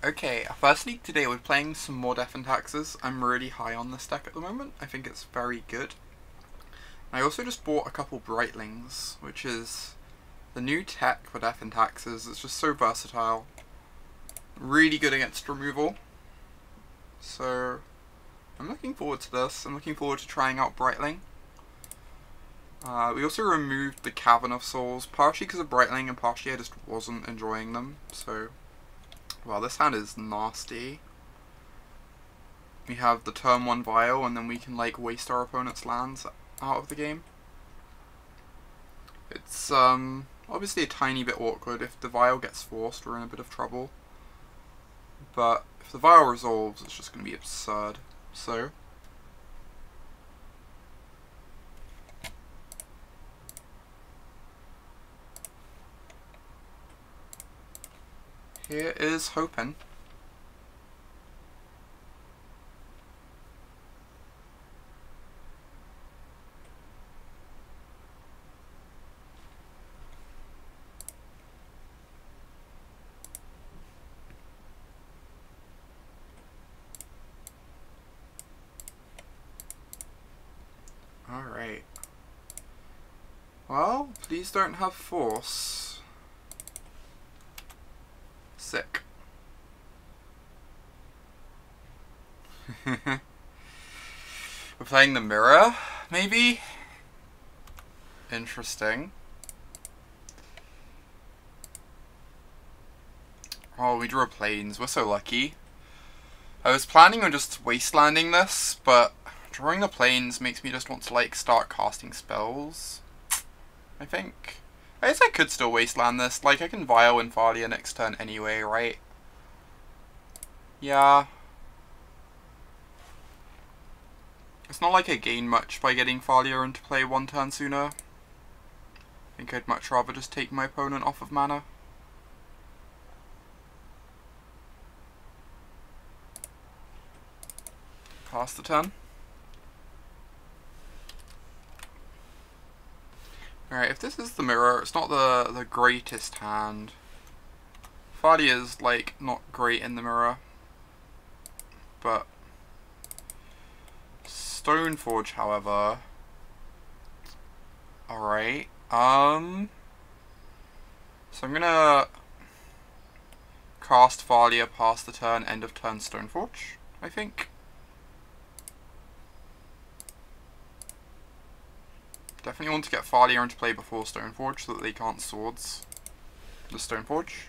Okay, firstly today we're playing some more Death and Taxes. I'm really high on this deck at the moment. I think it's very good. I also just bought a couple Brightlings, which is the new tech for Death and Taxes. It's just so versatile. Really good against removal. So I'm looking forward to this. I'm looking forward to trying out Brightling. We also removed the Cavern of Souls, partially because of Brightling and partially I just wasn't enjoying them. So, well, this hand is nasty. We have the turn 1 Vial, and then we can like waste our opponent's lands out of the game. It's obviously a tiny bit awkward. If the Vial gets forced, we're in a bit of trouble. But if the Vial resolves, it's just going to be absurd. So here is hoping. Alright. Well, please don't have force. Sick. We're playing the mirror, maybe? Interesting. Oh, we drew planes. We're so lucky. I was planning on just wastelanding this, but drawing the planes makes me just want to like start casting spells. I think. I guess I could still wasteland this. Like, I can Vial and Thalia next turn anyway, right? Yeah. It's not like I gain much by getting Thalia into play one turn sooner. I think I'd much rather just take my opponent off of mana. Pass the turn. Alright, if this is the mirror, it's not the greatest hand. Thalia's like not great in the mirror. But Stoneforge, however. Alright. So I'm gonna cast Thalia, pass the turn, end of turn Stoneforge, I think. Definitely want to get Thalia into play before Stoneforge so that they can't swords the Stoneforge.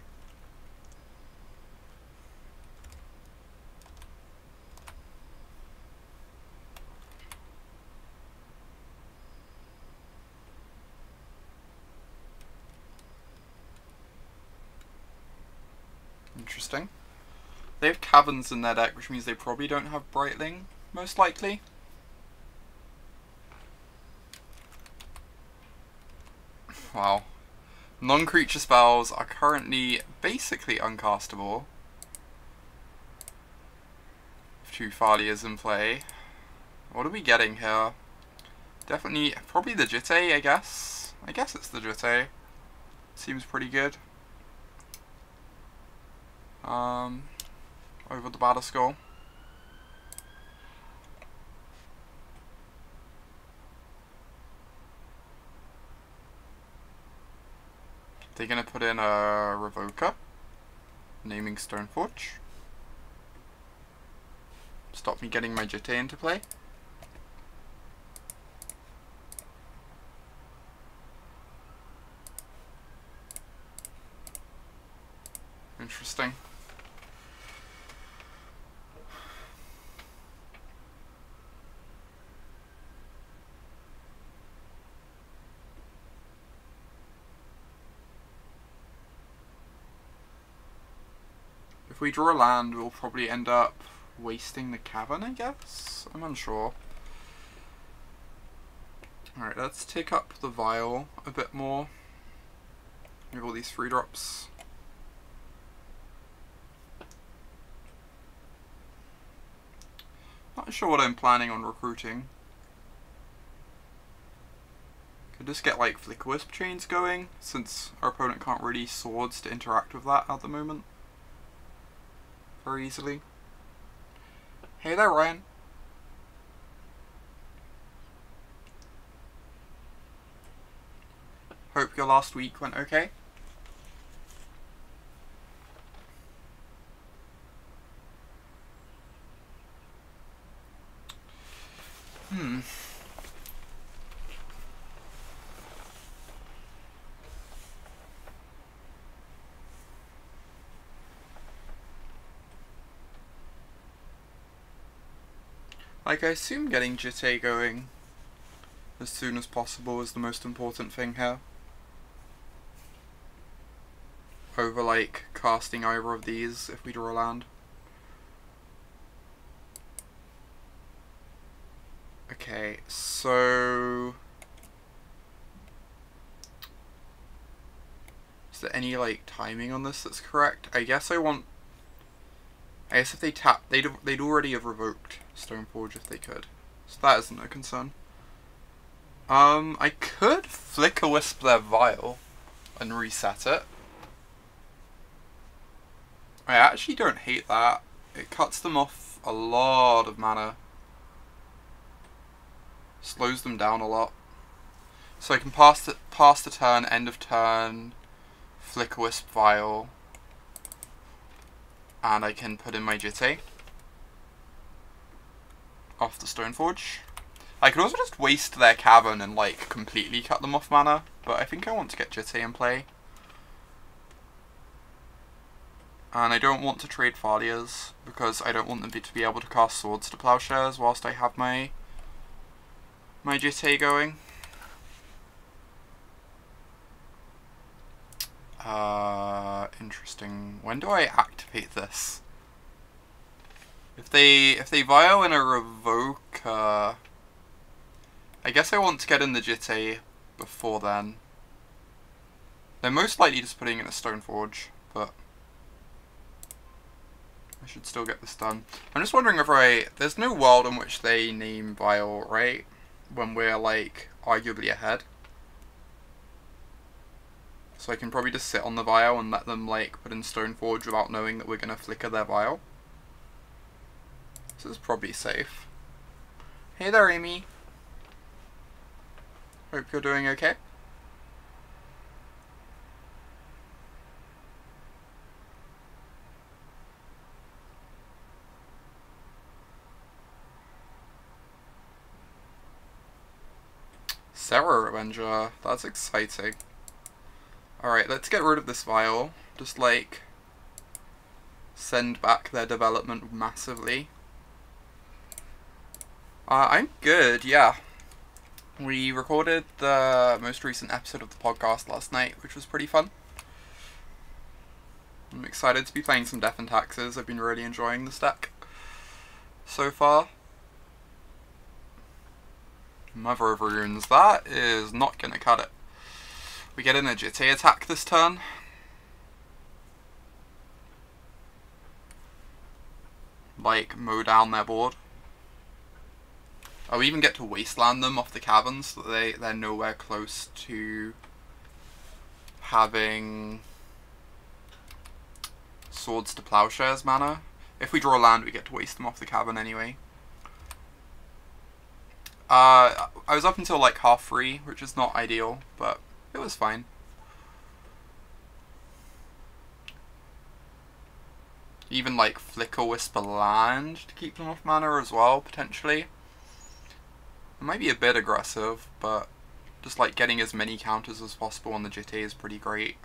Interesting. They have Caverns in their deck, which means they probably don't have Brightling, most likely. Wow. Non-creature spells are currently basically uncastable. With 2 Thalias in play. What are we getting here? Definitely, probably the Jitte, I guess. I guess it's the Jitte. Seems pretty good. Over the Batterskull. They're gonna put in a Revoker, naming Stoneforge. Stop me getting my Jitte into play. Interesting. If we draw a land, we'll probably end up wasting the Cavern, I guess? I'm unsure. Alright, let's take up the Vial a bit more. We have all these 3-drops. Not sure what I'm planning on recruiting. Could just get like Flicker Wisp chains going, since our opponent can't really swords to interact with that at the moment. very easily. Hey there, Ryan. Hope your last week went okay. Like, I assume getting Jitte going as soon as possible is the most important thing here. Over, like, casting either of these if we draw land. Okay, so... is there any, like, timing on this that's correct? I guess if they tap, they'd already have revoked Stoneforge if they could. So that isn't a concern. I could Flicker-Wisp their Vial and reset it. I actually don't hate that. It cuts them off a lot of mana. Slows them down a lot. So I can pass the turn, end of turn, Flicker-Wisp Vial, and I can put in my Jitte off the Stoneforge. I could also just waste their Cavern and like completely cut them off mana, but I think I want to get Jitte in play. And I don't want to trade Thalias, because I don't want them to be able to cast Swords to Plowshares whilst I have my Jitte going. Interesting. When do I activate this? If they Vial in a Revoker, I guess I want to get in the Jitte before then. They're most likely just putting in a Stoneforge, but I should still get this done. I'm just wondering if there's no world in which they name Vial, right? When we're, like, arguably ahead. So I can probably just sit on the Vial and let them, like, put in Stoneforge without knowing that we're going to flicker their Vial. This is probably safe. Hey there, Amy. Hope you're doing okay. Serra Revenger, that's exciting. Alright, let's get rid of this Vial. Just, like, send back their development massively. I'm good, yeah. We recorded the most recent episode of the podcast last night, which was pretty fun. I'm excited to be playing some Death and Taxes. I've been really enjoying this deck so far. Mother of Runes, that is not gonna cut it. We get an Jitte attack this turn. Like, mow down their board. Oh, we even get to wasteland them off the caverns so that they're nowhere close to having Swords to Plowshares mana. If we draw land, we get to waste them off the cavern anyway. I was up until like half free, which is not ideal, but it was fine. Even like Flicker-Wisp land to keep them off mana as well, potentially. It might be a bit aggressive, but just like getting as many counters as possible on the Jitte is pretty great.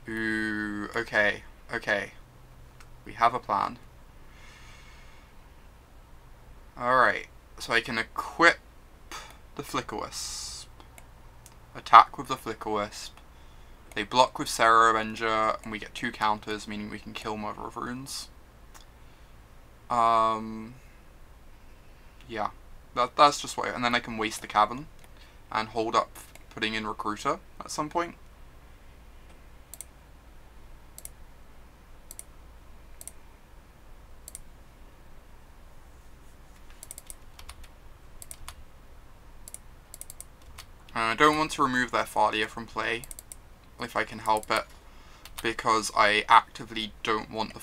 Ooh, okay, okay. We have a plan. Alright, so I can equip the Flicker-Wisp. Attack with the Flicker-Wisp. They block with Serra Revenger, and we get 2 counters, meaning we can kill Mother of Runes. Yeah, that's just what, and then I can waste the Cavern and hold up putting in Recruiter at some point. I don't want to remove their Thalia from play, if I can help it. because I actively don't want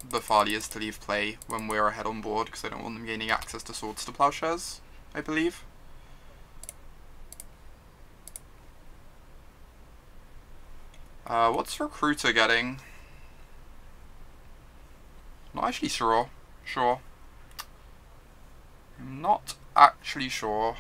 the Thalias to leave play when we're ahead on board, because I don't want them gaining access to Swords to Plowshares, I believe. What's Recruiter getting? Not actually sure. I'm not actually sure.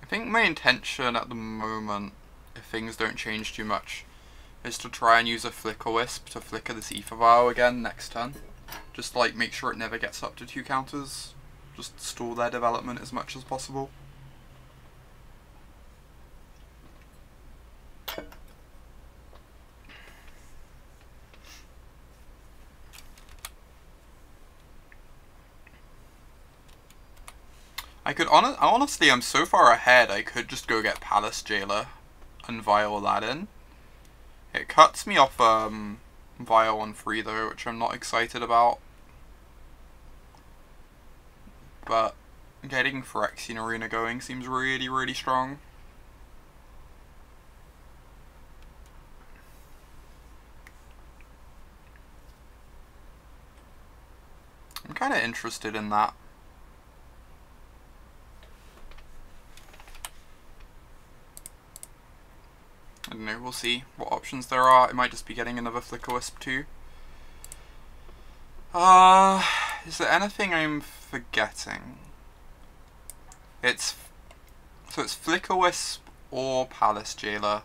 I think my intention at the moment, if things don't change too much, is to try and use a Flicker Wisp to flicker this Aether Vial again next turn. Just like make sure it never gets up to 2 counters. Just stall their development as much as possible. I could honestly, I'm so far ahead, I could just go get Palace Jailer and Vial that in. It cuts me off Vial on free though, which I'm not excited about. But getting Phyrexian Arena going seems really, really strong. I'm kind of interested in that. I don't know, we'll see what options there are. It might just be getting another Flicker Wisp too. Is there anything I'm forgetting? So it's Flicker Wisp or Palace Jailer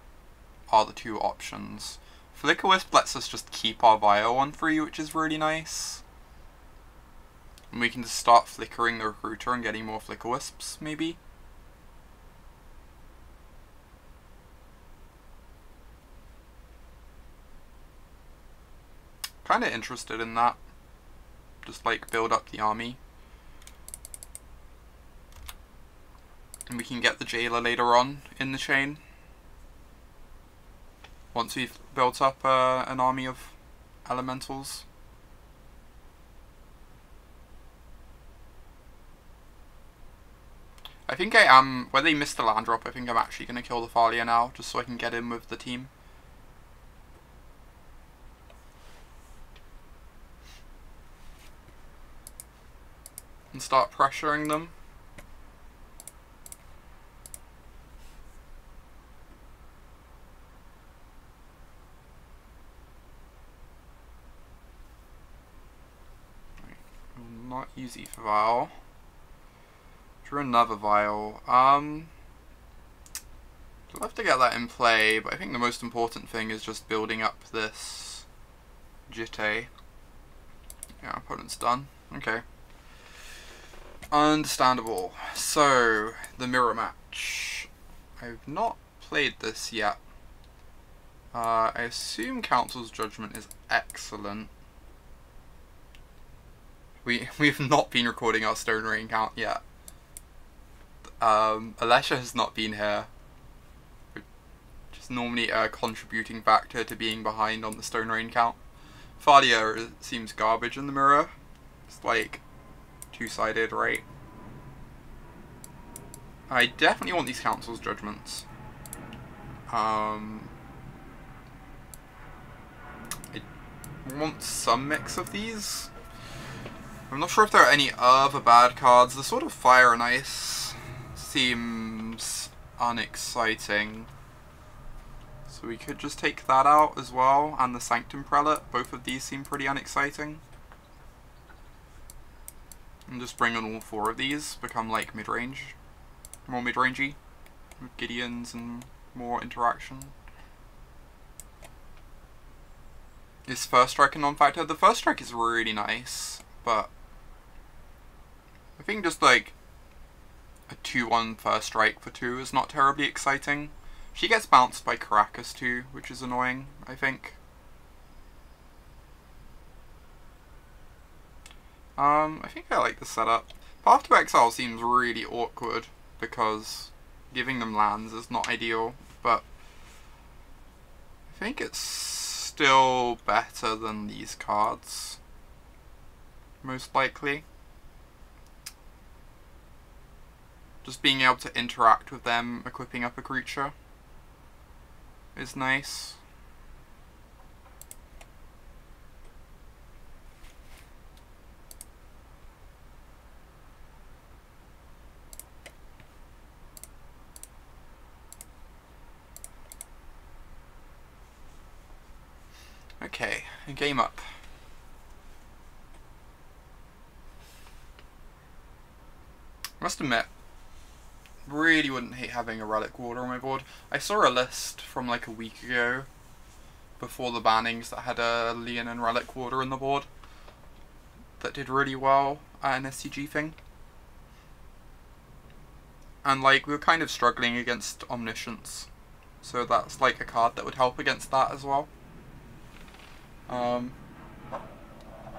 are the 2 options. Flicker Wisp lets us just keep our Vial on free, which is really nice. And we can just start flickering the Recruiter and getting more Flicker Wisps, maybe. Kind of interested in that. Just like build up the army. And we can get the Jailer later on in the chain. Once we've built up an army of elementals. I think I am, where they missed the land drop, I think I'm actually going to kill the Thalia now, just so I can get in with the team. And start pressuring them. Right. Will not use Aether Vial. Drew another Vial. I'd love to get that in play, but I think the most important thing is just building up this Jitte. Yeah, opponent's done. Okay. Understandable. So, the mirror match. I've not played this yet. I assume Council's Judgment is excellent. We've not been recording our Stone Rain count yet. Alesha has not been here. Which is normally a contributing factor to being behind on the Stone Rain count. Thalia seems garbage in the mirror. It's like 2-sided, right? I definitely want these Council's Judgments. I want some mix of these. I'm not sure if there are any other bad cards. The sort of Fire and Ice seems unexciting. So we could just take that out as well, and the Sanctum Prelate. Both of these seem pretty unexciting. And just bring on all 4 of these, become like mid-range. More mid-rangey. With Gideons and more interaction. Is First Strike a non-factor? The First Strike is really nice, but I think just like a 2-1 First Strike for 2 is not terribly exciting. She gets bounced by Caracas too, which is annoying, I think. I think I like the setup. Path to Exile seems really awkward because giving them lands is not ideal, but I think it's still better than these cards, most likely. Just being able to interact with them equipping up a creature is nice. Okay, game up. I must admit, really wouldn't hate having a Relic Warder on my board. I saw a list from like a week ago, before the bannings, that had a Leonin and Relic Warder in the board that did really well at an SCG thing. And like, we were kind of struggling against Omniscience, so that's like a card that would help against that as well.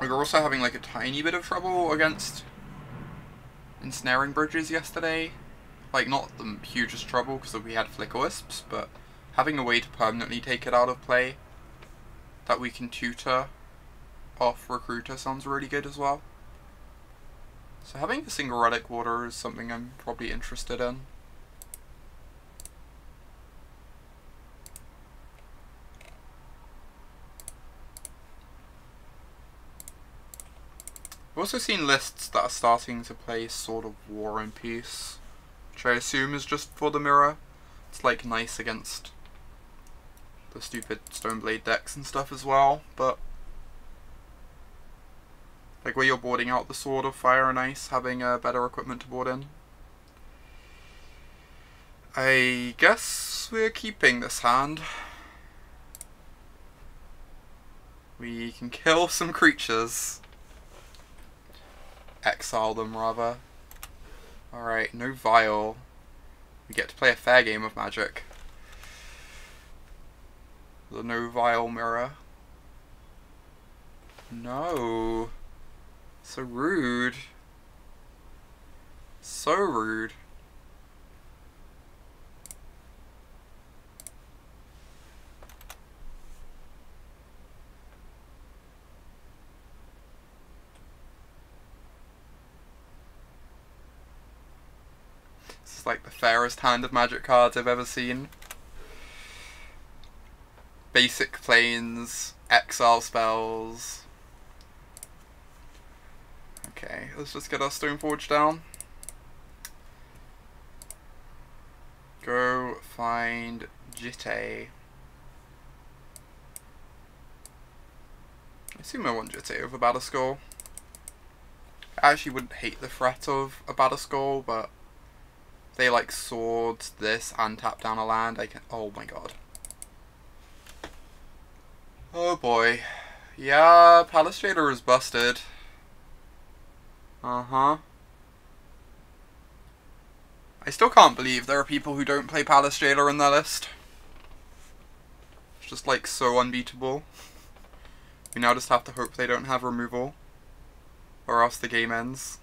We were also having like a tiny bit of trouble against Ensnaring Bridges yesterday. Like, not the hugest trouble because we had Flicker Wisps, but having a way to permanently take it out of play that we can tutor off Recruiter sounds really good as well. So having a single Relic Warder is something I'm probably interested in. I've also seen lists that are starting to play Sword of War and Peace, which I assume is just for the mirror. It's like nice against the stupid Stoneblade decks and stuff as well, but like where you're boarding out the Sword of Fire and Ice, having better equipment to board in. I guess we're keeping this hand. We can kill some creatures. Exile them, rather. Alright, no Vial. We get to play a fair game of Magic. The no Vial mirror. No. So rude. So rude. This is like the fairest hand of Magic cards I've ever seen. Basic planes, exile spells. Okay, let's just get our Stoneforge down. Go find Jitte. I assume I want Jitte over Batterskull. I actually wouldn't hate the threat of a Batterskull, but if they like swords this and tap down a land, I can. Oh my god. Oh boy. Yeah, Palace Trader is busted. Uh-huh. I still can't believe there are people who don't play Palace Jailer in their list. It's just like so unbeatable. We now just have to hope they don't have removal, or else the game ends.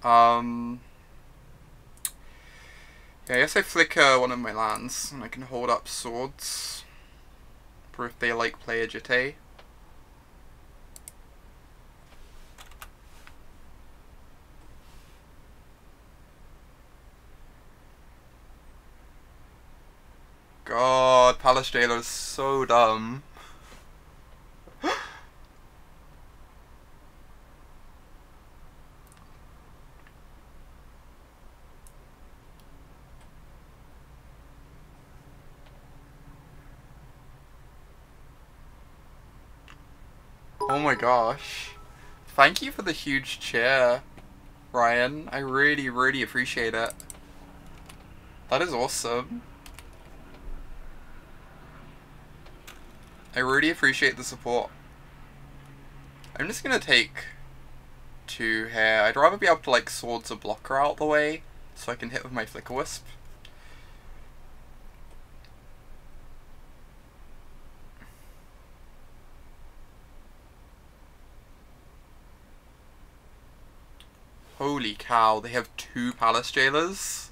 Yeah, I guess I flicker one of my lands and I can hold up swords for if they like play a Jitte. God, Palace Jailer is so dumb. Oh my gosh. Thank you for the huge cheer, Ryan. I really, really appreciate it. That is awesome. I really appreciate the support. I'm just gonna take 2 here. I'd rather be able to like swords a blocker out the way so I can hit with my Flicker Wisp. Holy cow, they have 2 Palace Jailers?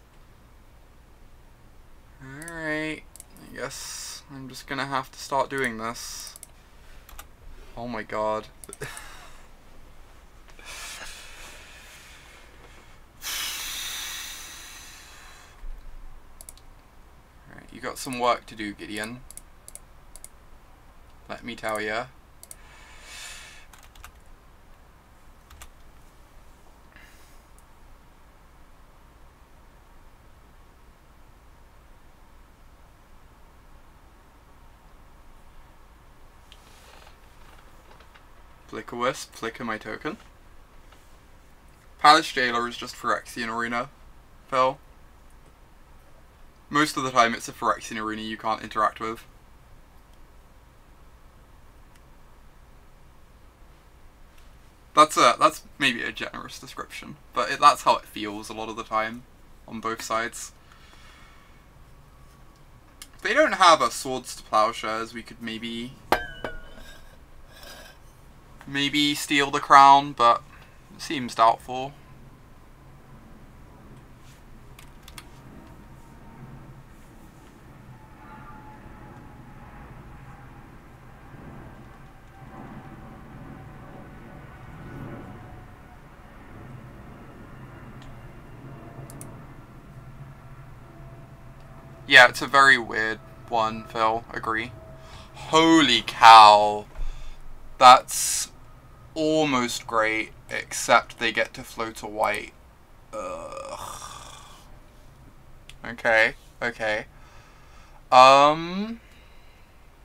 Alright, I guess I'm just gonna have to start doing this. Oh my god. Alright, you got some work to do, Gideon. Let me tell ya. Flicker-Wisp, flicker my token. Palace Jailer is just Phyrexian Arena, Phil. Most of the time it's a Phyrexian Arena you can't interact with. That's maybe a generous description, but that's how it feels a lot of the time, on both sides. If they don't have a Swords to Plowshares, we could maybe steal the crown, but it seems doubtful. Yeah, it's a very weird one, Phil. Agree. Holy cow. That's almost great, except they get to float a white. Ugh. Okay, okay. That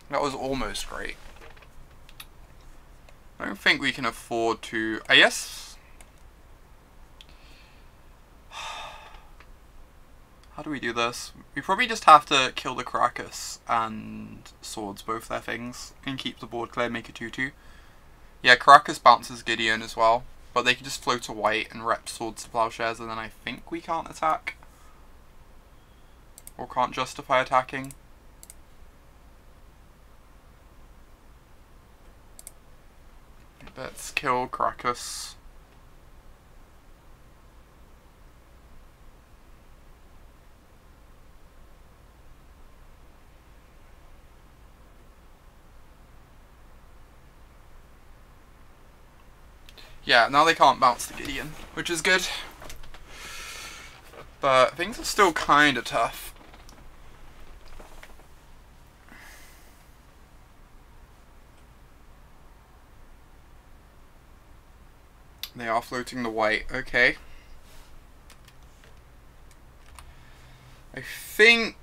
was almost great. I don't think we can afford to... I guess... How do we do this? We probably just have to kill the Karakas and Swords both their things and keep the board clear, make a 2-2. Yeah, Karakas bounces Gideon as well, but they can just float a white and rep Swords to Plowshares, and then I think we can't attack. Or can't justify attacking. Let's kill Karakas. Yeah, now they can't bounce the Gideon, which is good. But things are still kinda tough. They are floating the white, okay. I think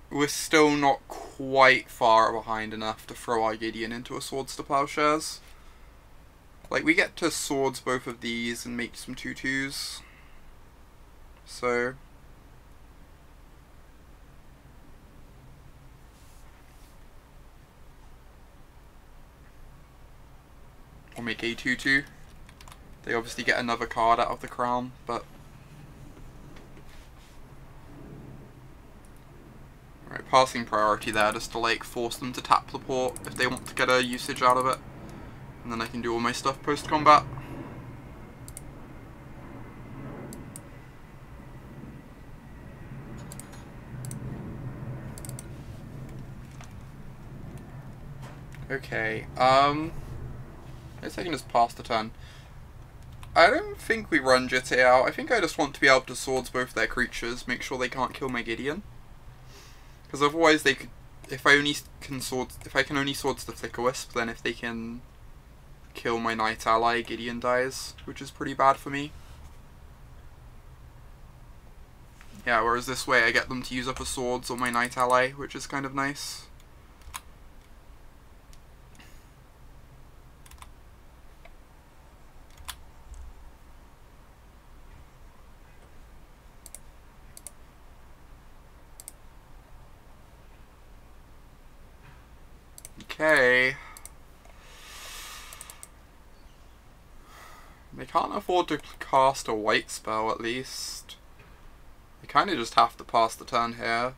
we're still not quite far behind enough to throw our Gideon into a Swords to Plowshares. Like, we get to Swords both of these and make some 2-2s. So... Or make a 2-2. They obviously get another card out of the crown, but... Alright, passing priority there, just to like force them to tap the port if they want to get a usage out of it. And then I can do all my stuff post-combat. Okay, I guess I can just pass the turn. I don't think we run GTA out. I think I just want to be able to Swords both their creatures, make sure they can't kill my Gideon. Because otherwise they could... If I can only Swords the Flicker-Wisp, then if they can kill my Knight ally, Gideon dies, which is pretty bad for me. Yeah, whereas this way I get them to use up a Swords on my Knight ally, which is kind of nice. Okay. They can't afford to cast a white spell, at least. They kind of just have to pass the turn here.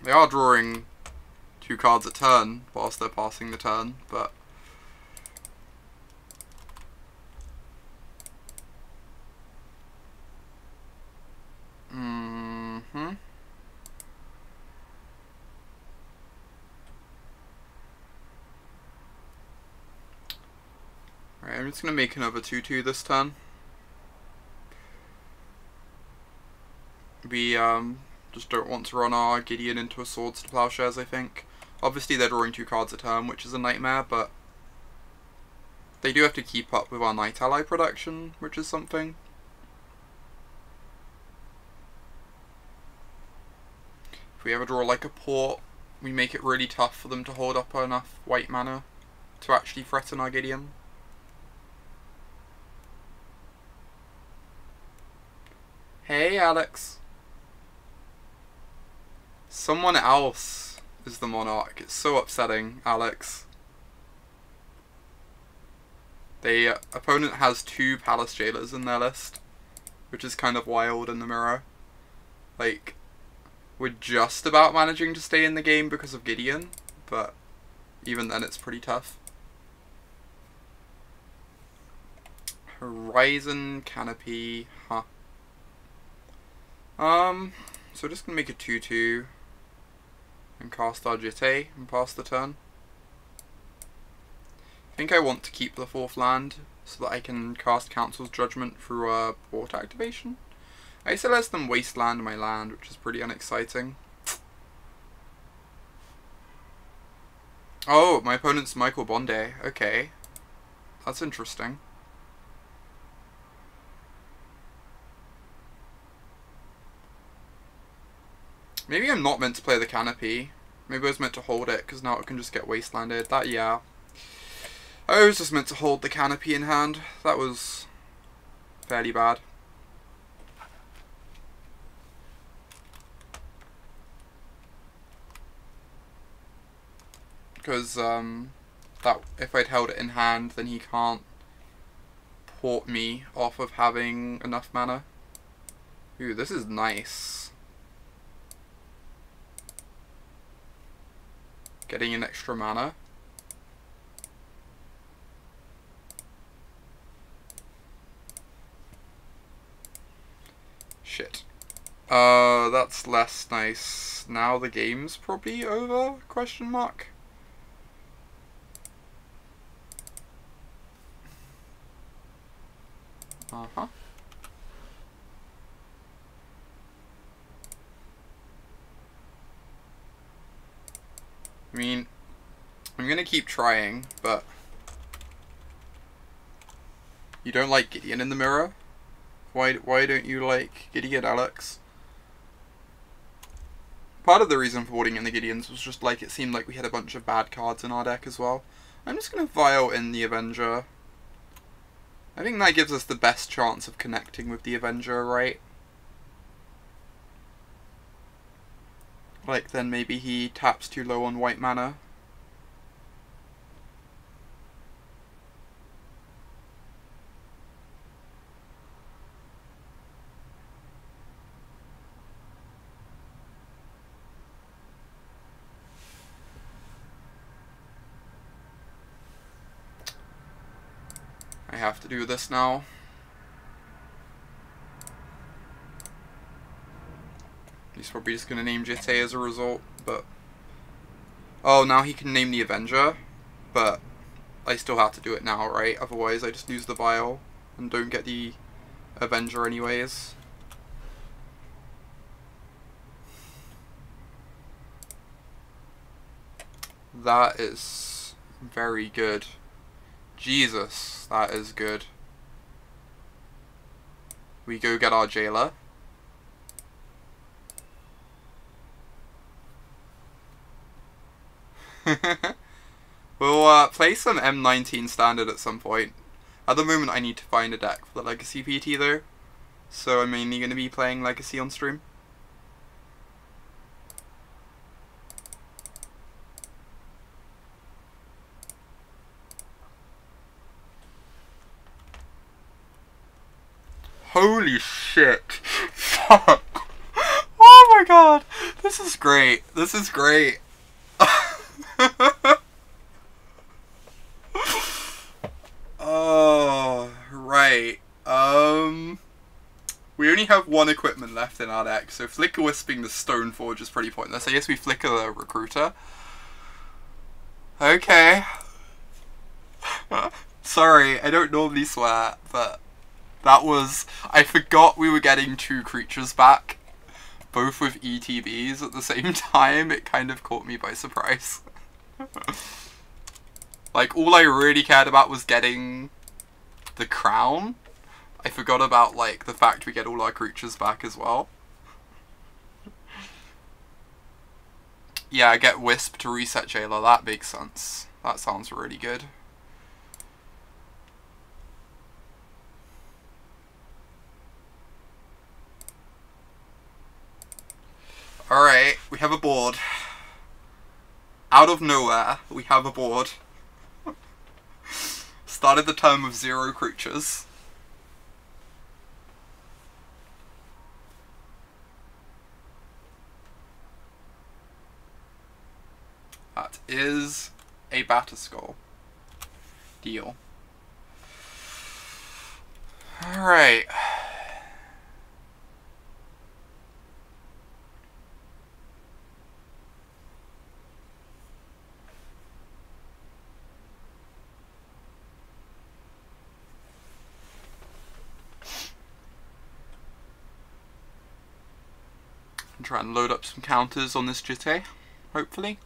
They are drawing 2 cards a turn whilst they're passing the turn, but... I'm just going to make another 2-2 this turn. We just don't want to run our Gideon into a Swords to Plowshares, I think. Obviously they're drawing 2 cards a turn, which is a nightmare, but they do have to keep up with our Night Ally production, which is something. If we ever draw like a Port, we make it really tough for them to hold up enough white mana to actually threaten our Gideon. Hey, Alex. Someone else is the Monarch. It's so upsetting, Alex. The opponent has 2 Palace Jailers in their list, which is kind of wild in the mirror. Like, we're just about managing to stay in the game because of Gideon, but even then it's pretty tough. Horizon Canopy, huh. So just gonna make a 2-2 and cast our Jitte and pass the turn. I think I want to keep the 4th land so that I can cast Council's Judgment through a Port activation. I used to let them wasteland my land, which is pretty unexciting. Oh, my opponent's Michael Bonde. Okay. That's interesting. Maybe I'm not meant to play the Canopy. Maybe I was meant to hold it, because now it can just get wastelanded. That, yeah. I was just meant to hold the Canopy in hand. That was fairly bad. Because, that if I'd held it in hand, then he can't port me off of having enough mana. Ooh, this is nice. Getting an extra mana. Shit. That's less nice. Now the game's probably over? Question mark. Uh-huh. I mean, I'm gonna keep trying, but you don't like Gideon in the mirror? Why don't you like Gideon, Alex? Part of the reason for voting in the Gideons was just like it seemed like we had a bunch of bad cards in our deck as well. I'm just gonna Vial in the Avenger. I think that gives us the best chance of connecting with the Avenger, right? Like, then maybe he taps too low on white mana. I have to do this now. He's probably just going to name Jitte as a result, but... Oh, now he can name the Avenger, but I still have to do it now, right? Otherwise I just lose the Vial and don't get the Avenger anyways. That is very good. Jesus, that is good. We go get our Jailer. We'll play some M19 Standard at some point. At the moment I need to find a deck for the Legacy PT though, so I'm mainly going to be playing Legacy on stream. Holy shit. Fuck. Oh my god. This is great. This is great. Oh, right. We only have 1 equipment left in our deck, so Flicker Wisping the Stoneforge is pretty pointless. I guess we Flicker the Recruiter. Okay. Sorry, I don't normally swear, but that was... I forgot we were getting 2 creatures back, both with ETBs at the same time. It kind of caught me by surprise. Like, all I really cared about was getting the crown. I forgot about, like, the fact we get all our creatures back as well. Yeah, I get Wisp to reset Jailer. That makes sense. That sounds really good. Alright, we have a board. Out of nowhere, we have a board. Started the turn with 0 creatures. That is a Batterskull. Deal. Alright. Try and load up some counters on this Jitte, hopefully.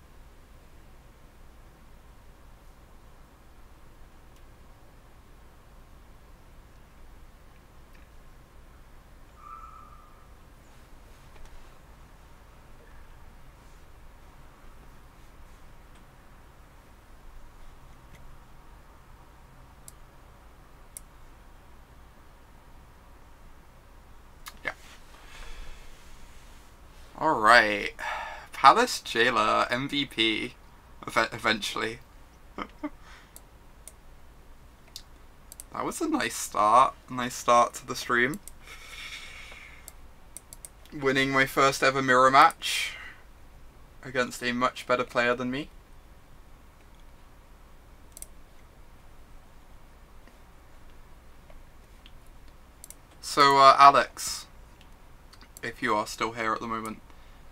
Alright, Palace Jailer MVP, eventually. That was a nice start to the stream. Winning my first ever mirror match against a much better player than me. So, Alex, if you are still here at the moment,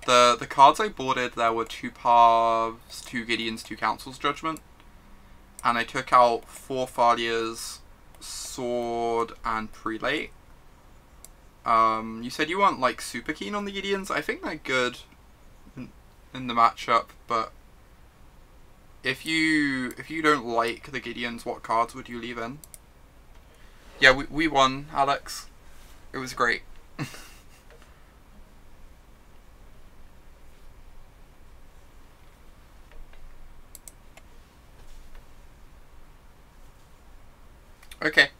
the cards I boarded, there were 2 Paths, 2 Gideons, 2 Council's Judgment, and I took out 4 Thalias, Sword, and Prelate. You said you weren't like super keen on the Gideons. I think they're good in the matchup, but if you don't like the Gideons, what cards would you leave in? Yeah, we won, Alex. It was great. Okay.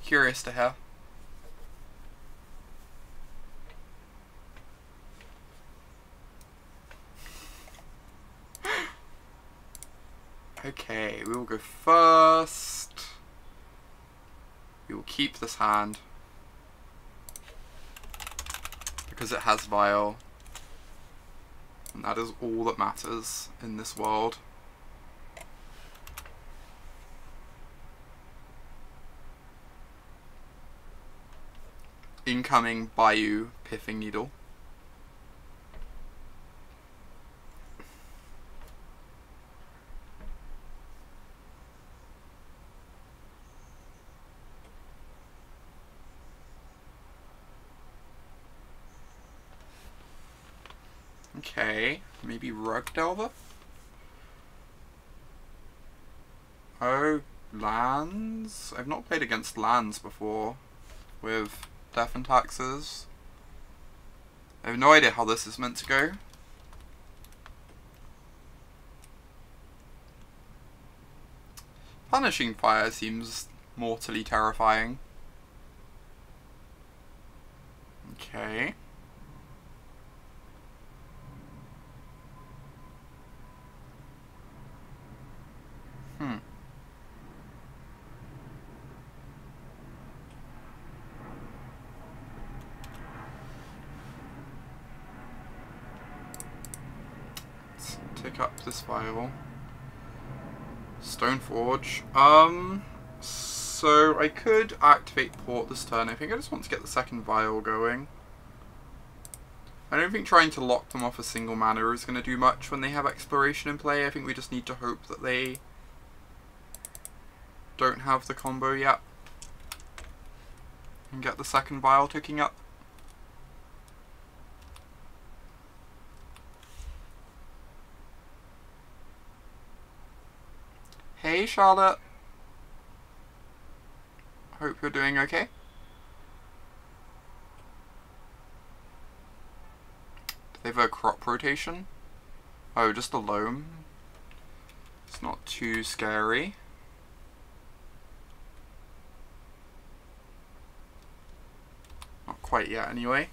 Curious to hear. Okay, we will go first. We will keep this hand because it has Vial, and that is all that matters in this world. Incoming Bayou Pithing Needle. Okay, maybe Rug Delver? Oh, lands? I've not played against lands before with Death and Taxes. I have no idea how this is meant to go. Punishing Fire seems mortally terrifying. Okay. Let's pick up this vial. Stoneforge. So I could activate Port this turn. I think I just want to get the second vial going. I don't think trying to lock them off a single mana is going to do much when they have Exploration in play. I think we just need to hope that they don't have the combo yet. And get the second vial ticking up. Hey Charlotte. Hope you're doing okay. Do they have a crop rotation? Oh, just a loam. It's not too scary. Not quite yet, anyway.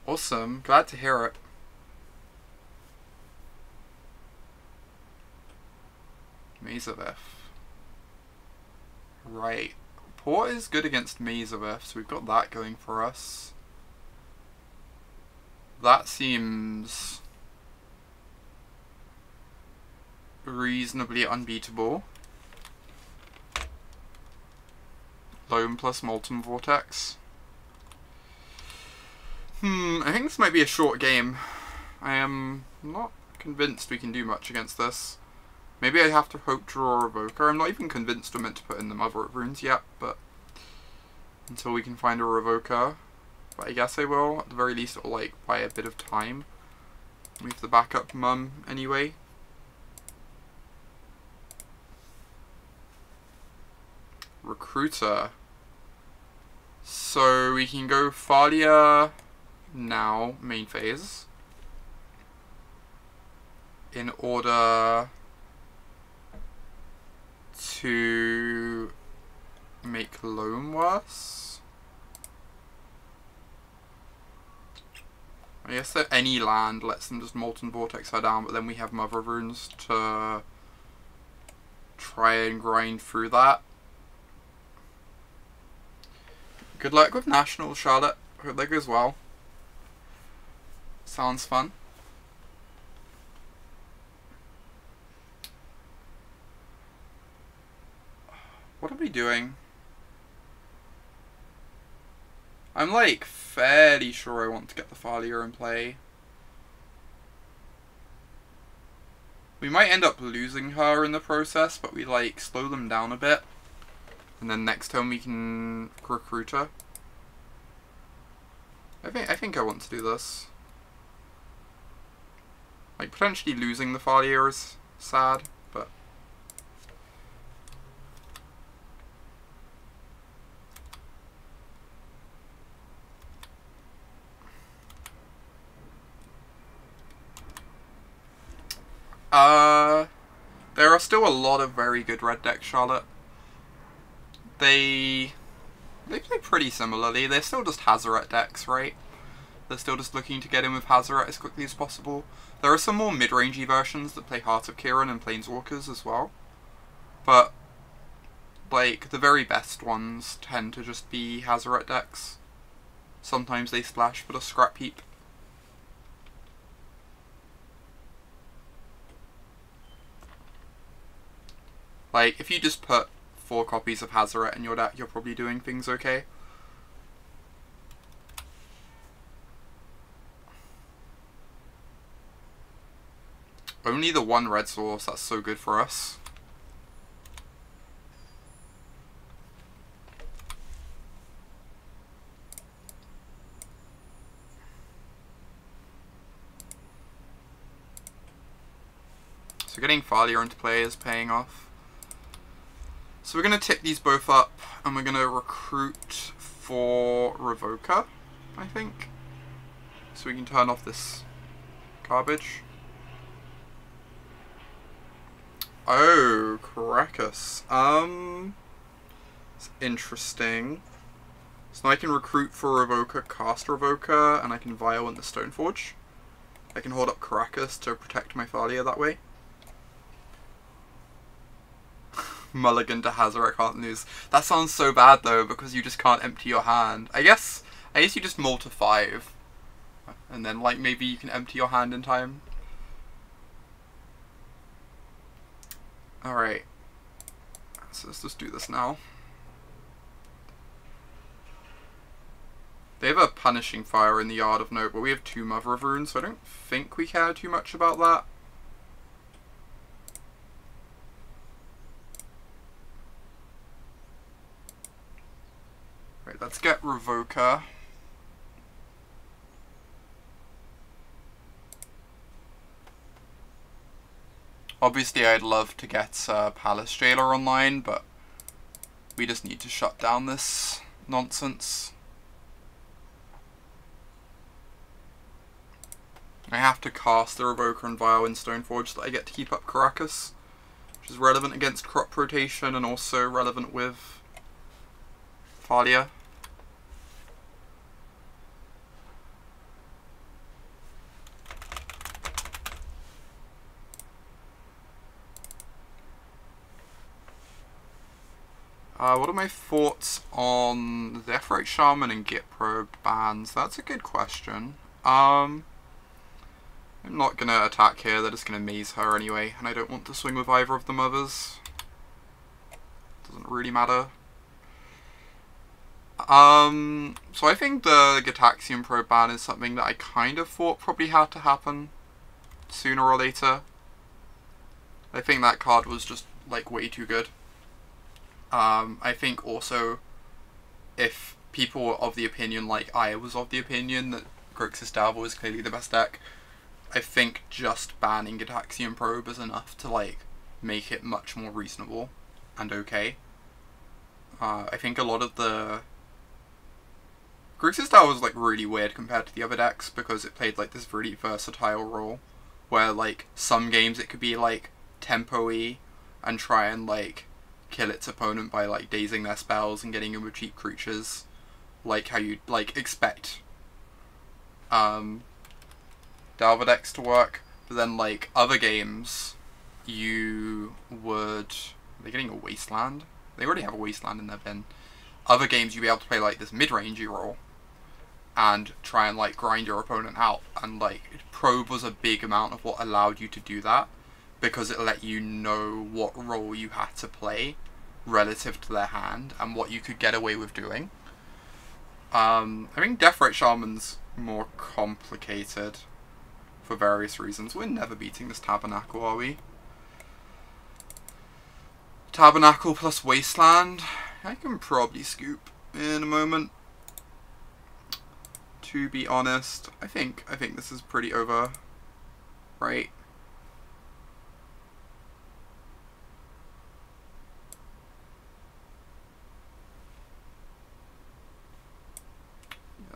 Awesome. Glad to hear it. Mazaveth. Right. Port is good against Mazaveth, so we've got that going for us. That seems reasonably unbeatable. Loam plus Molten Vortex. I think this might be a short game. I am not convinced we can do much against this. Maybe I have to hope draw a Revoker. I'm not even convinced we're meant to put in the Mother of Runes yet, but until we can find a Revoker. But I guess I will. At the very least, it'll like buy a bit of time. We have the backup Mum anyway. Recruiter. So we can go Thalia now, main phase, in order to make Loam worse. I guess that any land lets them just Molten Vortex her down, but then we have Mother of Runes to try and grind through that. Good luck with Nationals, Charlotte. Hope that goes well. Sounds fun. What are we doing? I'm like fairly sure I want to get the Thalia in play. We might end up losing her in the process, but we like slow them down a bit. And then next turn we can recruit her. I think I want to do this. Like, potentially losing the Thalia is sad, but there are still a lot of very good red decks, Charlotte. They play pretty similarly. They're still just Hazoret decks, right? They're still just looking to get in with Hazoret as quickly as possible. There are some more mid-rangey versions that play Heart of Kiran and Planeswalkers as well. But, like, the very best ones tend to just be Hazoret decks. Sometimes they splash for the Scrap Heap. Like, if you just put 4 copies of Hazoret in your deck, you're probably doing things okay. Only the one red source, that's so good for us. So getting Thalia into play is paying off. So we're going to tick these both up, and we're going to recruit for Revoker, I think. So we can turn off this garbage. Oh, Karakas. It's interesting. So now I can recruit for Revoker, cast Revoker, and I can Violent the Stoneforge. I can hold up Karakas to protect my Thalia that way. Mulligan to Hazoret, can't lose. That sounds so bad though, because you just can't empty your hand. I guess you just mull to 5. And then like maybe you can empty your hand in time. Alright. So let's just do this now. They have a Punishing Fire in the Yard of Note, but we have 2 Mother of Runes, so I don't think we care too much about that. let's get Revoker. Obviously, I'd love to get Palace Jailer online, but we just need to shut down this nonsense. I have to cast the Revoker and Vial in Stoneforge so that I get to keep up Caracas, which is relevant against crop rotation and also relevant with Thalia. What are my thoughts on the Deathrite Shaman and Git Probe bans? That's a good question. I'm not going to attack here, they're just going to maze her anyway, and I don't want to swing with either of the mothers. Doesn't really matter. So I think the Gitaxian Probe ban is something that I kind of thought probably had to happen sooner or later. I think that card was just, like, way too good. I think also, if people were of the opinion, like I was of the opinion, that Grixis Dalbor is clearly the best deck, I think just banning Gitaxian Probe is enough to, like, make it much more reasonable and okay. I think a lot of the... Grixis Dalbor was, like, really weird compared to the other decks because it played, like, this really versatile role where, like, some games it could be, like, tempo-y and try and, like, kill its opponent by, like, dazing their spells and getting in with cheap creatures, like how you'd, like, expect Dalbor decks to work. But then, like, other games, you would... Are they getting a Wasteland? They already have a Wasteland in their bin. Other games, you'd be able to play, like, this mid-rangey role and try and, like, grind your opponent out. And, like, Probe was a big amount of what allowed you to do that, because it let you know what role you had to play relative to their hand and what you could get away with doing. I think Deathrite Shaman's more complicated for various reasons. We're never beating this Tabernacle, are we? Tabernacle plus Wasteland. I can probably scoop in a moment. To be honest, I think this is pretty over, right?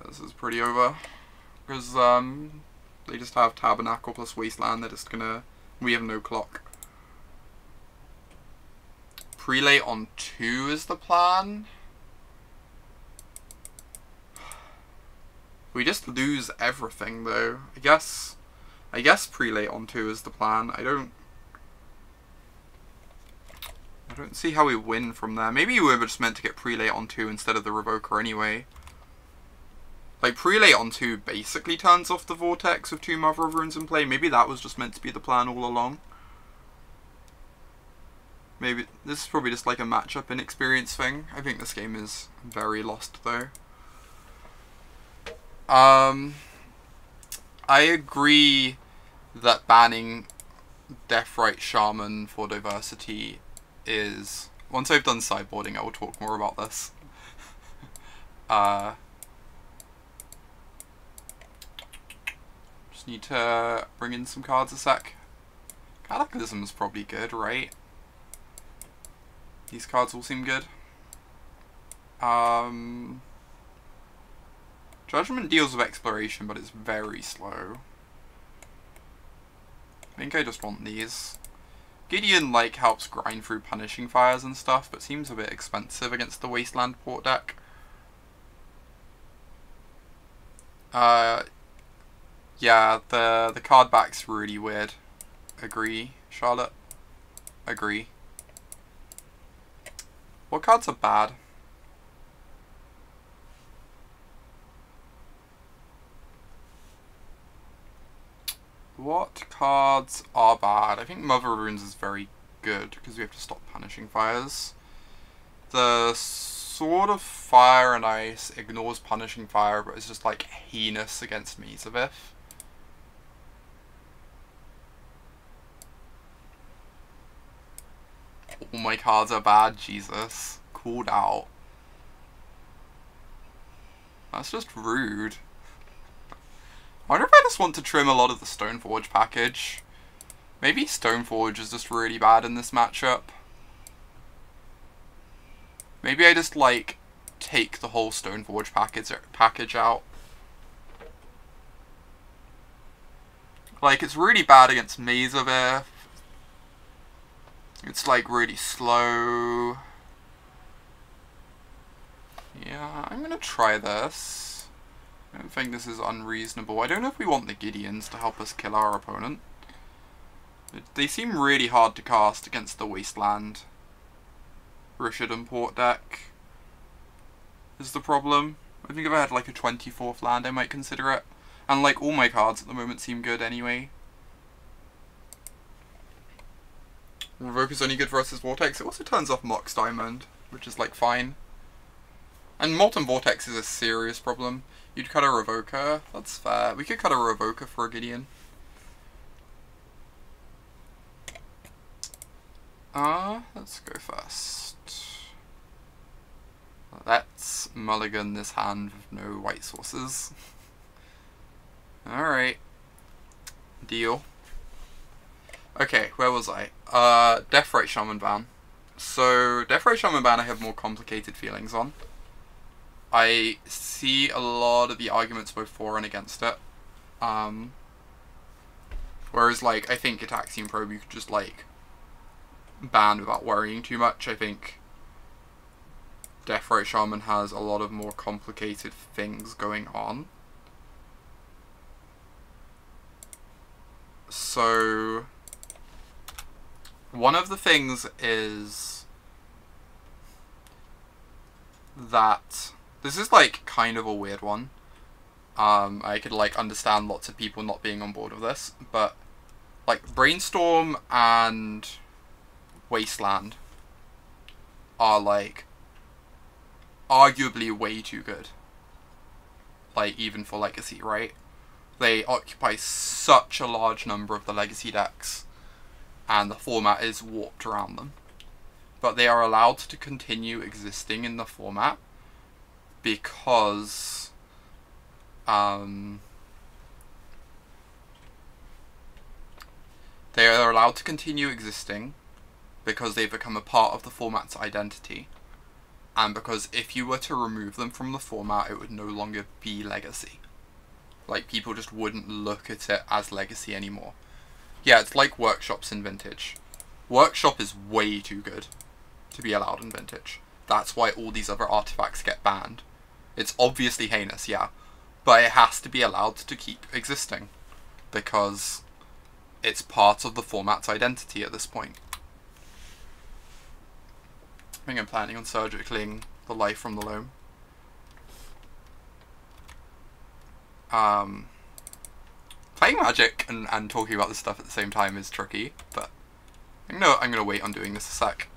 This is pretty over, because they just have Tabernacle plus Wasteland. They're just gonna... We have no clock. Prelate on 2 is the plan. We just lose everything though. I guess Prelate on 2 is the plan. I don't see how we win from there. Maybe we were just meant to get Prelate on 2 instead of the Revoker anyway. Like, Prelate on 2 basically turns off the Vortex with 2 Mother of Runes in play. Maybe that was just meant to be the plan all along. Maybe this is probably just like a matchup inexperience thing. I think this game is very lost though. I agree that banning Deathrite Shaman for diversity is... Once I've done sideboarding, I will talk more about this. Just need to bring in some cards a sec. Cataclysm is probably good, right? These cards all seem good. Judgment deals with exploration, but it's very slow. I think I just want these. Gideon, like, helps grind through Punishing Fires and stuff, but seems a bit expensive against the Wasteland Port deck. Yeah, the card back's really weird. Agree, Charlotte? Agree. What cards are bad? What cards are bad? I think Mother of Runes is very good because we have to stop Punishing Fires. The Sword of Fire and Ice ignores Punishing Fire, but it's just like heinous against Mizavith. All my cards are bad, Jesus. Called out. That's just rude. I wonder if I just want to trim a lot of the Stoneforge package. Maybe Stoneforge is just really bad in this matchup. Maybe I just, like, take the whole Stoneforge package out. Like, it's really bad against Mazavith. It's, like, really slow. Yeah, I'm gonna try this. I don't think this is unreasonable. I don't know if we want the Gideons to help us kill our opponent. They seem really hard to cast against the Wasteland. Rishadan Port deck is the problem. I think if I had like a 24th land I might consider it. And like all my cards at the moment seem good anyway. Revoke is only good versus Vortex. It also turns off Mox Diamond, which is like fine. And Molten Vortex is a serious problem. You'd cut a Revoker, that's fair. We could cut a Revoker for a Gideon. Let's go first. Let's mulligan this hand with no white sources. Alright. Deal. Okay, where was I? Deathrite Shaman ban. So, Deathrite Shaman ban I have more complicated feelings on. I see a lot of the arguments both for and against it. Whereas, like, I think Ataxian Probe you could just, like, ban without worrying too much. I think Deathrite Shaman has a lot of more complicated things going on. So, one of the things is that this is like kind of a weird one. I could like understand lots of people not being on board with this, but like Brainstorm and Wasteland are like arguably way too good. Like even for Legacy, right? They occupy such a large number of the Legacy decks, and the format is warped around them. But they are allowed to continue existing in the format because they are allowed to continue existing because they've become a part of the format's identity, and because if you were to remove them from the format it would no longer be Legacy. Like, people just wouldn't look at it as Legacy anymore. Yeah, it's like Workshops in Vintage. Workshop is way too good to be allowed in Vintage. That's why all these other artifacts get banned. It's obviously heinous, yeah, but it has to be allowed to keep existing because it's part of the format's identity at this point. I think I'm planning on surgicalling the Life from the Loam. Playing Magic and talking about this stuff at the same time is tricky, but I'm gonna wait on doing this a sec.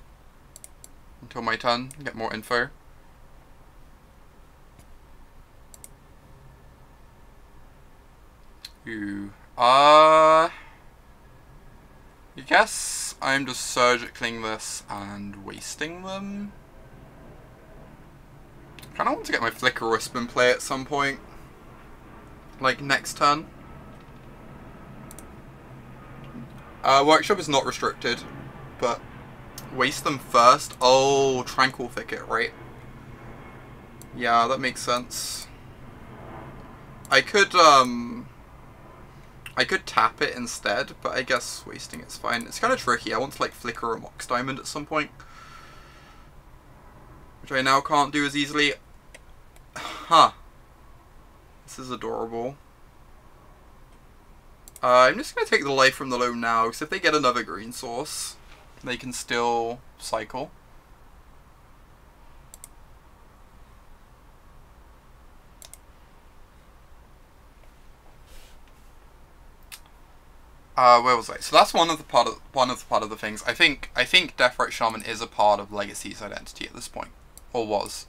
Until my turn, get more info. Ooh. I guess I'm just surgicalling this and wasting them. Kinda want to get my Flicker Wisp in play at some point. Like next turn. Workshop is not restricted, but waste them first. Oh, Tranquil Thicket, right? Yeah, that makes sense. I could tap it instead, but I guess wasting it's fine. It's kind of tricky. I want to like flicker a Mox Diamond at some point, which I now can't do as easily. Huh. This is adorable. I'm just going to take the Life from the Loam now, because if they get another green source, they can still cycle. Where was I? So that's one of the part of the things. I think Deathrite Shaman is a part of Legacy's identity at this point, or was.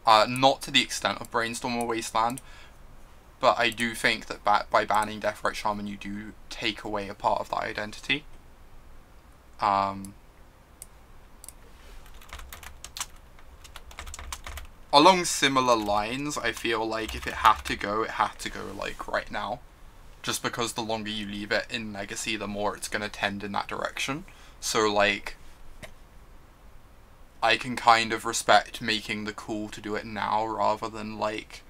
Not to the extent of Brainstorm or Wasteland, but I do think that by banning Deathrite Shaman, you do take away a part of that identity. along similar lines, I feel like if it had to go, like, right now. Just because the longer you leave it in Legacy, the more it's going to tend in that direction. So, like, I can kind of respect making the call to do it now rather than, like,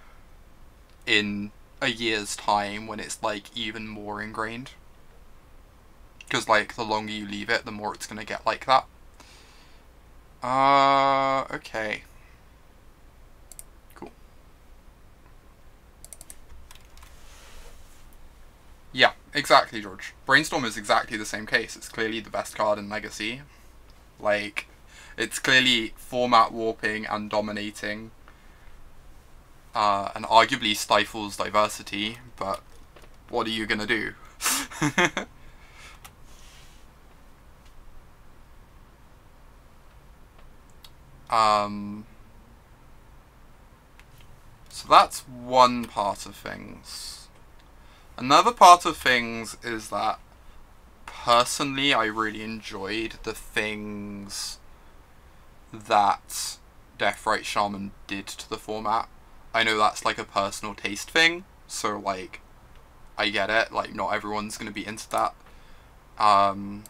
in a year's time when it's, like, even more ingrained. Because, like, the longer you leave it, the more it's going to get like that. Okay. Cool. Yeah, exactly, George. Brainstorm is exactly the same case. It's clearly the best card in Legacy. Like, it's clearly format warping and dominating. And arguably stifles diversity, but what are you gonna do? So that's one part of things. Another part of things is that personally I really enjoyed the things that Deathrite Shaman did to the format. I know that's like a personal taste thing, so like I get it, like not everyone's gonna be into that. But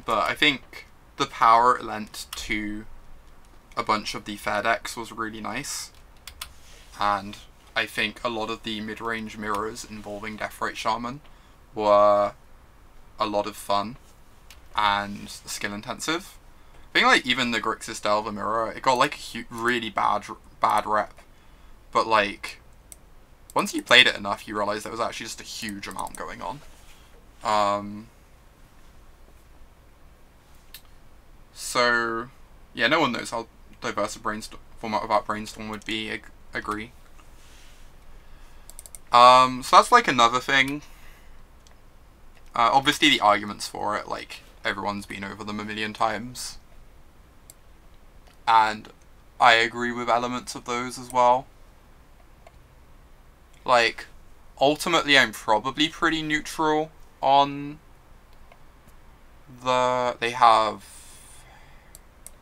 I think the power it lent to a bunch of the fair decks was really nice. And I think a lot of the mid-range mirrors involving Deathrite Shaman were a lot of fun and skill intensive. I think like even the Grixis Delver mirror, it got like a really bad rep, but like once you played it enough, you realize there was actually just a huge amount going on. So yeah, no one knows how diverse a format without Brainstorm would be. Agree. So that's like another thing. Obviously the arguments for it, like everyone's been over them a million times. And I agree with elements of those as well. Like, ultimately I'm probably pretty neutral on they have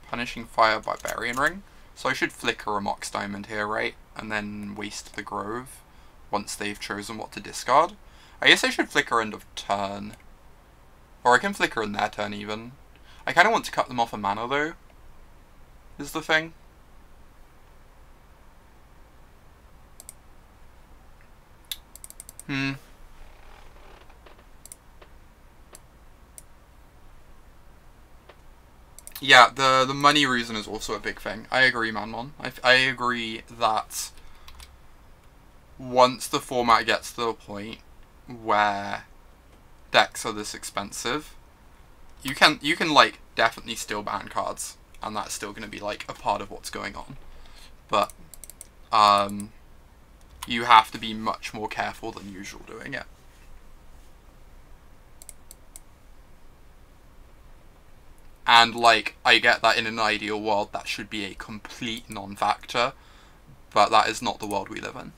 Punishing Fire Barbarian Ring. So I should flicker a Mox Diamond here, right? And then waste the Grove once they've chosen what to discard. I guess I should flicker end of turn. Or I can flicker in their turn even. I kind of want to cut them off a mana though, is the thing. Yeah, the money reason is also a big thing. I agree, Manmon. I agree that once the format gets to the point where decks are this expensive, you can like definitely still ban cards, and that's still going to be like a part of what's going on. But you have to be much more careful than usual doing it. And, like, I get that in an ideal world that should be a complete non-factor, but that is not the world we live in.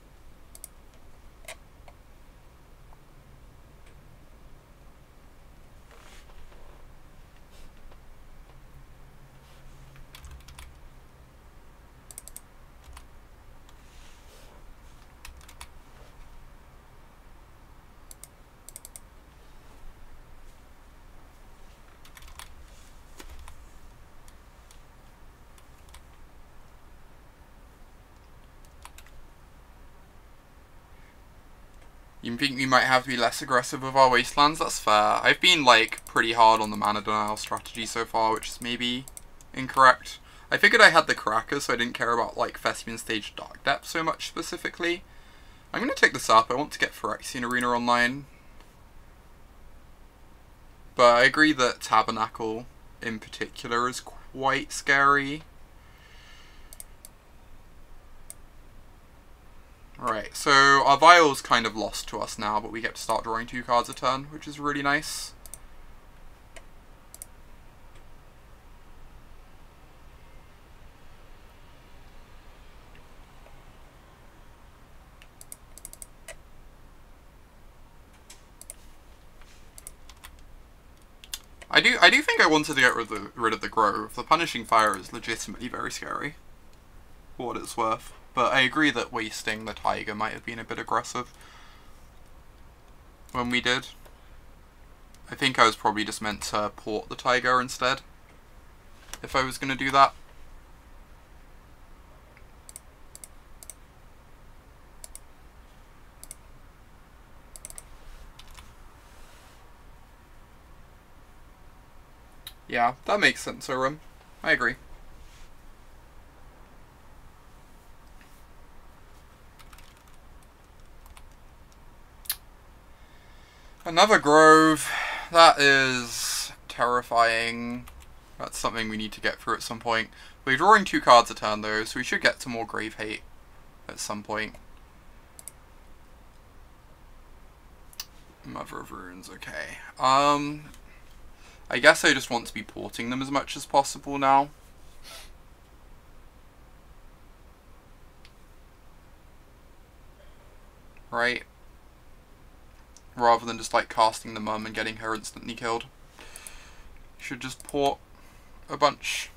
You think we might have to be less aggressive with our wastelands? That's fair. I've been, like, pretty hard on the mana denial strategy so far, which is maybe incorrect. I figured I had the Cracker, so I didn't care about, like, Thespian Stage Dark Depth so much specifically. I'm going to take this up. I want to get Phyrexian Arena online. But I agree that Tabernacle, in particular, is quite scary. Alright, so our Vial's kind of lost to us now, but we get to start drawing 2 cards a turn, which is really nice. I do think I wanted to get rid of the Grove. The Punishing Fire is legitimately very scary. for what it's worth. But I agree that wasting the Tiger might have been a bit aggressive when we did. I think I was probably just meant to port the Tiger instead, if I was going to do that. Yeah, that makes sense, Orim. I agree. Another Grove. That is terrifying. That's something we need to get through at some point. We're drawing 2 cards a turn though, so we should get to more Grave Hate at some point. Mother of Runes, okay. I guess I just want to be porting them as much as possible now. Right? Rather than just like casting the mum and getting her instantly killed. Should just port a bunch.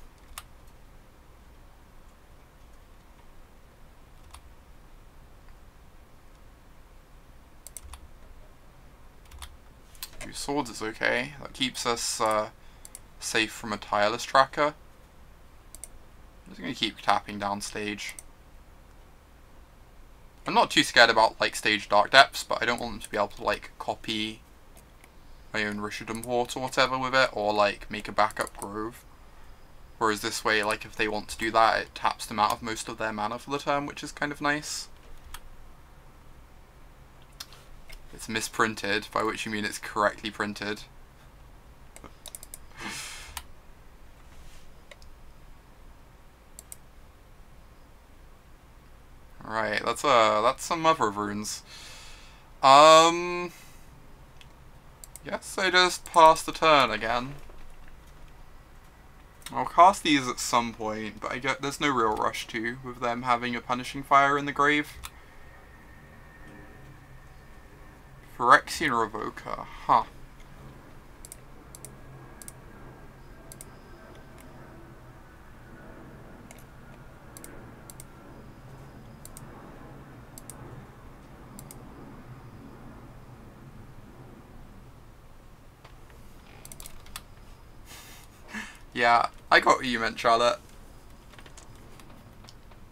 Two swords is okay. That keeps us safe from a tireless tracker. I'm just going to keep tapping down stage. I'm not too scared about like stage Dark Depths, but I don't want them to be able to like copy my own Rishadan port or whatever with it, or like make a backup Grove. Whereas this way, like if they want to do that, it taps them out of most of their mana for the turn, which is kind of nice. It's misprinted, by which you mean it's correctly printed. Alright, that's some Mother of Runes. Guess I just pass the turn again. I'll cast these at some point, but there's no real rush to, with them having a Punishing Fire in the grave. Phyrexian Revoker, huh. Yeah, I got what you meant, Charlotte.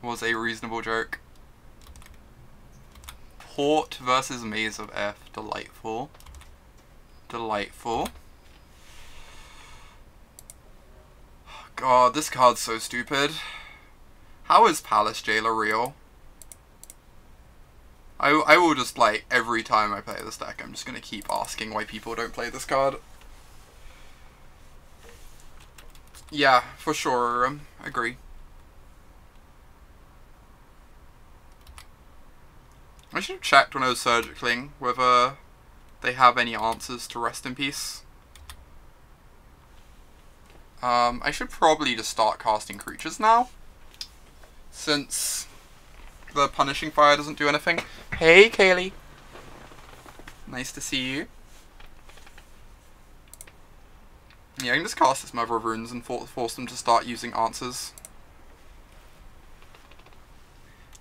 Was a reasonable joke. Port versus Maze of F. Delightful. Delightful. God, this card's so stupid. How is Palace Jailer real? I will just, like, every time I play this deck, I'm just gonna keep asking why people don't play this card. Yeah, for sure, agree. I should have checked when I was surgicling whether they have any answers to Rest in Peace. I should probably just start casting creatures now, since the Punishing Fire doesn't do anything. Hey, Kaylee. Nice to see you. Yeah, I can just cast this Mother of Runes and force them to start using answers.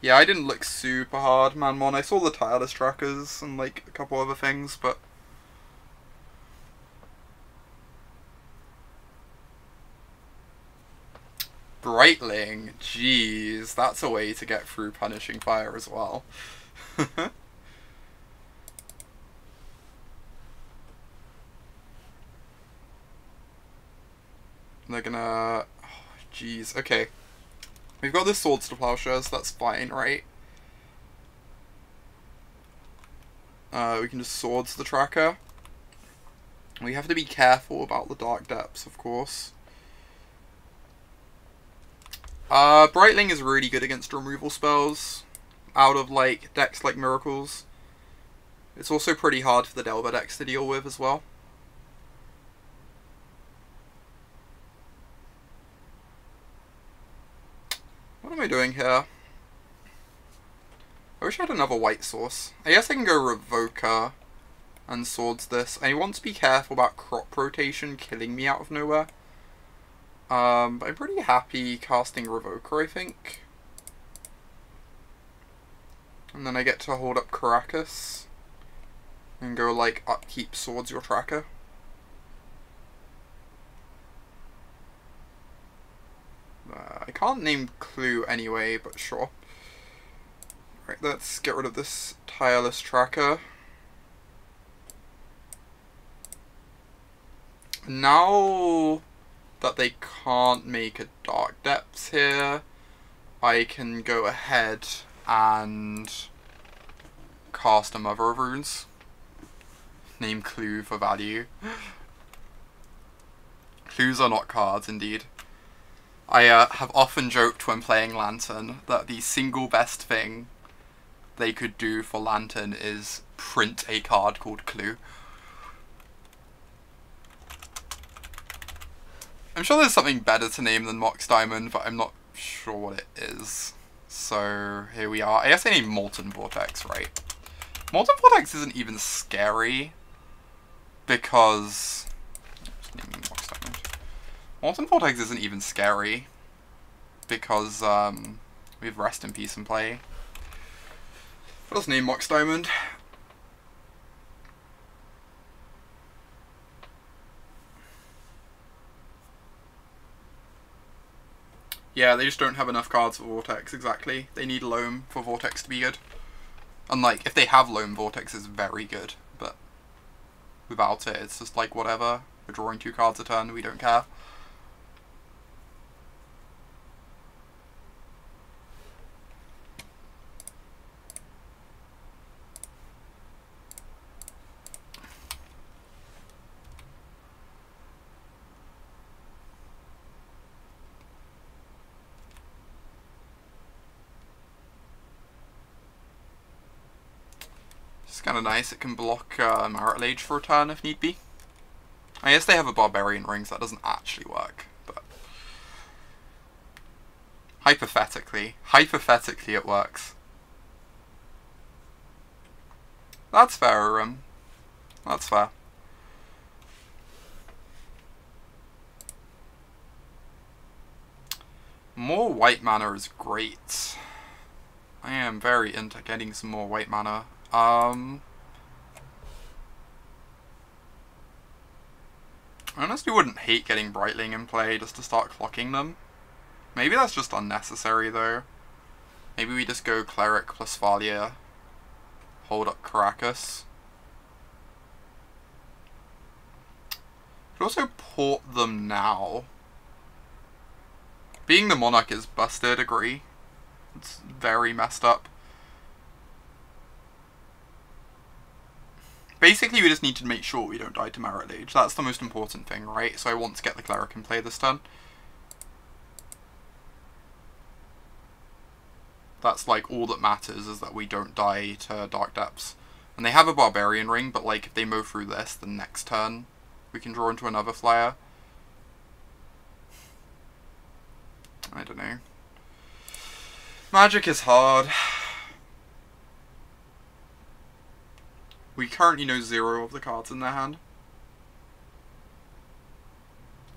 Yeah, I didn't look super hard, Manmon. I saw the tireless trackers and like a couple other things, but Brightling, jeez, that's a way to get through Punishing Fire as well. They're gonna... Oh, jeez, okay. We've got the Swords to Plowshares, that's fine, right? We can just Swords the tracker. We have to be careful about the Dark Depths, of course. Brightling is really good against removal spells out of, like, decks like Miracles. It's also pretty hard for the Delver decks to deal with as well. What am I doing here? I wish I had another white source. I guess I can go Revoker and Swords this. I want to be careful about crop rotation killing me out of nowhere. But I'm pretty happy casting Revoker, I think. And then I get to hold up Caracas and go like upkeep Swords Your Tracker. I can't name Clue anyway, but sure. Right, let's get rid of this Tireless Tracker. Now that they can't make a Dark Depths here, I can go ahead and cast a Mother of Runes. Name Clue for value. Clues are not cards, indeed. I have often joked when playing Lantern that the single best thing they could do for Lantern is print a card called Clue. I'm sure there's something better to name than Mox Diamond, but I'm not sure what it is. So here we are. I guess I named Molten Vortex, right? Molten Vortex isn't even scary because... Just naming Mox Diamond. Molten Vortex isn't even scary because we have Rest in Peace in play. But let's name Mox Diamond. Yeah, they just don't have enough cards for Vortex, exactly. They need Loam for Vortex to be good. Unlike, if they have Loam, Vortex is very good, but without it, it's just like, whatever. We're drawing 2 cards a turn, we don't care. It's kind of nice, it can block Marital Age for a turn if need be. I guess they have a Barbarian Ring, so that doesn't actually work, but... Hypothetically it works. That's fair, that's fair. More white mana is great. I am very into getting some more white mana. I honestly wouldn't hate getting Brightling in play just to start clocking them. Maybe that's just unnecessary though. Maybe we just go Cleric plus Thalia. Hold up Caracas. Could also port them now. Being the Monarch is busted, agree. It's very messed up. Basically, we just need to make sure we don't die to Marital Age. That's the most important thing, right? So I want to get the Cleric in play this turn. That's like all that matters, is that we don't die to Dark Depths. And they have a Barbarian Ring, but like if they mow through this, the next turn we can draw into another flyer. I don't know. Magic is hard. We currently know 0 of the cards in their hand.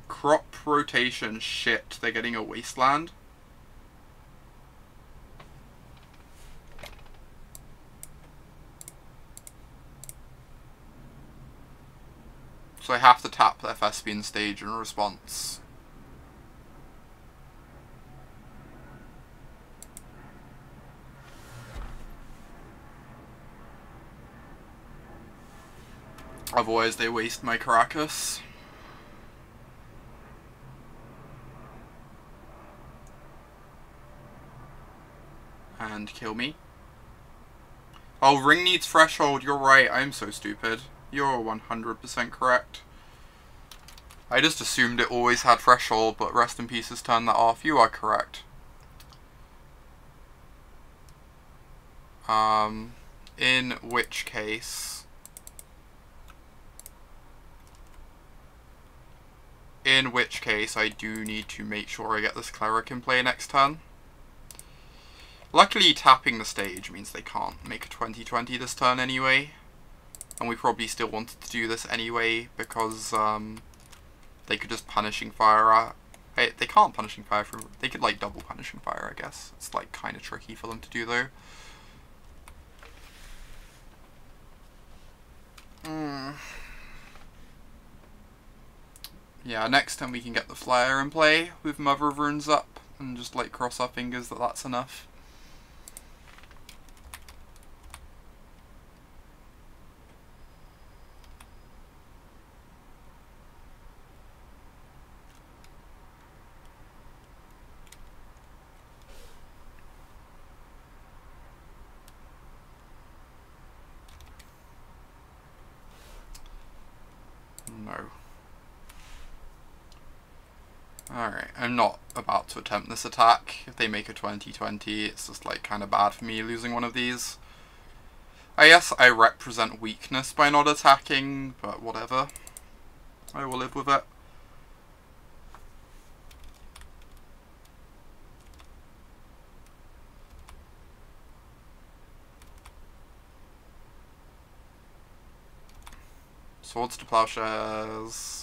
Crop rotation, shit, they're getting a Wasteland. So I have to tap their Thespian Stage in response. Otherwise they waste my Caracas. And kill me. Oh, Ring needs Threshold, you're right, I'm so stupid. You're 100% correct. I just assumed it always had Threshold, but Rest in Peace has turned that off. You are correct. In which case... I do need to make sure I get this Cleric in play next turn. Luckily, tapping the stage means they can't make a 20/20 this turn anyway. And we probably still wanted to do this anyway, because they could just Punishing Fire. They can't Punishing Fire from... They could, like, double Punishing Fire, I guess. It's, like, kind of tricky for them to do, though. Yeah, next time we can get the flyer in play with Mother of Runes up and just like cross our fingers that that's enough. No. Alright, I'm not about to attempt this attack. If they make a 20-20, it's just like kind of bad for me losing one of these. I guess I represent weakness by not attacking, but whatever. I will live with it. Swords to Plowshares.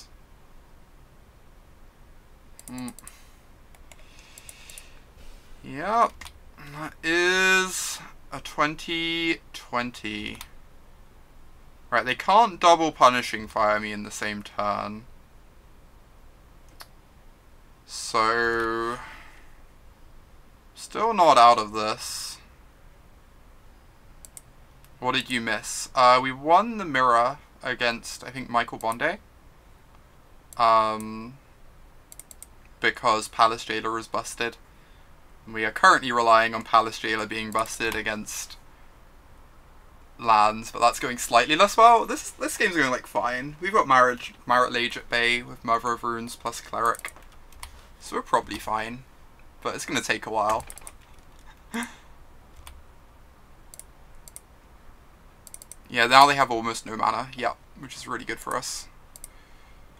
Yep, that is a 20-20. Right, they can't double Punishing Fire me in the same turn. So, still not out of this. What did you miss? We won the mirror against, I think, Michael Bondi. Because Palace Jailer is busted. We are currently relying on Palace Jailer being busted against lands, but that's going slightly less well. This game's going like fine. We've got Marit Lage at bay with Mother of Runes plus Cleric. So we're probably fine. But it's going to take a while. Yeah, now they have almost no mana. Yep, which is really good for us.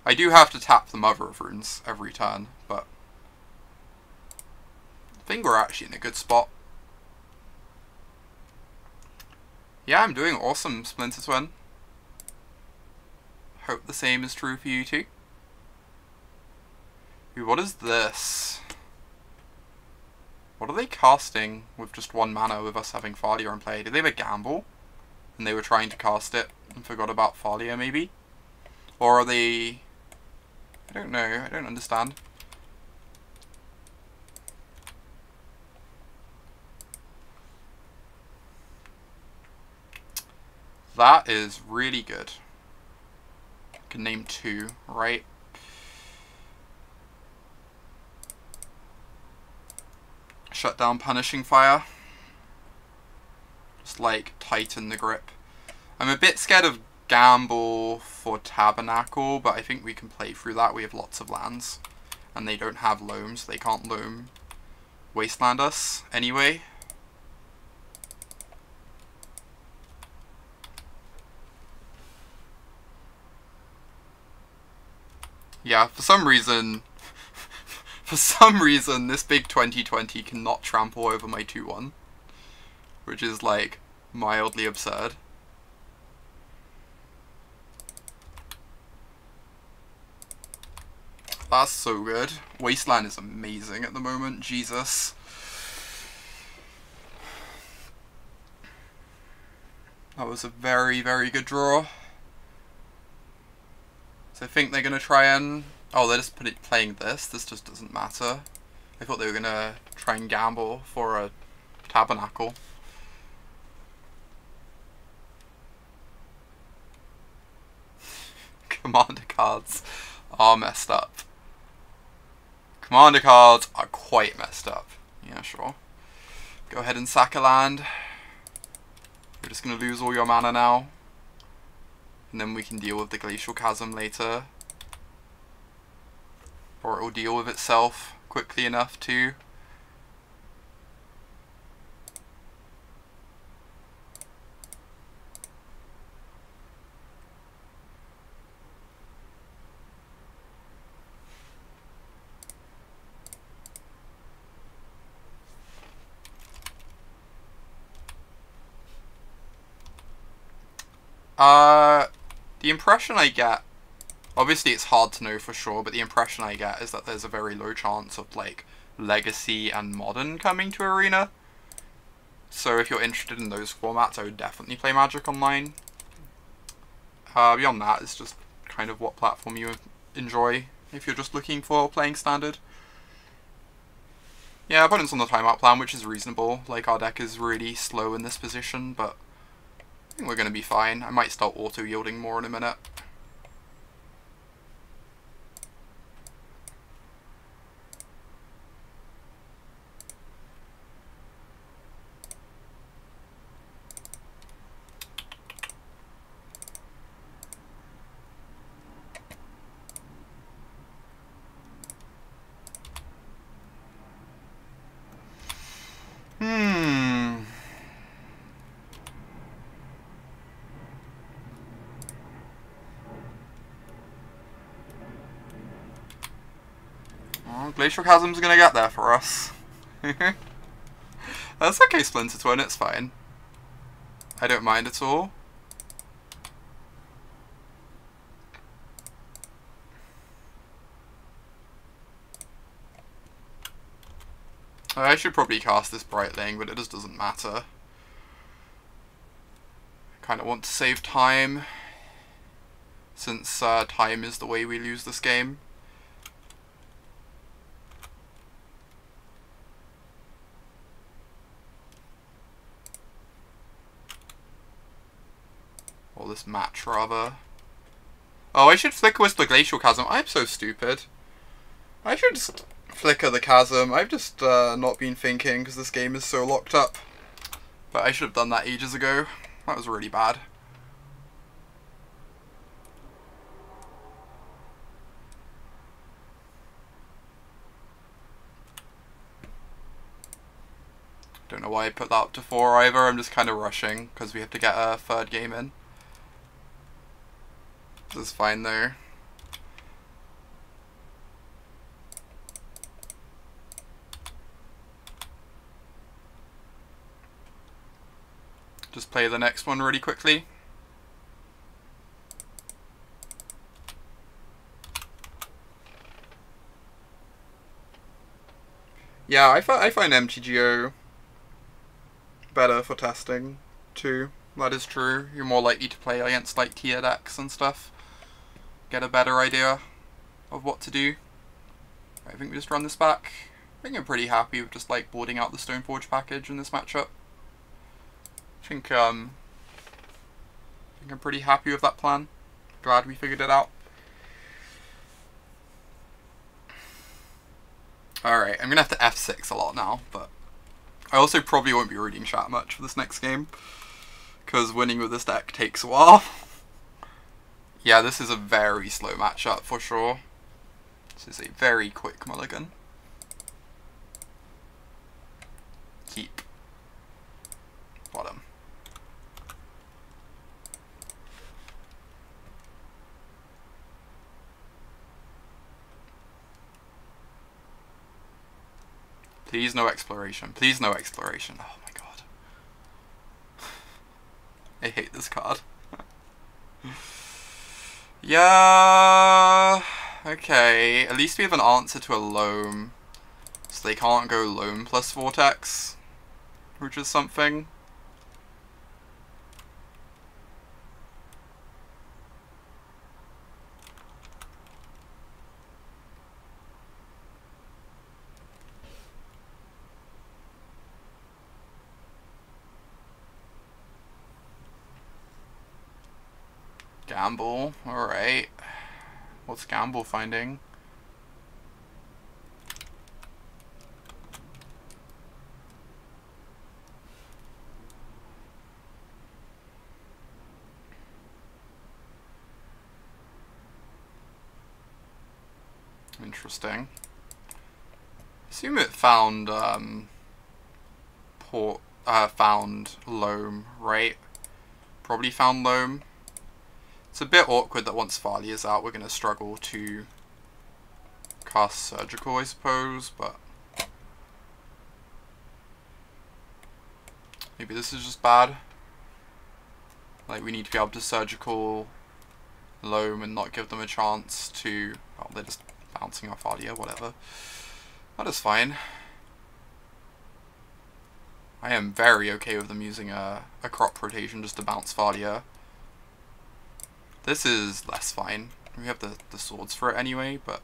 I do have to tap the Mother of Runes every turn, but I think we're actually in a good spot. Yeah, I'm doing awesome, Splinter Twin. Hope the same is true for you too. Ooh, what is this? What are they casting with just one mana with us having Thalia in play? Did they have a gamble? And they were trying to cast it and forgot about Thalia maybe? Or are they... I don't know, I don't understand. That is really good. I can name 2, right? Shut down Punishing Fire. Just like tighten the grip. I'm a bit scared of gamble for Tabernacle, but I think we can play through that. We have lots of lands. And they don't have loam, so they can't loam Wasteland us anyway. Yeah, for some reason, this big 20-20 cannot trample over my 2-1. Which is, like, mildly absurd. That's so good. Wasteland is amazing at the moment, Jesus. That was a very, very good draw. So I think they're going to try and... Oh, they're just playing this. This just doesn't matter. I thought they were going to try and gamble for a Tabernacle. Commander cards are messed up. Commander cards are quite messed up. Yeah, sure. Go ahead and sack a land. We're just going to lose all your mana now. And then we can deal with the Glacial Chasm later. Or it will deal with itself quickly enough too. The impression I get, obviously it's hard to know for sure, but the impression I get is that there's a very low chance of like Legacy and Modern coming to Arena. So if you're interested in those formats, I would definitely play Magic Online. Beyond that, it's just kind of what platform you enjoy if you're just looking for playing standard. Yeah, opponent's on the timeout plan, which is reasonable. Like, our deck is really slow in this position, but I think we're going to be fine. I might start auto-yielding more in a minute. Well, Glacial Chasm's gonna get there for us. That's okay, Splinter Twin, it's fine. I don't mind at all. I should probably cast this Brightling, but it just doesn't matter. I kind of want to save time, since time is the way we lose this game. Or this match, rather. Oh, I should Flicker Whisper Glacial Chasm. I'm so stupid. I should just Flicker the Chasm. I've just not been thinking because this game is so locked up. But I should have done that ages ago. That was really bad. Don't know why I put that up to 4 either. I'm just kind of rushing because we have to get a third game in. This is fine though. Just play the next one really quickly. Yeah, I find MTGO better for testing too. That is true. You're more likely to play against like tier decks and stuff. Get a better idea of what to do. I think we just run this back. I think I'm pretty happy with just like boarding out the Stoneforge package in this matchup. I think I'm pretty happy with that plan. Glad we figured it out. Alright, I'm gonna have to F6 a lot now, but I also probably won't be reading chat much for this next game, because winning with this deck takes a while. Yeah, this is a very slow matchup for sure. This is a very quick mulligan. Keep. Bottom. Please no exploration. Please no exploration. Oh my god. I hate this card. Yeah. Okay. At least we have an answer to a Loam. So they can't go Loam plus Vortex, which is something. Gamble, alright. What's Gamble finding? Interesting. Assume it found found Loam, right? Probably found Loam. It's a bit awkward that once Thalia's out, we're going to struggle to cast Surgical, I suppose, but maybe this is just bad. Like, we need to be able to Surgical Loam and not give them a chance to... Oh, they're just bouncing off Thalia, whatever. That is fine. I am very okay with them using a crop rotation just to bounce Thalia. This is less fine. We have the swords for it anyway, but...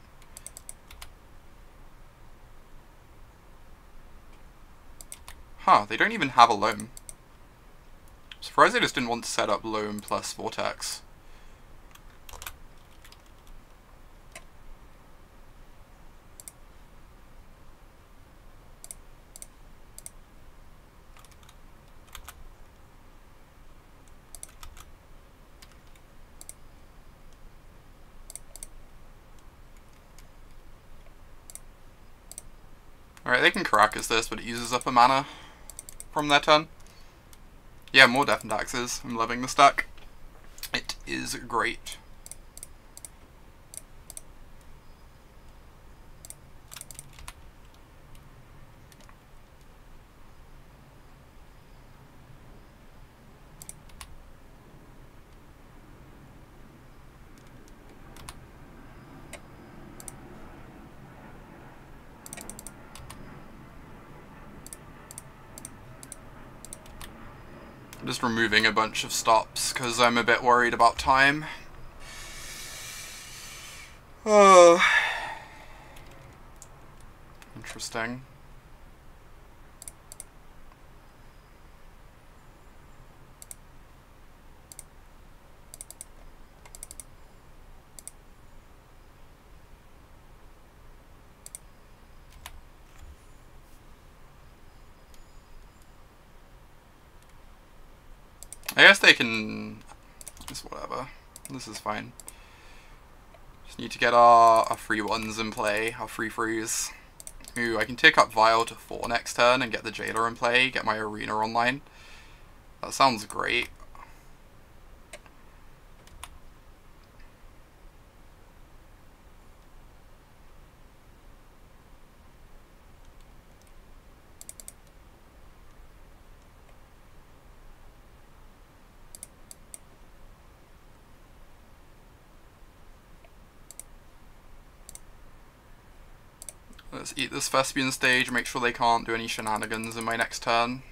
Huh, they don't even have a loam. Surprised they just didn't want to set up loam plus vortex. Alright, they can Caracas this, but it uses up a mana from their turn. Yeah, more Death and Taxes. I'm loving the stack. It is great. I'm just removing a bunch of stops because I'm a bit worried about time. Oh. Interesting. I guess they can... Just whatever. This is fine. Just need to get our free ones in play, our free frees. Ooh, I can take up Vial to 4 next turn and get the Jailer in play, get my Arena online. That sounds great. Let's eat this Thespian stage, make sure they can't do any shenanigans in my next turn.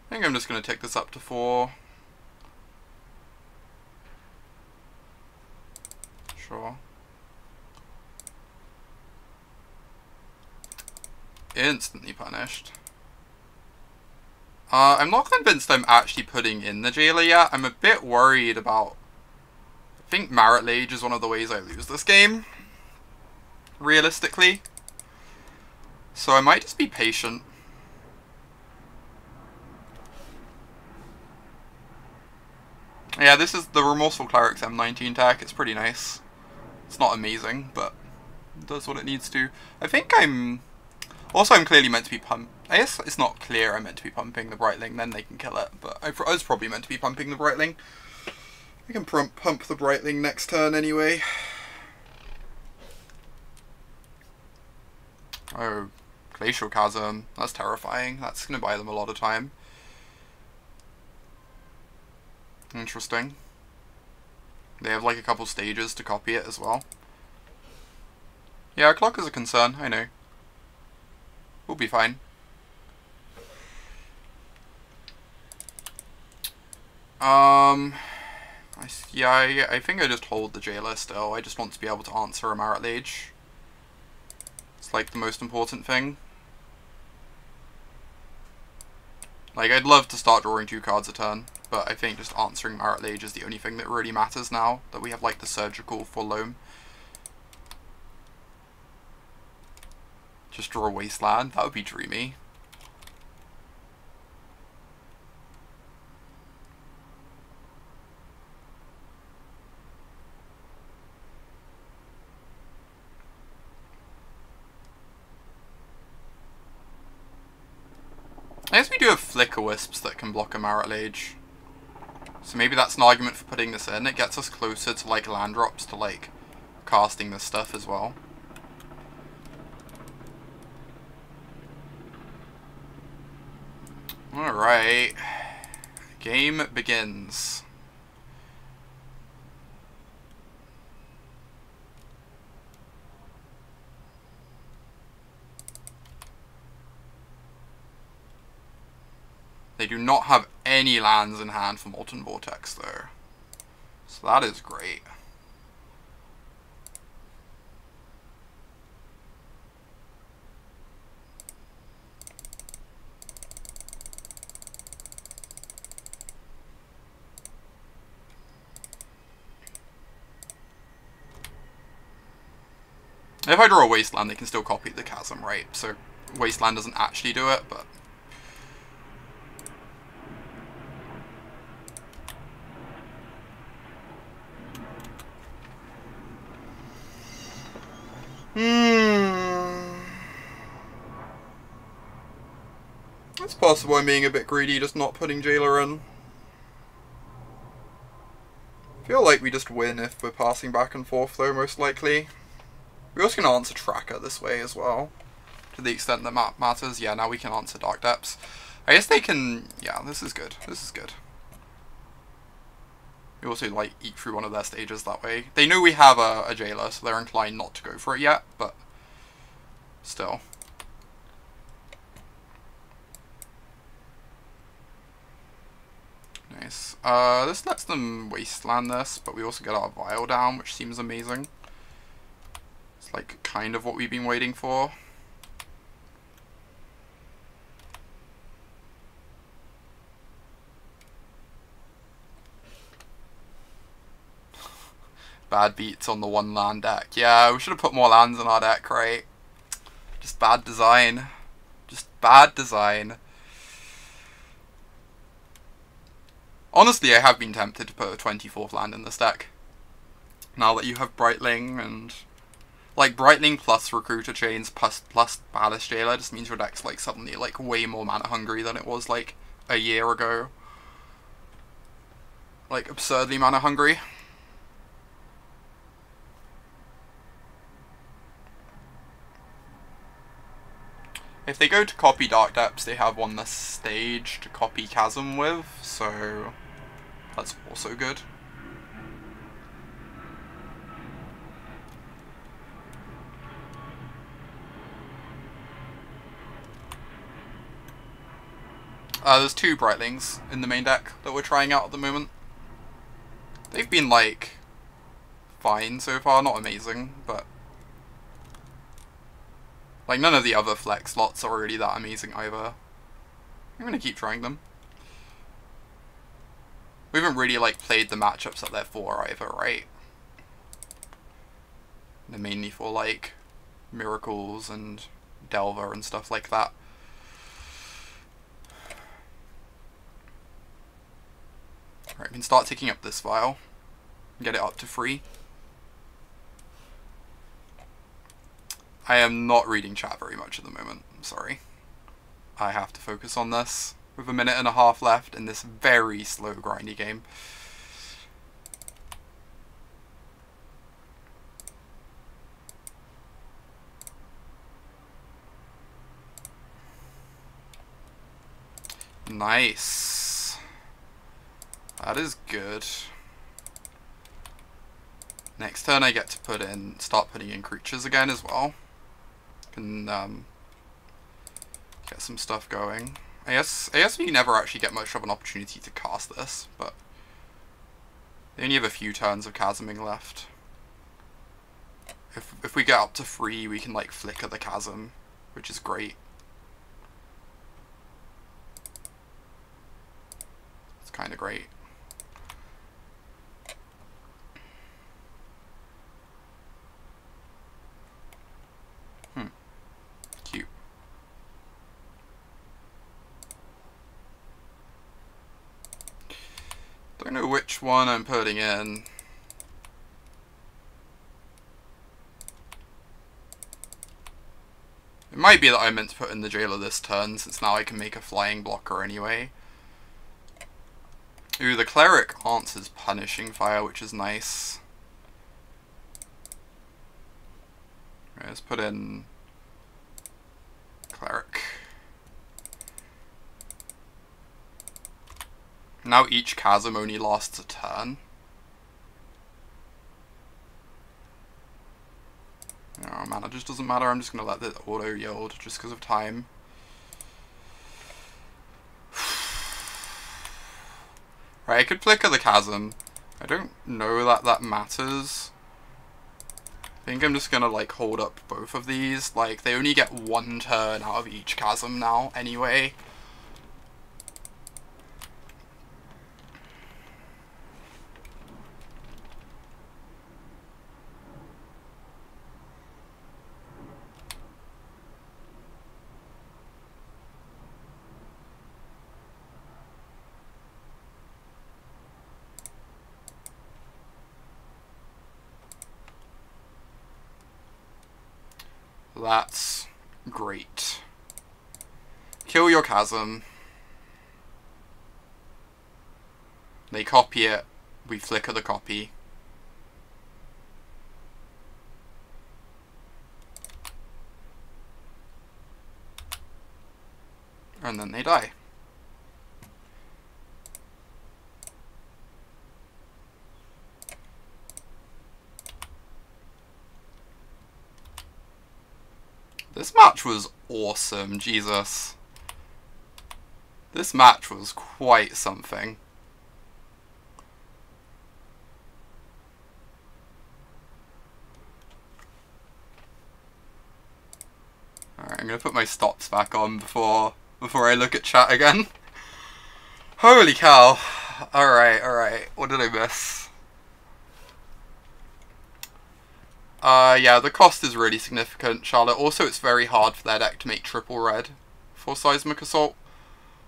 I think I'm just going to take this up to 4. Sure. Instantly punished. I'm not convinced I'm actually putting in the Jailer yet. I'm a bit worried about... I think Marit Lage is one of the ways I lose this game. Realistically. So I might just be patient. Yeah, this is the Remorseful Cleric's M19 tech. It's pretty nice. It's not amazing, but it does what it needs to. I think I'm... Also, I'm clearly meant to be I guess it's not clear I'm meant to be pumping the Brightling, then they can kill it. But I was probably meant to be pumping the Brightling. I can pump the Brightling next turn anyway. Oh, Glacial Chasm. That's terrifying. That's going to buy them a lot of time. Interesting. They have like a couple stages to copy it as well. Yeah, clock is a concern, I know. We'll be fine. I think I just hold the Jailer still. I just want to be able to answer a Marit Lage. It's like the most important thing. Like, I'd love to start drawing 2 cards a turn, but I think just answering Marit Lage is the only thing that really matters now, that we have like the Surgical for Loam. Just draw a Wasteland, that would be dreamy. I guess we do have Flicker Wisps that can block a Marit Lage. So maybe that's an argument for putting this in. It gets us closer to like land drops to like casting this stuff as well. Alright. Game begins. They do not have any lands in hand for Molten Vortex, though. So that is great. If I draw a Wasteland, they can still copy the Chasm, right? So Wasteland doesn't actually do it, but... It's possible I'm being a bit greedy, just not putting Jailer in. I feel like we just win if we're passing back and forth, though, most likely. We're also going to answer Tracker this way as well, to the extent that matters. Yeah, now we can answer Dark Depths. I guess they can... Yeah, this is good. This is good. We also, like, eat through one of their stages that way. They know we have a Jailer, so they're inclined not to go for it yet, but still. Nice. This lets them Wasteland this, but we also get our Vial down, which seems amazing. It's like kind of what we've been waiting for. Bad beats on the one land deck. Yeah, we should have put more lands in our deck, right? Just bad design. Just bad design. Honestly, I have been tempted to put a 24th land in this deck. Now that you have Brightling and... Like, Brightling plus Recruiter Chains plus Ballast Jailer just means your deck's, like, suddenly, like, way more mana hungry than it was, like, a year ago. Like, absurdly mana hungry. If they go to copy Dark Depths, they have one less stage to copy Chasm with, so... That's also good. There's 2 Brightlings in the main deck that we're trying out at the moment. They've been, like, fine so far, not amazing, but... Like, none of the other flex slots are really that amazing either. I'm gonna keep trying them. We haven't really, like, played the matchups that they're for either, right? They're mainly for, like, Miracles and Delver and stuff like that. Alright, we can start ticking up this file. Get it up to 3. I am not reading chat very much at the moment, I'm sorry. I have to focus on this. With a minute and a half left in this very slow, grindy game. Nice. That is good. Next turn I get to start putting in creatures again as well. Can get some stuff going. I guess we never actually get much of an opportunity to cast this, but they only have a few turns of Chasming left. If we get up to 3, we can, like, flicker the Chasm, which is great. It's kind of great. Cute. Don't know which one I'm putting in. It might be that I meant to put in the Jailer this turn, since now I can make a flying blocker anyway. Ooh, the Cleric answers Punishing Fire, which is nice. Right, let's put in Cleric. Now each Chasm only lasts a turn. Oh man, it just doesn't matter, I'm just gonna let it auto yield just because of time. Right, I could flicker the chasm. I don't know that that matters. I think I'm just gonna like hold up both of these. Like, they only get one turn out of each chasm now anyway. That's great. Kill your chasm. They copy it. We flicker the copy. And then they die. This match was awesome, Jesus. This match was quite something. Alright, I'm gonna put my stops back on before I look at chat again. Holy cow. Alright. What did I miss? Yeah, the cost is really significant, Charlotte. Also, it's very hard for their deck to make triple red for Seismic Assault,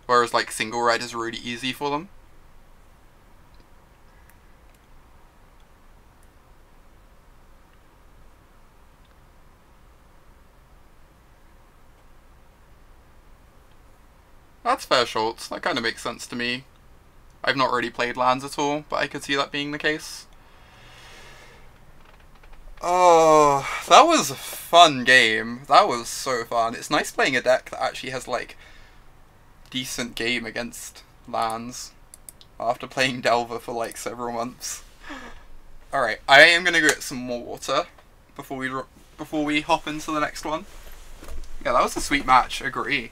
whereas, like, single red is really easy for them. That's fair, Schultz. That kind of makes sense to me. I've not really played lands at all, but I could see that being the case. Oh, that was a fun game. That was so fun. It's nice playing a deck that actually has, like, decent game against lands after playing Delver for, like, several months. Alright, I am gonna go get some more water before we hop into the next one. Yeah, that was a sweet match. Agree.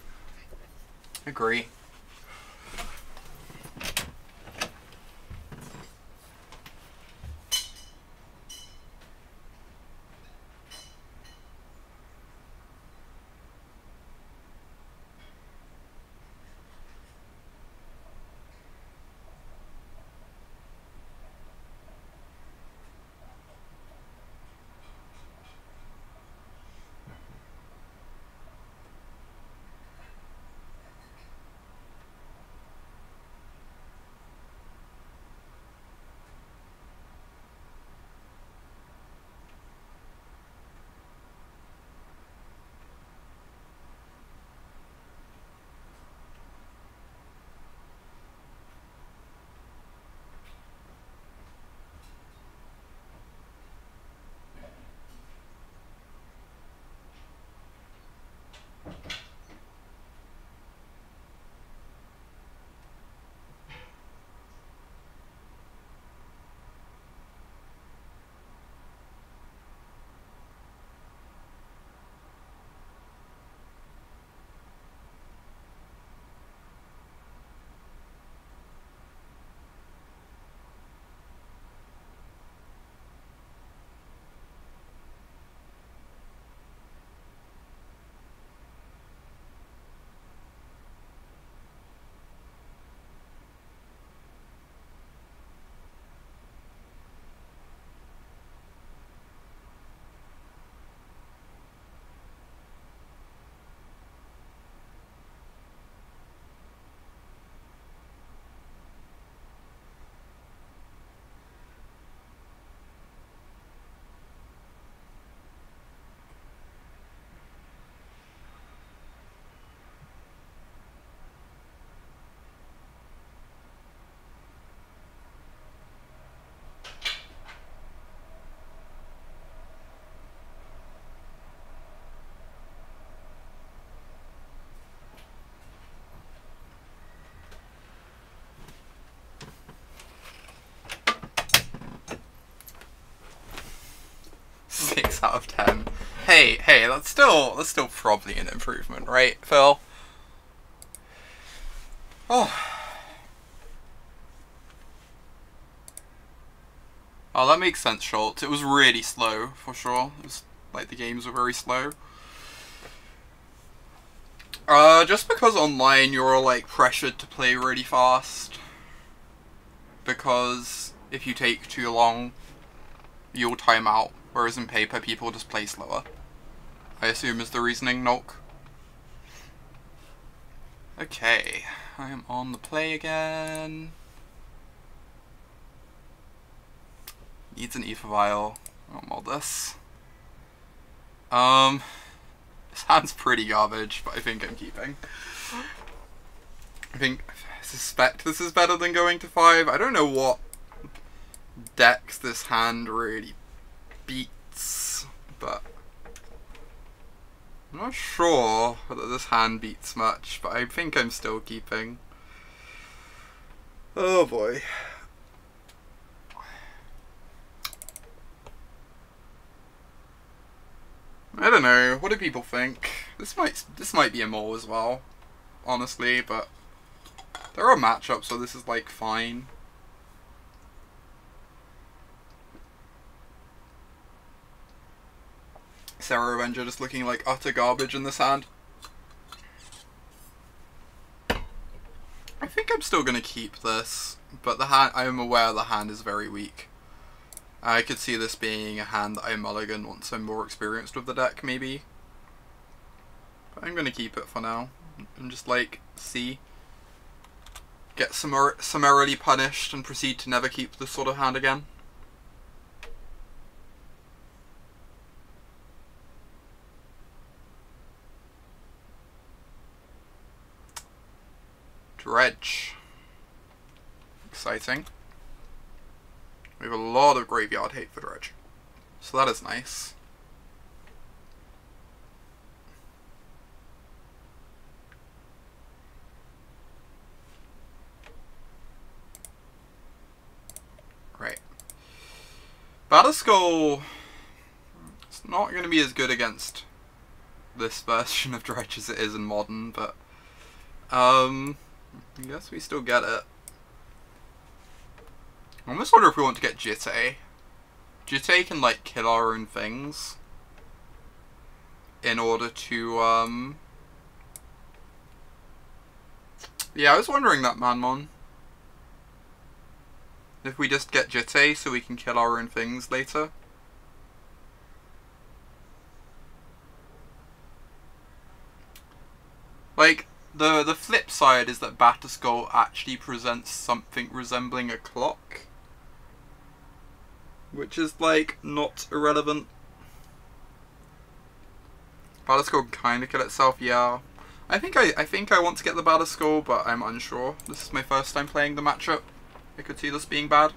Out of 10. Hey, that's still probably an improvement, right, Phil? Oh. Oh, that makes sense, Schultz. It was really slow, for sure. It was, like, the games were very slow. Just because online you're, like, pressured to play really fast. Because if you take too long, you'll time out. Whereas in paper, people just play slower. I assume is the reasoning, Nulk. Okay, I am on the play again. Needs an Ether Vial. I'll mod this. This hand's pretty garbage, but I think I'm keeping. I suspect this is better than going to 5. I don't know what decks this hand really beats, but I'm not sure whether this hand beats much, but I think I'm still keeping. Oh boy. I don't know, what do people think? This might be a mole as well, honestly, but there are matchups where this is like fine. Sarah Avenger just looking like utter garbage in this hand. I think I'm still gonna keep this, but the hand, I am aware the hand is very weak. I could see this being a hand that I mulligan once I'm more experienced with the deck, maybe. But I'm gonna keep it for now, and just like, see. Get summarily punished and proceed to never keep this sort of hand again. Dredge. Exciting. We have a lot of graveyard hate for Dredge. So that is nice. Right. Batterskull... It's not going to be as good against this version of Dredge as it is in Modern, but... I guess we still get it. I almost wonder if we want to get Jitte. Jitte can, like, kill our own things. In order to, yeah, I was wondering that, Manmon. If we just get Jitte so we can kill our own things later. Like, the flip side is that Batterskull actually presents something resembling a clock. Which is, like, not irrelevant. Batterskull can kind of kill itself, yeah. I think I want to get the Batterskull, but I'm unsure. This is my first time playing the matchup. I could see this being bad.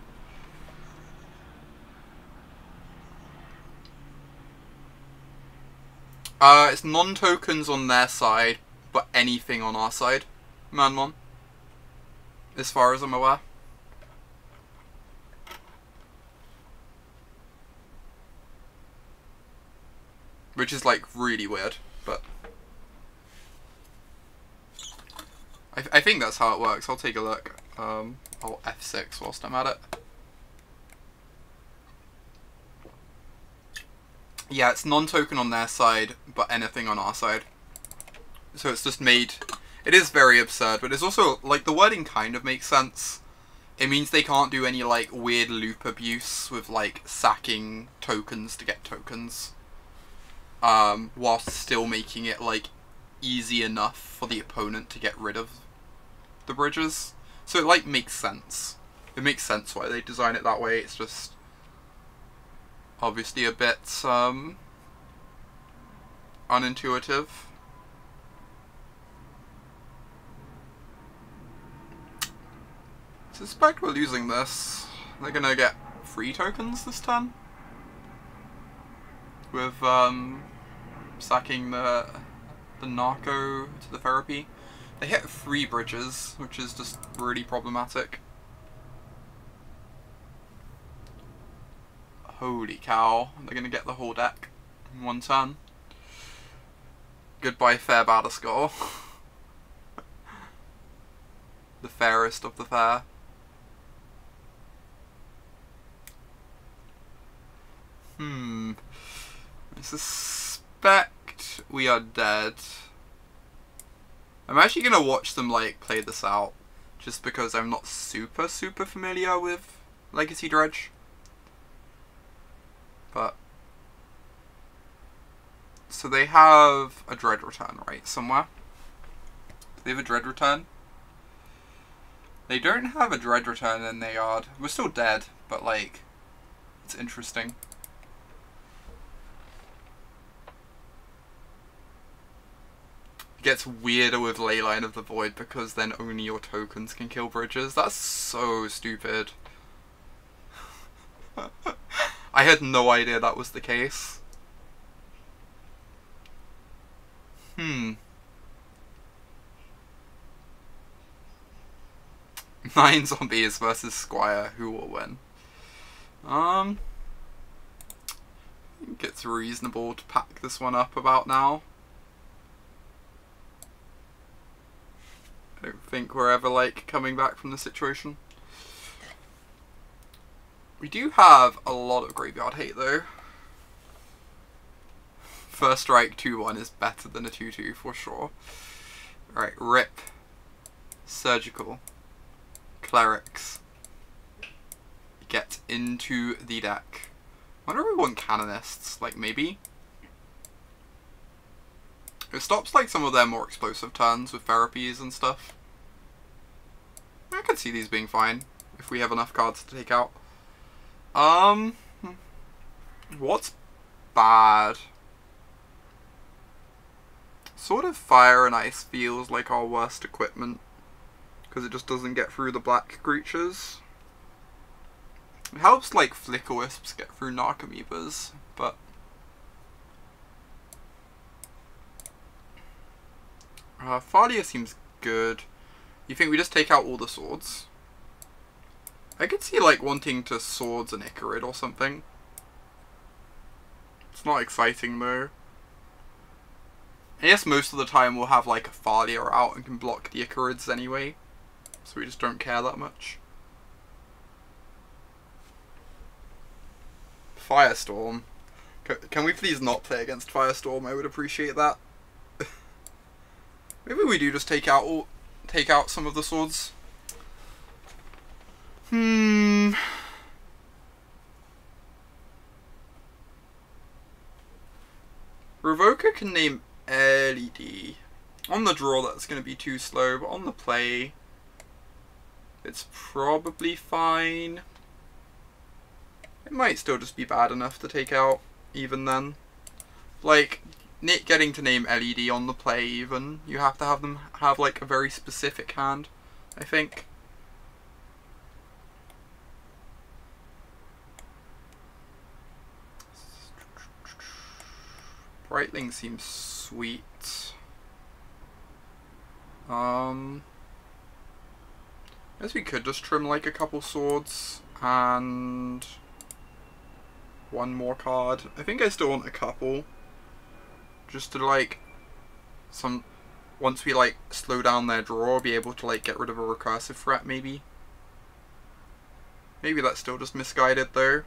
It's non-tokens on their side, but anything on our side. Manmon. As far as I'm aware. Which is, like, really weird, but... I think that's how it works. I'll take a look. I'll F6 whilst I'm at it. Yeah, it's non-token on their side, but anything on our side. So it's just made... It is very absurd, but it's also, like, the wording kind of makes sense. It means they can't do any, like, weird loop abuse with, like, sacking tokens to get tokens. Whilst still making it, like, easy enough for the opponent to get rid of the bridges. So it, like, makes sense. It makes sense why they design it that way. It's just obviously a bit, unintuitive. I suspect we're losing this. They're gonna get 3 tokens this turn. With, sacking the Narco to the therapy. They hit 3 bridges, which is just really problematic. Holy cow, they're gonna get the whole deck in 1 turn. Goodbye, fair Batterskull. The fairest of the fair. I suspect we are dead. I'm actually gonna watch them like play this out, just because I'm not super familiar with Legacy Dredge. But so they have a Dread Return, right, somewhere? They have a Dread Return. They don't have a Dread Return in their yard. We're still dead, but like, it's interesting. It gets weirder with Leyline of the Void because then only your tokens can kill bridges. That's so stupid. I had no idea that was the case. 9 zombies versus Squire, who will win? I think it's reasonable to pack this one up about now. I don't think we're ever like coming back from the situation. We do have a lot of graveyard hate though. First strike 2-1 is better than a 2-2 for sure. Alright, rip. Surgical. Clerics. Get into the deck. I wonder if we want Canonists, like maybe? It stops like some of their more explosive turns with therapies and stuff. I could see these being fine if we have enough cards to take out. What's bad? Sort of Fire and Ice feels like our worst equipment, because it just doesn't get through the black creatures. It helps like Flicker Wisps get through Narcomoebas, but Thalia seems good. You think we just take out all the swords? I could see like wanting to swords an Ichorid or something. It's not exciting though. I guess most of the time we'll have like a Thalia out and can block the Ichorids anyway, so we just don't care that much. Firestorm. Can we please not play against Firestorm? I would appreciate that. Maybe we do just take out some of the swords. Revoker can name LED. On the draw that's going to be too slow, but on the play it's probably fine. It might still just be bad enough to take out even then. Like, Nick getting to name LED on the play even, you have to have them have like a very specific hand, I think. Brightling seems sweet. I guess we could just trim like a couple swords and one more card. I think I still want a couple, just to like once we like slow down their draw, be able to like get rid of a recursive threat maybe. Maybe that's still just misguided though.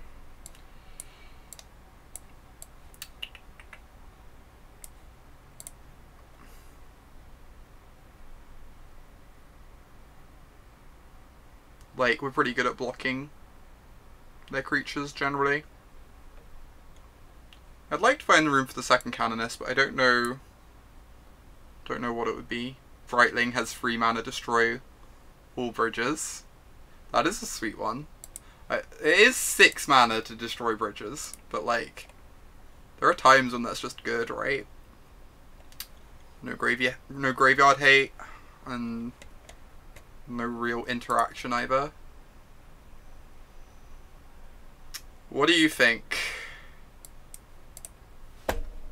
Like, we're pretty good at blocking their creatures generally. I'd like to find the room for the second Canonist, but I don't know what it would be. Brightling has 3 mana destroy all bridges. That is a sweet one. It is 6 mana to destroy bridges, but like, there are times when that's just good, right? No graveyard hate, and no real interaction either. What do you think?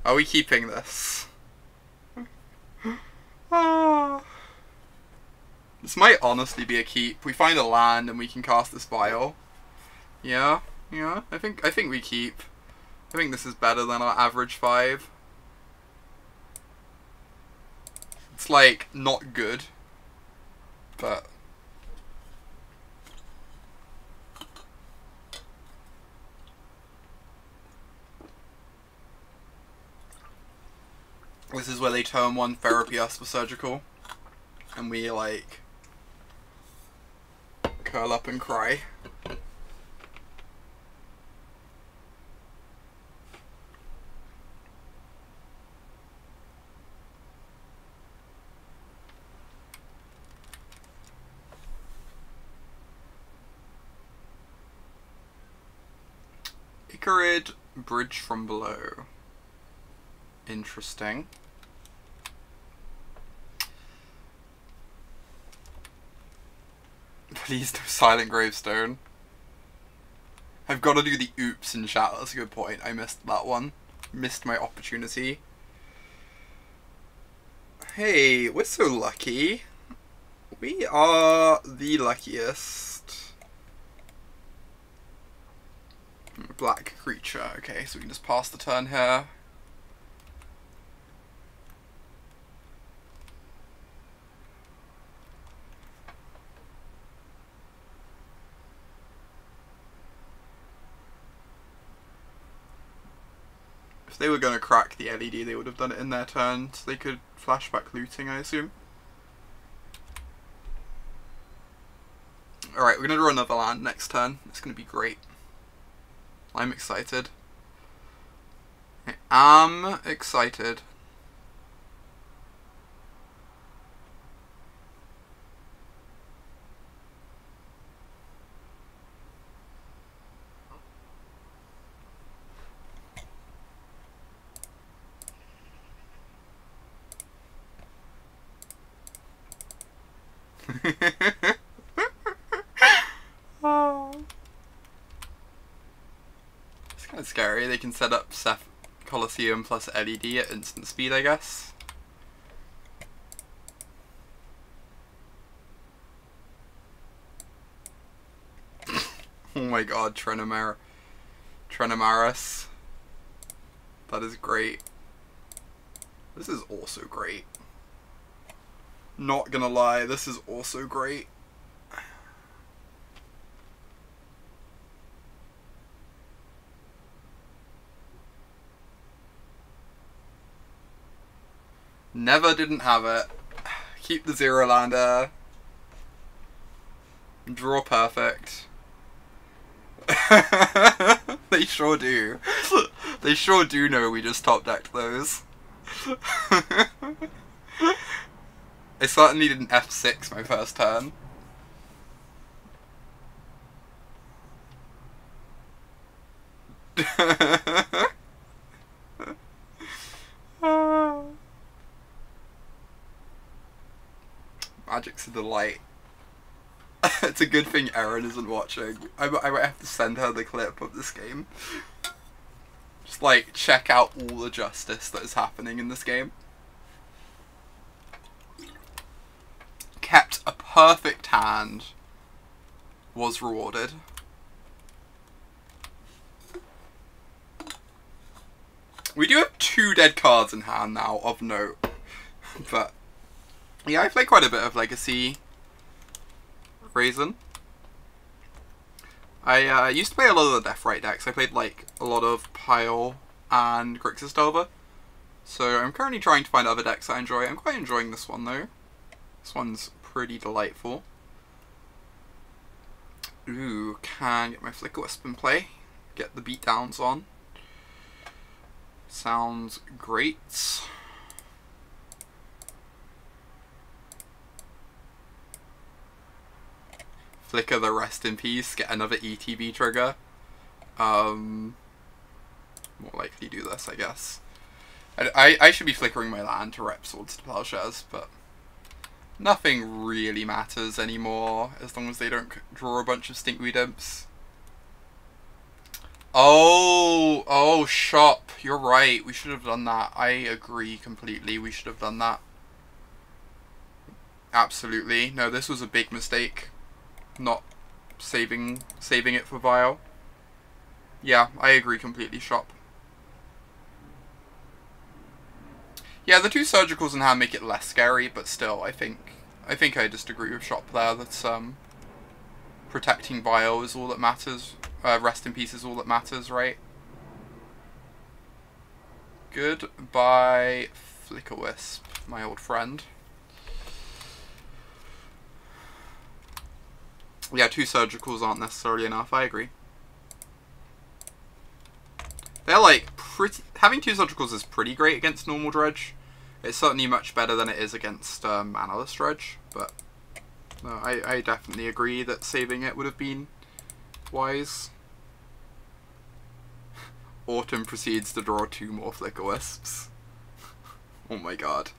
Are we keeping this? This might honestly be a keep. We find a land and we can cast this Vial. Yeah, I think we keep. I think this is better than our average 5. It's like not good, but This is where they turn 1 therapy us for surgical. And we, like, curl up and cry. Icarid, Bridge from Below. Interesting. Please do Silent Gravestone. I've got to do the oops in chat, that's a good point. I missed that one. Missed my opportunity. Hey, we're so lucky. We are the luckiest. Black creature. Okay, so we can just pass the turn here. If they were going to crack the LED, they would have done it in their turn, so they could flashback looting, I assume. Alright, we're going to draw another land next turn. It's going to be great. I'm excited. I'm excited. Oh. It's kind of scary. They can set up Ceph Colosseum plus LED at instant speed, I guess. Oh my god, Trenemaris. That is great. This is also great. Not gonna lie, this is also great. Never didn't have it. Keep the 0-lander. Draw perfect. They sure do. They sure do know we just top decked those. I certainly didn't F6 my first turn. Magic's a delight. It's a good thing Erin isn't watching. I might have to send her the clip of this game. Just like, check out all the justice that is happening in this game. Kept a perfect hand. Was rewarded. We do have 2 dead cards in hand now, of note. But yeah, I play quite a bit of Legacy Raisin. I used to play a lot of the Deathrite decks. I played like a lot of Pile and Grixis Delver. So I'm currently trying to find other decks I enjoy. I'm quite enjoying this one though. This one's pretty delightful. Ooh, can get my Flicker Wisp in play. Get the beatdowns on. Sounds great. Flicker the Rest in Peace, get another ETB trigger. More likely do this, I guess. I should be flickering my land to rep Swords to Plowshares, but nothing really matters anymore as long as they don't draw a bunch of Stinkweed Imps. Oh, shop. You're right. We should have done that. I agree completely. We should have done that. Absolutely. No, this was a big mistake. Not saving it for Vial. Yeah, I agree completely, shop. Yeah, the 2 surgicals in hand make it less scary, but still, I think I just agree with shop there. That's protecting Vial is all that matters. Rest in Peace is all that matters, right? Goodbye, Flicker Wisp, my old friend. Yeah, 2 surgicals aren't necessarily enough, I agree. They're like pretty... Having 2 surgicals is pretty great against normal Dredge. It's certainly much better than it is against Manaless Dredge, but no, I definitely agree that saving it would have been wise. Autumn proceeds to draw 2 more Flicker Wisps. Oh my god.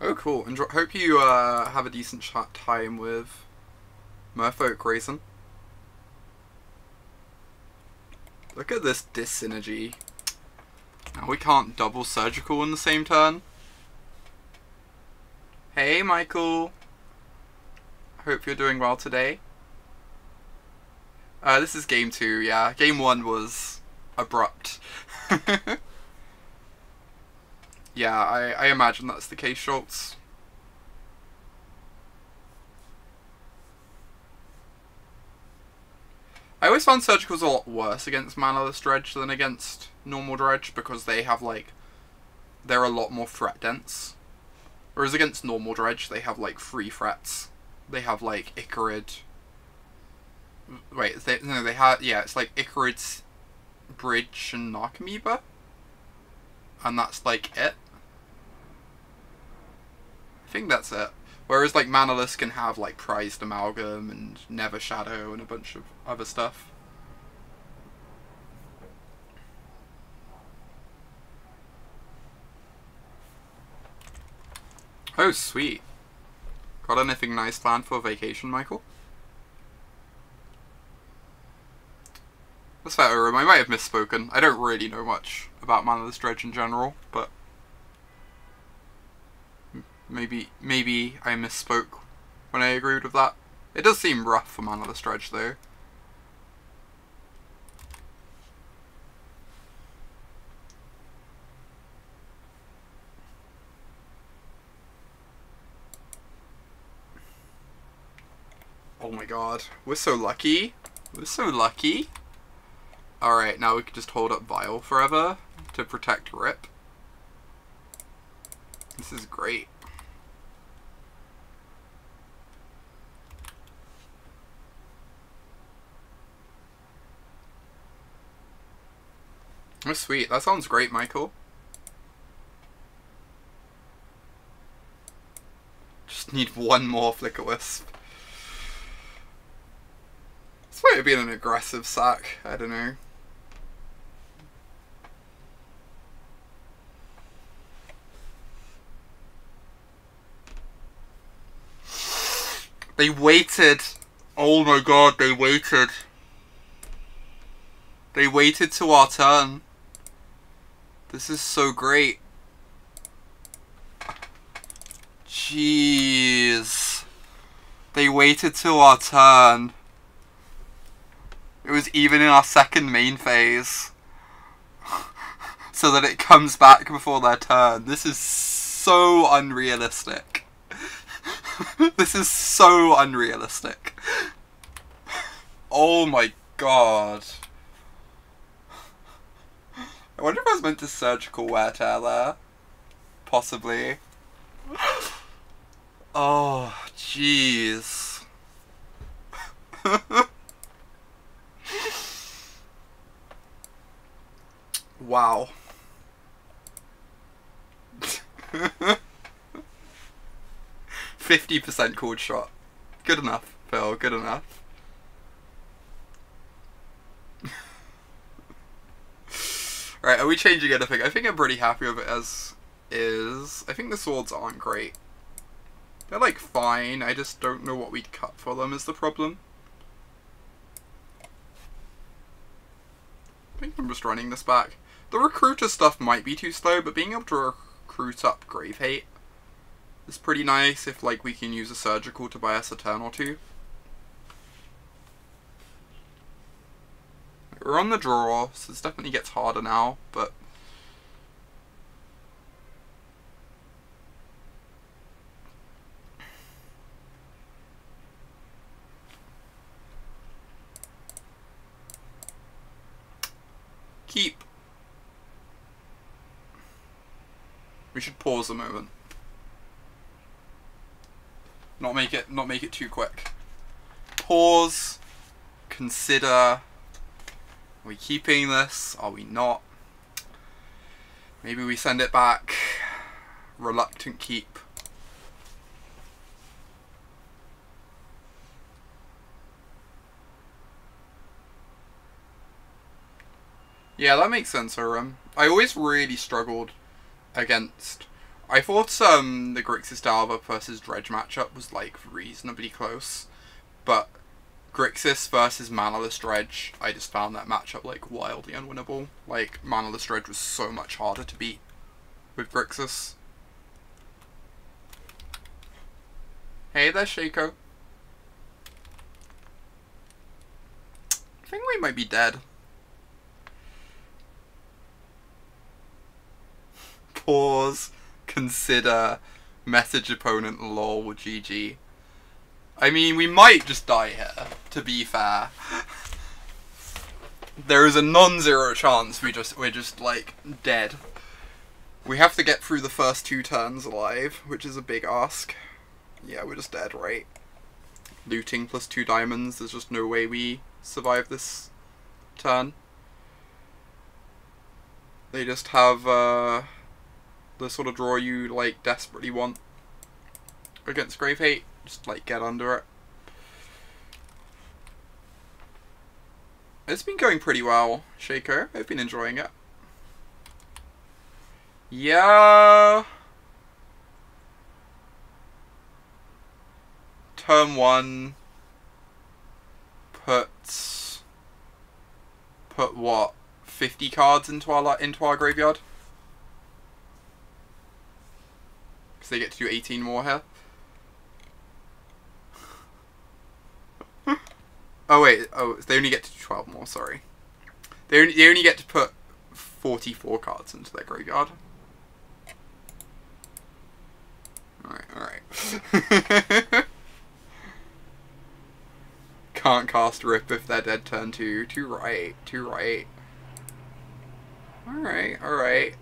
Oh cool, and hope you have a decent time with Merfolk Raisin. Look at this dyssynergy. Now we can't double surgical in the same turn. Hey Michael. Hope you're doing well today. This is game 2, yeah. Game 1 was abrupt. Yeah, I imagine that's the case, Schultz. I always found Surgicals a lot worse against Manaless Dredge than against normal Dredge, because they have, like, they're a lot more threat dense. Whereas against normal Dredge, they have, like, 3 threats. They have, like, Ichorid. Wait, no, they have, yeah, it's like Ichorid, Bridge, and Narcomoeba. And that's, like, it. I think that's it. Whereas, like, Manaless can have, like, Prized Amalgam and Never Shadow and a bunch of other stuff. Oh, sweet. Got anything nice planned for vacation, Michael? That's fair, I might have misspoken. I don't really know much about Manaless Dredge in general, but maybe I misspoke when I agreed with that. It does seem rough for Manaless Dredge, though. Oh my god, we're so lucky. We're so lucky. Alright, now we can just hold up Vial forever to protect Rip. This is great. Oh, sweet. That sounds great, Michael. Just need 1 more Flicker Wisp. This might have been an aggressive sack. I don't know. They waited. Oh my god, they waited. They waited till our turn. This is so great. Jeez. They waited till our turn. It was even in our second main phase. So that it comes back before their turn. This is so unrealistic. This is so unrealistic. Oh my god. I wonder if I was meant to surgical wear tear there. Possibly. Oh, jeez. Wow. 50% cooled shot. Good enough, Phil, good enough. Right, are we changing anything? I think I'm pretty happy with it as is. I think the swords aren't great. They're like fine, I just don't know what we'd cut for them is the problem. I think I'm just running this back. The recruiter stuff might be too slow, but being able to recruit up Grave Hate is pretty nice if like we can use a surgical to buy us a turn or 2. We're on the draw, so this definitely gets harder now, but keep... We should pause a moment. Not make it too quick. Pause. Consider. Are we keeping this? Are we not? Maybe we send it back. Reluctant keep. Yeah, that makes sense, Aram. I always really struggled against... I thought the Grixis Dalva versus Dredge matchup was, like, reasonably close. But Grixis versus Manaless Dredge, I just found that matchup, like, wildly unwinnable. Like, Manaless Dredge was so much harder to beat with Grixis. Hey there, Shaco. I think we might be dead. Pause, consider, message opponent, lol, GG. I mean, we might just die here, to be fair. There is a non-zero chance we're just like dead. We have to get through the first 2 turns alive, which is a big ask. Yeah, we're just dead, right? Looting plus 2 diamonds, there's just no way we survive this turn. They just have the sort of draw you like desperately want against Grave Hate. Just like get under it. It's been going pretty well, Shaco. I've been enjoying it. Yeah. Turn 1. Put what? 50 cards into our graveyard. Because they get to do 18 more here. Oh wait, they only get to do 12 more, sorry. They only get to put 44 cards into their graveyard. Alright. Can't cast Rip if they're dead turn 2. Too right. Alright.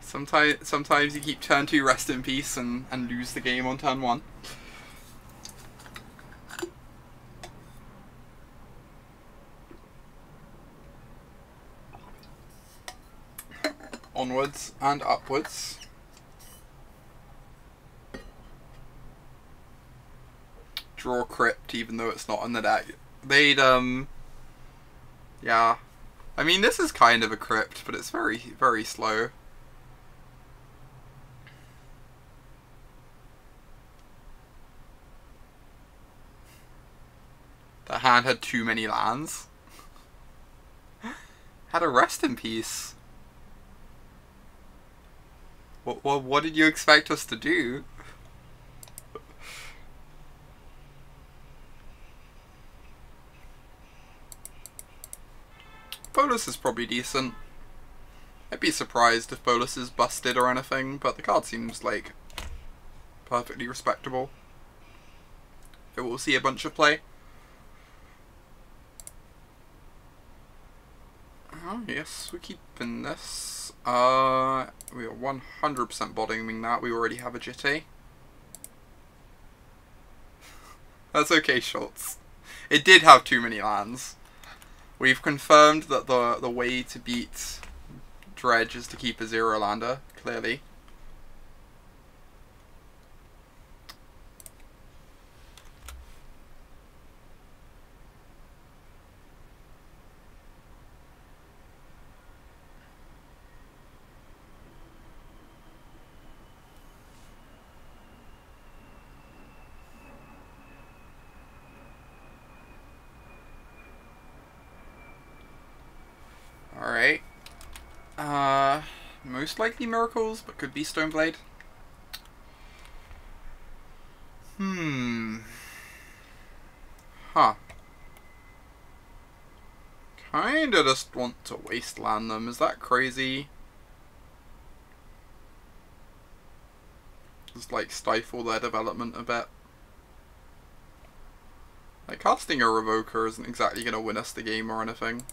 Sometimes you keep turn 2 rest in peace and lose the game on turn 1. Onwards and upwards. Draw Crypt even though it's not in the deck. They'd yeah. I mean, this is kind of a Crypt, but it's very, very slow. The hand had too many lands. Had a rest in peace. What did you expect us to do? Bolas is probably decent. I'd be surprised if Bolas is busted or anything, but the card seems like perfectly respectable. It will see a bunch of play. Oh yes, we're keeping this. We are 100% bottoming that. We already have a Jitty. That's okay, Schultz. It did have too many lands. We've confirmed that the way to beat Dredge is to keep a 0-lander, clearly. Alright. Most likely Miracles, but could be Stoneblade. Huh. Kinda just want to wasteland them. Is that crazy? Just like stifle their development a bit. Like casting a Revoker isn't exactly gonna win us the game or anything.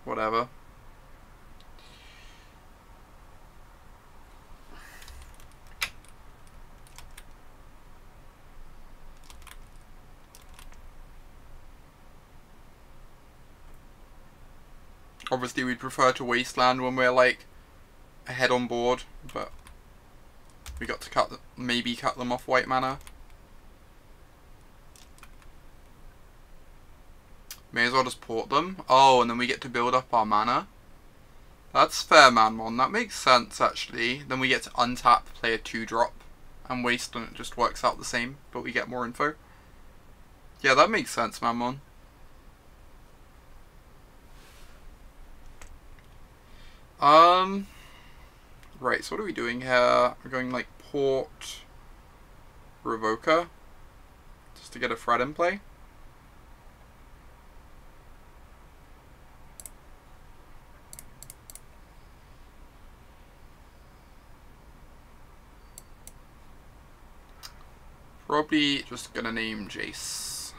whatever. Obviously, we'd prefer to wasteland when we're like ahead on board, but we got to maybe cut them off white mana. May as well just port them. Oh, and then we get to build up our mana. That's fair, Manmon. That makes sense, actually. Then we get to untap, play a 2-drop, and waste, and it just works out the same, but we get more info. Yeah, that makes sense, Manmon. Right, so what are we doing here? We're going like port Revoker just to get a threat in play. Probably just gonna name Jace.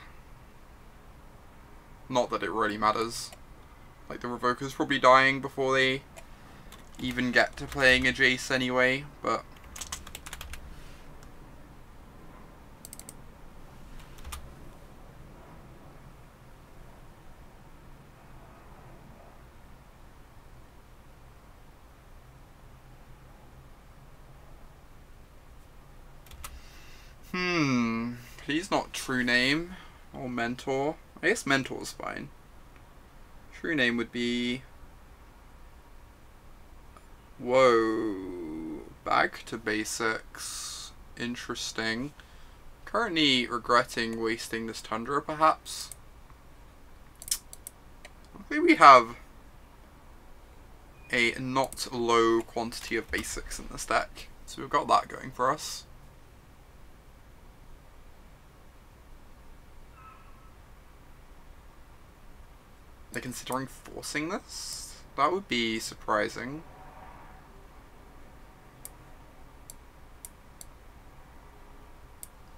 Not that it really matters. Like, the Revoker's probably dying before they even get to playing a Jace anyway, but... Please not True Name or Mentor. I guess Mentor's fine. True Name would be... Whoa. Back to basics. Interesting. Currently regretting wasting this Tundra, perhaps. I think we have a not low quantity of basics in this deck, so we've got that going for us. They're considering forcing this? That would be surprising.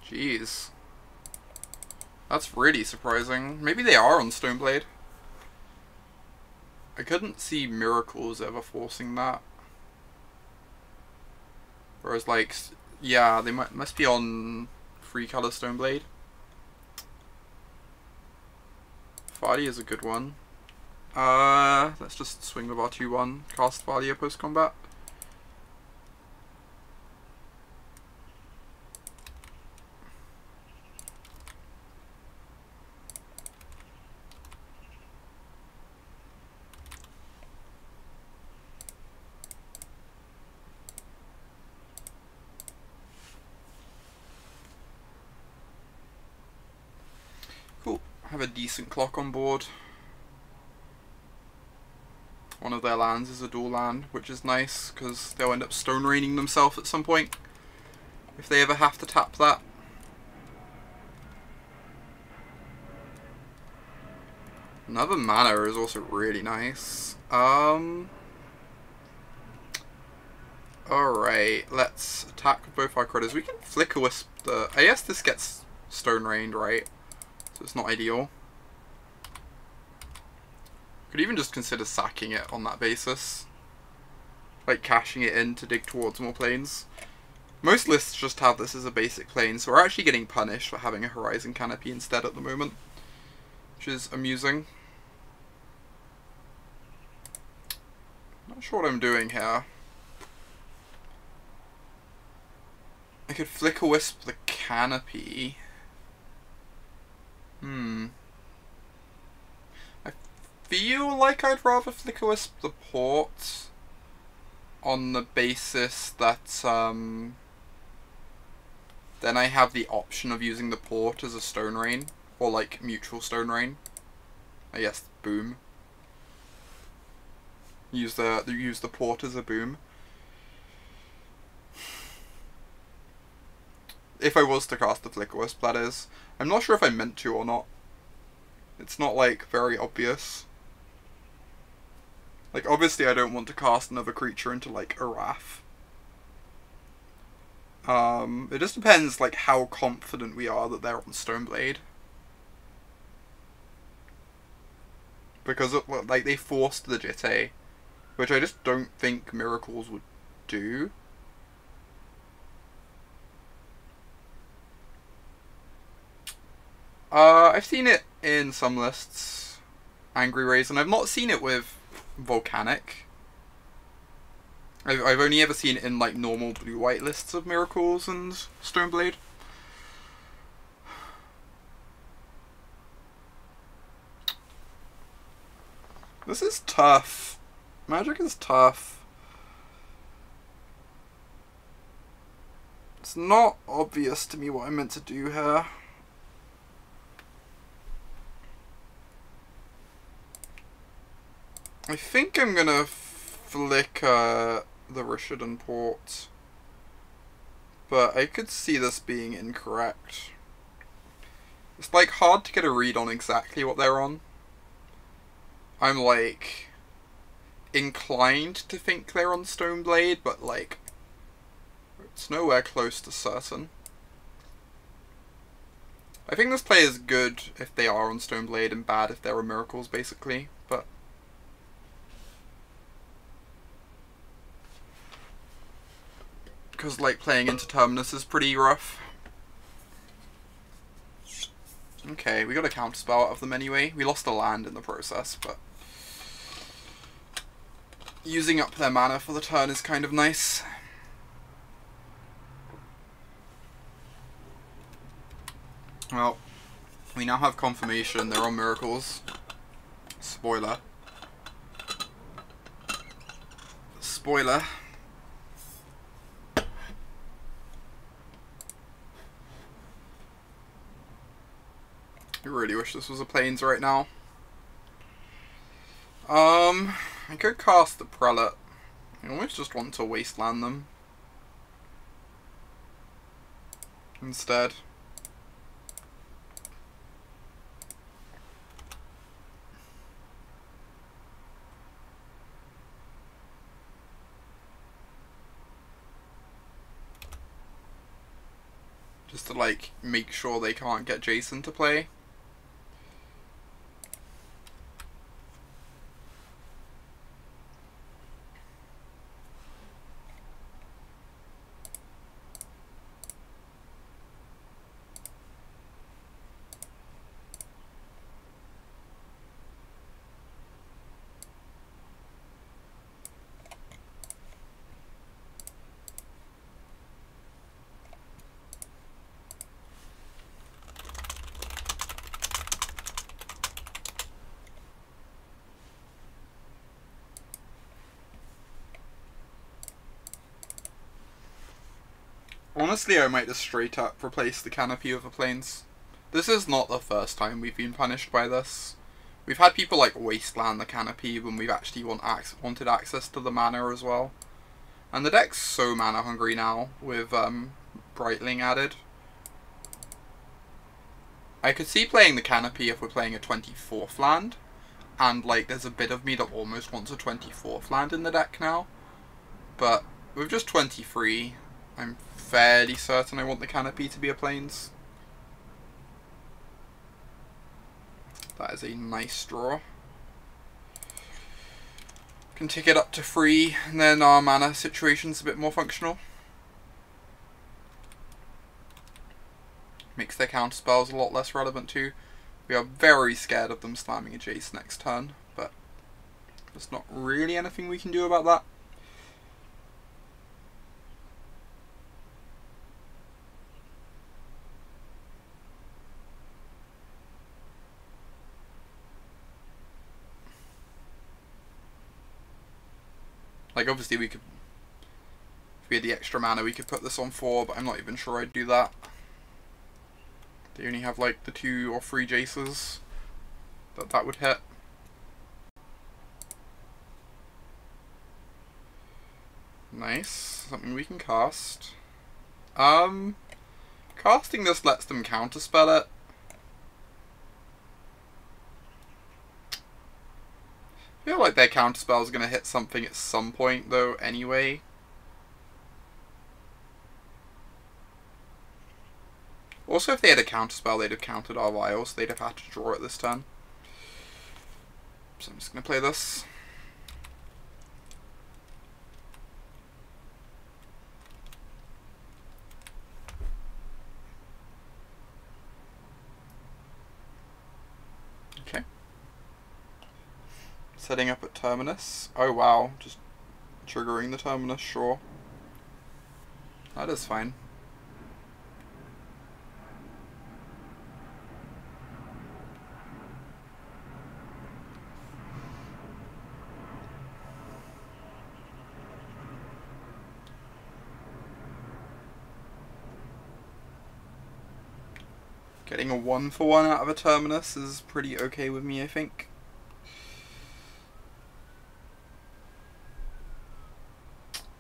Jeez. That's really surprising. Maybe they are on Stoneblade. I couldn't see Miracles ever forcing that. Whereas, like, yeah, they must be on 3-color Stoneblade. Fardy is a good one. Let's just swing with our 2-1, cast Thalia post-combat. Cool, have a decent clock on board. One of their lands is a dual land, which is nice, because they'll end up stone raining themselves at some point, if they ever have to tap that. Another mana is also really nice. Alright, let's attack with both our critters. We can Flicker Wisp the... I guess this gets stone rained, right? So it's not ideal. Could even just consider sacking it on that basis. Like cashing it in to dig towards more planes. Most lists just have this as a basic plane, so we're actually getting punished for having a Horizon Canopy instead at the moment. Which is amusing. Not sure what I'm doing here. I could Flicker Wisp the Canopy. I feel like I'd rather Flicker Wisp the port on the basis that then I have the option of using the port as a Stone Rain, or like mutual Stone Rain. I guess boom. Use the port as a boom. If I was to cast the Flicker Wisp, that is. I'm not sure if I meant to or not. It's not, like, very obvious. Like, obviously I don't want to cast another creature into, like, a Wrath. It just depends, like, how confident we are that they're on Stoneblade. because of, like, they forced the Jitte, which I just don't think Miracles would do. I've seen it in some lists, Angry Raisin. I've not seen it with Volcanic. I've only ever seen it in, like, normal blue-white lists of Miracles and Stoneblade. This is tough. Magic is tough. It's not obvious to me what I'm meant to do here. I think I'm gonna flicker the Rishadan port, but I could see this being incorrect. It's like hard to get a read on exactly what they're on. I'm like inclined to think they're on Stoneblade, but like it's nowhere close to certain. I think this play is good if they are on Stoneblade and bad if they're on Miracles, basically, but because like playing into Terminus is pretty rough. Okay, we got a counterspell out of them anyway. We lost a land in the process, but using up their mana for the turn is kind of nice. Well, we now have confirmation they're on Miracles. Spoiler. Spoiler. I really wish this was a Plains right now. I could cast the Prelate. I almost just want to wasteland them instead. Just to like make sure they can't get Jason to play. Honestly, I might just straight up replace the Canopy with a Plains. This is not the first time we've been punished by this. We've had people like wasteland the Canopy when we've actually wanted access to the mana as well. And the deck's so mana hungry now with Brightling added. I could see playing the Canopy if we're playing a 24th land. And like there's a bit of me that almost wants a 24th land in the deck now. But with just 23, I'm fairly certain I want the Canopy to be a Plains. That is a nice draw. Can tick it up to 3, and then our mana situation's a bit more functional. Makes their counterspells a lot less relevant too. We are very scared of them slamming a Jace next turn, but there's not really anything we can do about that. Like, obviously we could, if we had the extra mana, we could put this on 4, but I'm not even sure I'd do that. They only have, like, the 2 or 3 Jaces that would hit. Nice. Something we can cast. Casting this lets them counterspell it. I feel like their counterspell is going to hit something at some point, though, anyway. Also, if they had a counterspell, they'd have countered our Vial, so they'd have had to draw it this turn. So I'm just going to play this. Okay. Setting up at Terminus. Oh wow, just triggering the Terminus, sure. That is fine. Getting a 1-for-1 out of a Terminus is pretty okay with me, I think.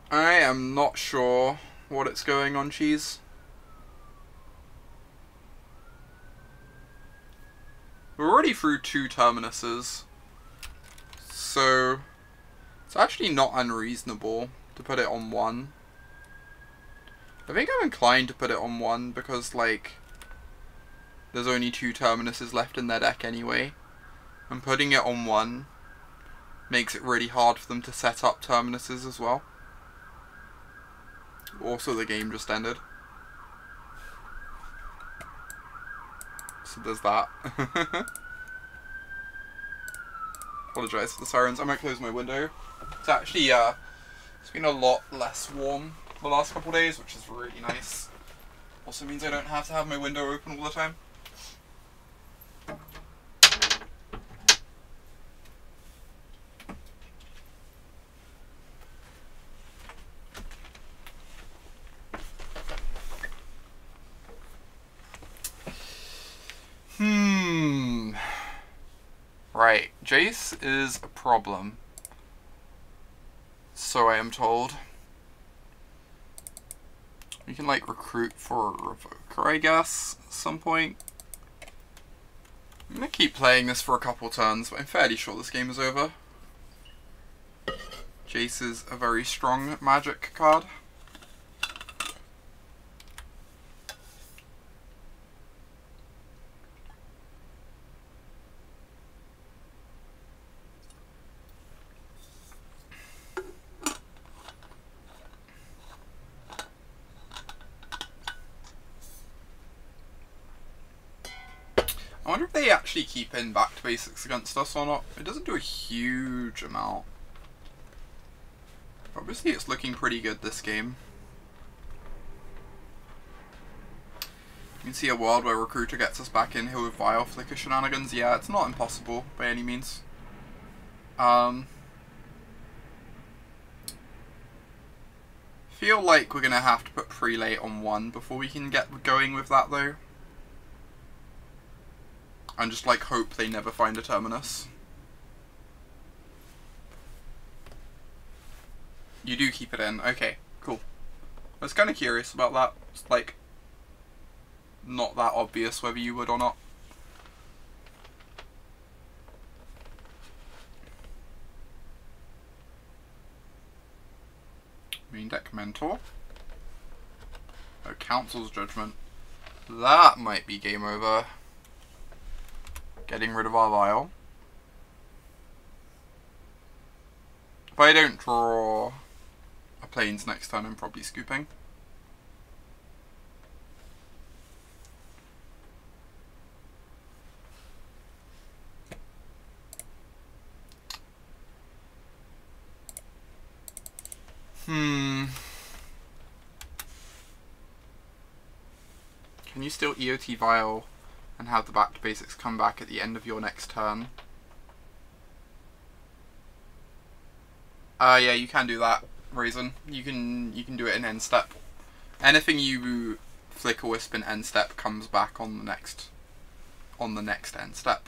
I am not sure what it's going on, Cheese. We're already through 2 Terminuses, so it's actually not unreasonable to put it on 1. I think I'm inclined to put it on 1 because, like, there's only 2 Terminuses left in their deck anyway, and putting it on 1 makes it really hard for them to set up Terminuses as well. Also, the game just ended. So there's that. Apologise for the sirens. I might close my window. It's actually, it's been a lot less warm the last couple of days, which is really nice. Also means I don't have to have my window open all the time. Right, Jace is a problem. So I am told. We can, like, recruit for a Revoker, I guess, at some point. I'm gonna keep playing this for a couple turns, but I'm fairly sure this game is over. Jace is a very strong magic card. I wonder if they actually keep in back to basics against us or not. It doesn't do a huge amount. Obviously it's looking pretty good this game. You can see a world where Recruiter gets us back in here with Vile Flicker shenanigans. Yeah, it's not impossible by any means. Feel like we're gonna have to put Prelate on 1 before we can get going with that though. And just, like, hope they never find a Terminus. You do keep it in. Okay, cool. I was kind of curious about that. It's, like, not that obvious whether you would or not. Main deck Mentor. Oh, Council's Judgment. That might be game over. Getting rid of our Vile. If I don't draw a Plains next turn, I'm probably scooping. Can you still EOT Vile and have the back to basics come back at the end of your next turn? Yeah, you can do that, Raisin. You can do it in end step. Anything you Flicker Wisp in end step comes back on the next end step.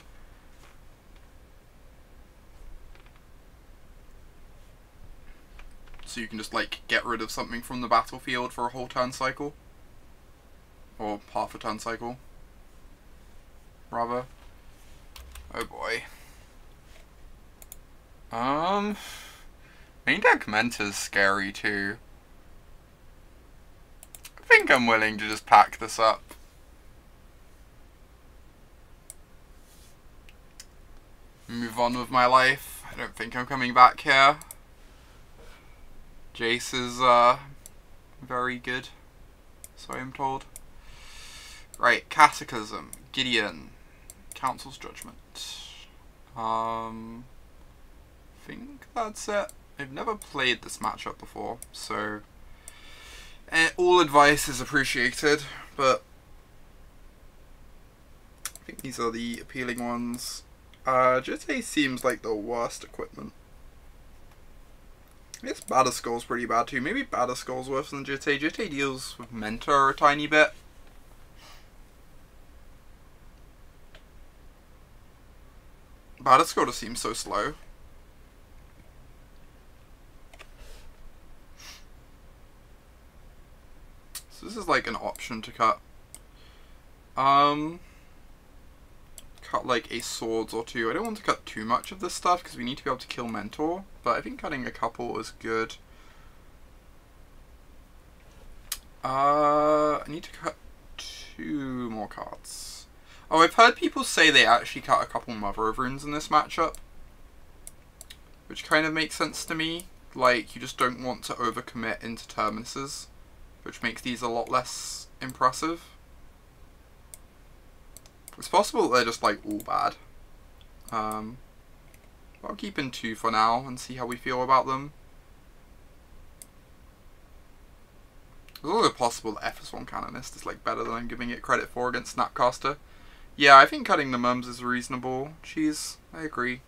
So you can just, like, get rid of something from the battlefield for a whole turn cycle. Or half a turn cycle. Rather. Oh boy. Main deck Menta's scary too. I think I'm willing to just pack this up. move on with my life. I don't think I'm coming back here. Jace is very good, so I'm told. Right, Cataclysm, Gideon, Council's Judgment. Think that's it. I've never played this matchup before, so all advice is appreciated, but I think these are the appealing ones. Jitte seems like the worst equipment. I guess Batterskull's pretty bad too. Maybe Batterskull's worse than Jitte. Jitte deals with Mentor a tiny bit. Batterskull just seems so slow. So this is like an option to cut. Cut like a swords or two. I don't want to cut too much of this stuff because we need to be able to kill Mentor, but I think cutting a couple is good. I need to cut 2 more cards. Oh, I've heard people say they actually cut a couple Mother of Runes in this matchup, which kind of makes sense to me. Like, you just don't want to overcommit into Terminuses, which makes these a lot less impressive. It's possible they're just like all bad. I'll keep in 2 for now and see how we feel about them. It's also possible that FS1 Canonist is like better than I'm giving it credit for against Snapcaster. Yeah, I think cutting the mums is reasonable. Jeez, I agree.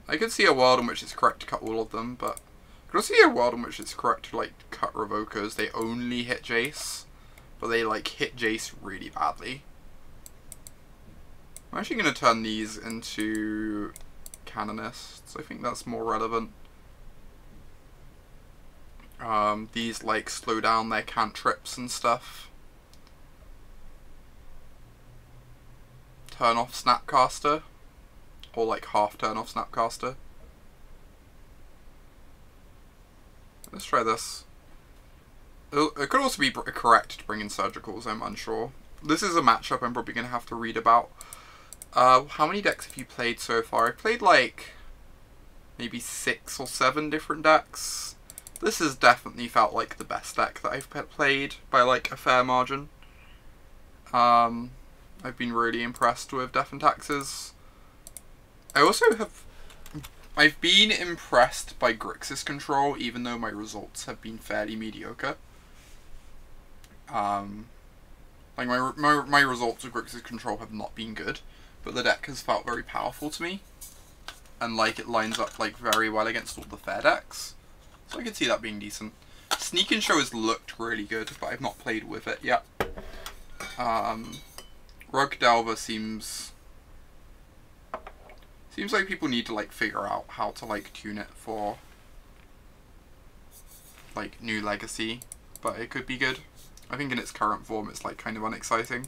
I could see a world in which it's correct to cut all of them, but I could also see a world in which it's correct to like cut Revokers. They only hit Jace, but they like hit Jace really badly. I'm actually going to turn these into Canonists. I think that's more relevant. These like slow down their cantrips and stuff. Turn off Snapcaster, or like half turn off Snapcaster. Let's try this. It could also be correct to bring in Surgicals, I'm unsure. This is a matchup I'm probably going to have to read about. How many decks have you played so far? I've played like maybe 6 or 7 different decks. This has definitely felt like the best deck that I've played by like a fair margin. I've been really impressed with Death and Taxes. I've been impressed by Grixis control, even though my results have been fairly mediocre. Like my results with Grixis control have not been good, but the deck has felt very powerful to me, and like it lines up like very well against all the fair decks, so I could see that being decent. Sneak and Show has looked really good, but I've not played with it yet. Rug Delver seems like people need to like figure out how to like tune it for like new Legacy, but it could be good. I think in its current form it's like kind of unexciting.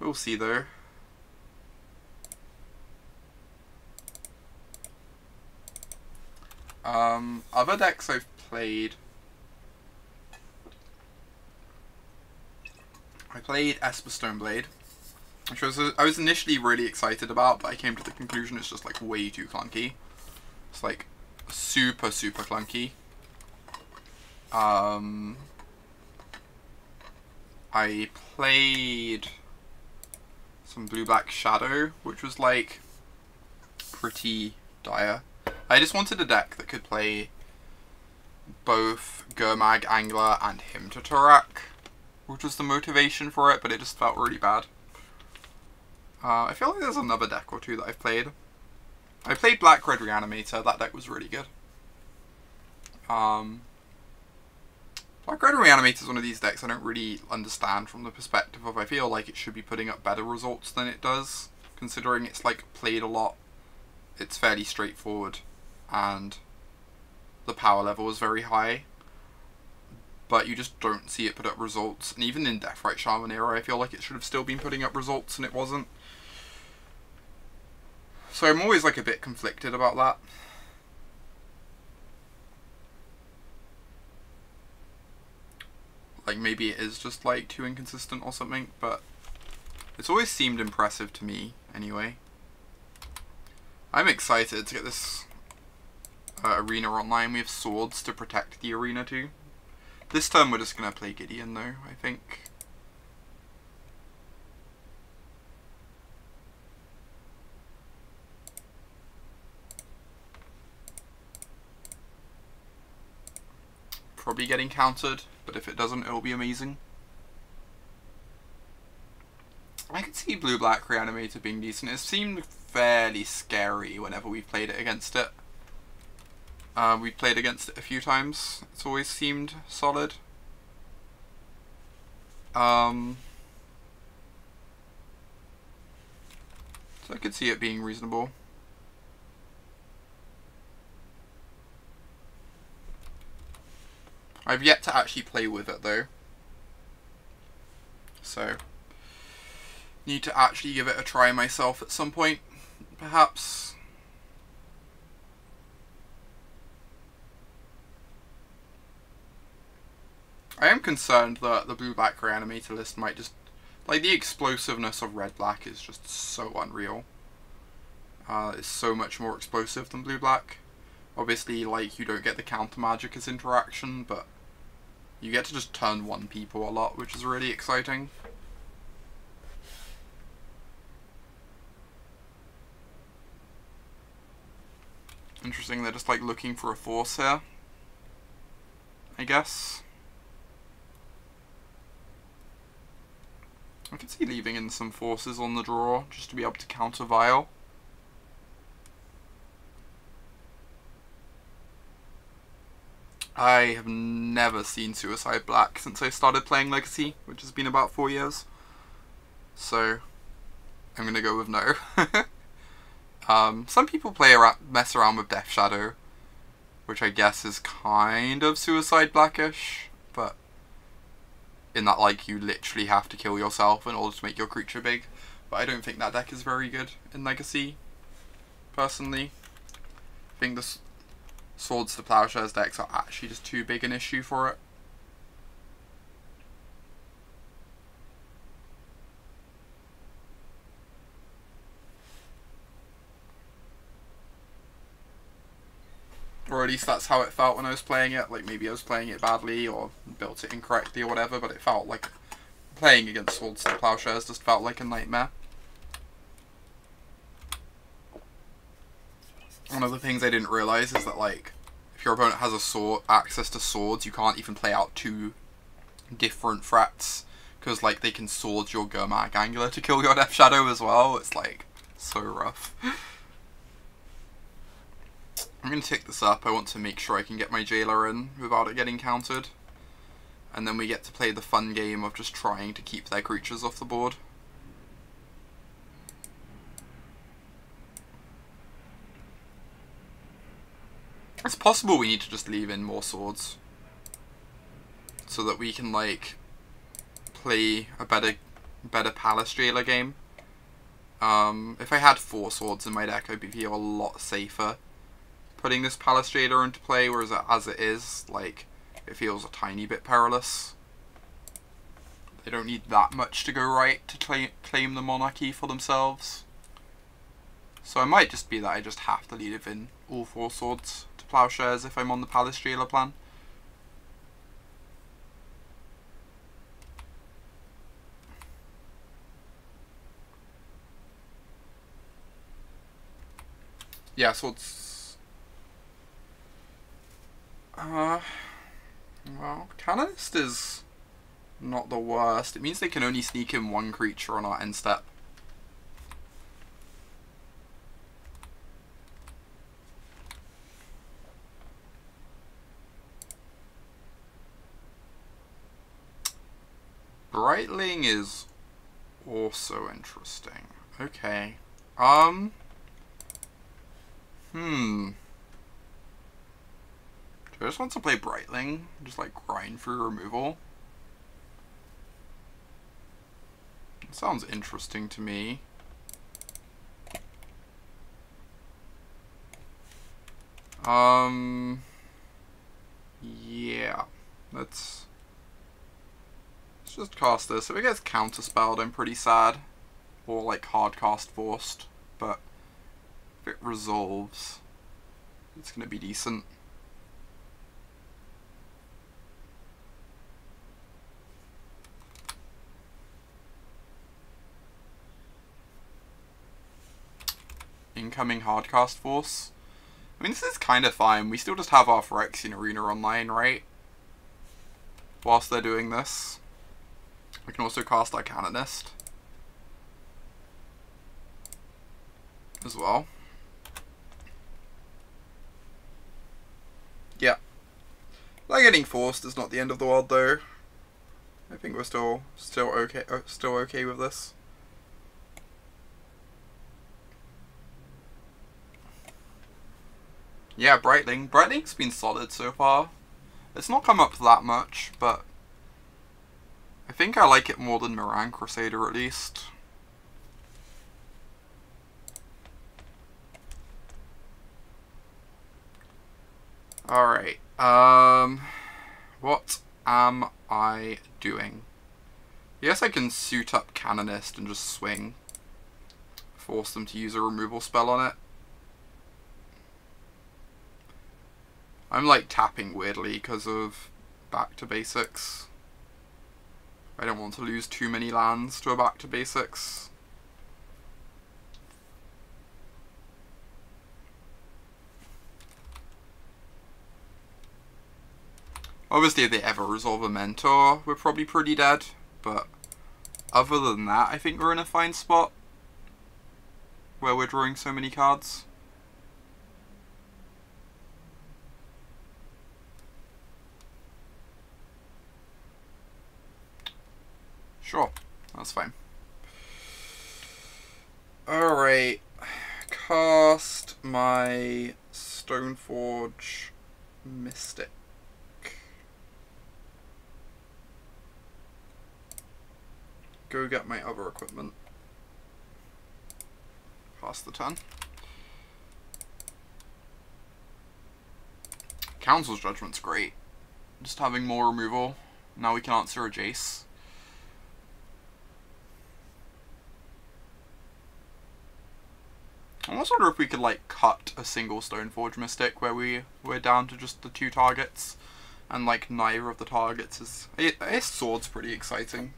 We'll see though. Other decks I've played. I played Esper Stoneblade, which I was initially really excited about, but I came to the conclusion it's just like way too clunky. It's like super clunky. I played some Blue-Black Shadow, which was like pretty dire. I just wanted a deck that could play both Gurmag Angler and Hymn to Tourach, which was the motivation for it, but it just felt really bad. I feel like there's another deck or two that I've played. I played Black Red Reanimator, that deck was really good. Black Red Reanimator is one of these decks I don't really understand from the perspective of I feel like it should be putting up better results than it does, considering it's like played a lot. It's fairly straightforward, and the power level is very high, but you just don't see it put up results. And even in Deathrite Shaman era, I feel like it should have still been putting up results, and it wasn't. So I'm always like a bit conflicted about that. Like maybe it is just like too inconsistent or something, but It's always seemed impressive to me, anyway. I'm excited to get this arena online. We have swords to protect the arena too. This turn we're just going to play Gideon though, I think. Probably getting countered, but if it doesn't, it'll be amazing. I could see Blue-Black Reanimator being decent. It seemed fairly scary whenever we played it against it. We played against it a few times. It's always seemed solid. So I could see it being reasonable. I've yet to actually play with it though. So need to actually give it a try myself at some point, perhaps. I am concerned that the Blue-Black Reanimator list might just... like, the explosiveness of Red-Black is just so unreal. It's so much more explosive than Blue-Black. Obviously, like, you don't get the counter magic as interaction, but you get to just turn one people a lot, which is really exciting. Interesting, they're just like looking for a force here, I guess. I could see leaving in some forces on the draw, just to be able to counter Vile. I have never seen Suicide Black since I started playing Legacy, which has been about 4 years. So, I'm gonna go with no. Some people mess around with Death Shadow, which I guess is kind of Suicide Blackish, but in that, like, you literally have to kill yourself in order to make your creature big. But I don't think that deck is very good in Legacy, personally. I think the Swords to Plowshares decks are actually just too big an issue for it. Or at least that's how it felt when I was playing it. Like, maybe I was playing it badly or built it incorrectly or whatever, but it felt like playing against Swords to Plowshares just felt like a nightmare. One of the things I didn't realise is that, like, if your opponent has access to swords, you can't even play out 2 different threats, because, like, they can sword your Gurmag Angler to kill your Death Shadow as well. It's, like, so rough. I'm going to take this up. I want to make sure I can get my Jailer in without it getting countered. And then we get to play the fun game of just trying to keep their creatures off the board. It's possible we need to just leave in more swords, so that we can, like, play a better Palace Jailer game. If I had 4 swords in my deck, I'd feel a lot safer putting this Palace Jailer into play, whereas as it is, like, it feels a tiny bit perilous. They don't need that much to go right to claim the monarchy for themselves. So it might just be that I just have to leave in all 4 swords to Plowshares if I'm on the Palace Jailer plan. Yeah, swords... well, Canonist is not the worst. It means they can only sneak in 1 creature on our end step. Brightling is also interesting. Okay. Do I just want to play Brightling? Just, like, grind through removal? It sounds interesting to me. Yeah. Let's just cast this. If it gets counterspelled, I'm pretty sad. or like hardcast forced, but if it resolves, it's going to be decent. Incoming hardcast force. I mean, this is kind of fine. We still just have our Phyrexian Arena online, right? Whilst they're doing this. We can also cast our Canonist as well. Yeah. Like getting forced is not the end of the world, though. I think we're still okay with this. Yeah, Brightling. Brightling's been solid so far. It's not come up that much, but I think I like it more than Moran Crusader at least. Alright, what am I doing? Yes, I can suit up Canonist and just swing. Force them to use a removal spell on it. I'm like tapping weirdly because of back to basics. I don't want to lose too many lands to a back to basics. Obviously, if they ever resolve a Mentor, we're probably pretty dead, but other than that, I think we're in a fine spot where we're drawing so many cards. Sure, that's fine. Alright, cast my Stoneforge Mystic. Go get my other equipment. Pass the turn. Council's Judgment's great. Just having more removal. Now we can answer a Jace. I almost wonder if we could like cut a single Stoneforge Mystic where we're down to just the 2 targets, and like neither of the targets is. His sword's pretty exciting.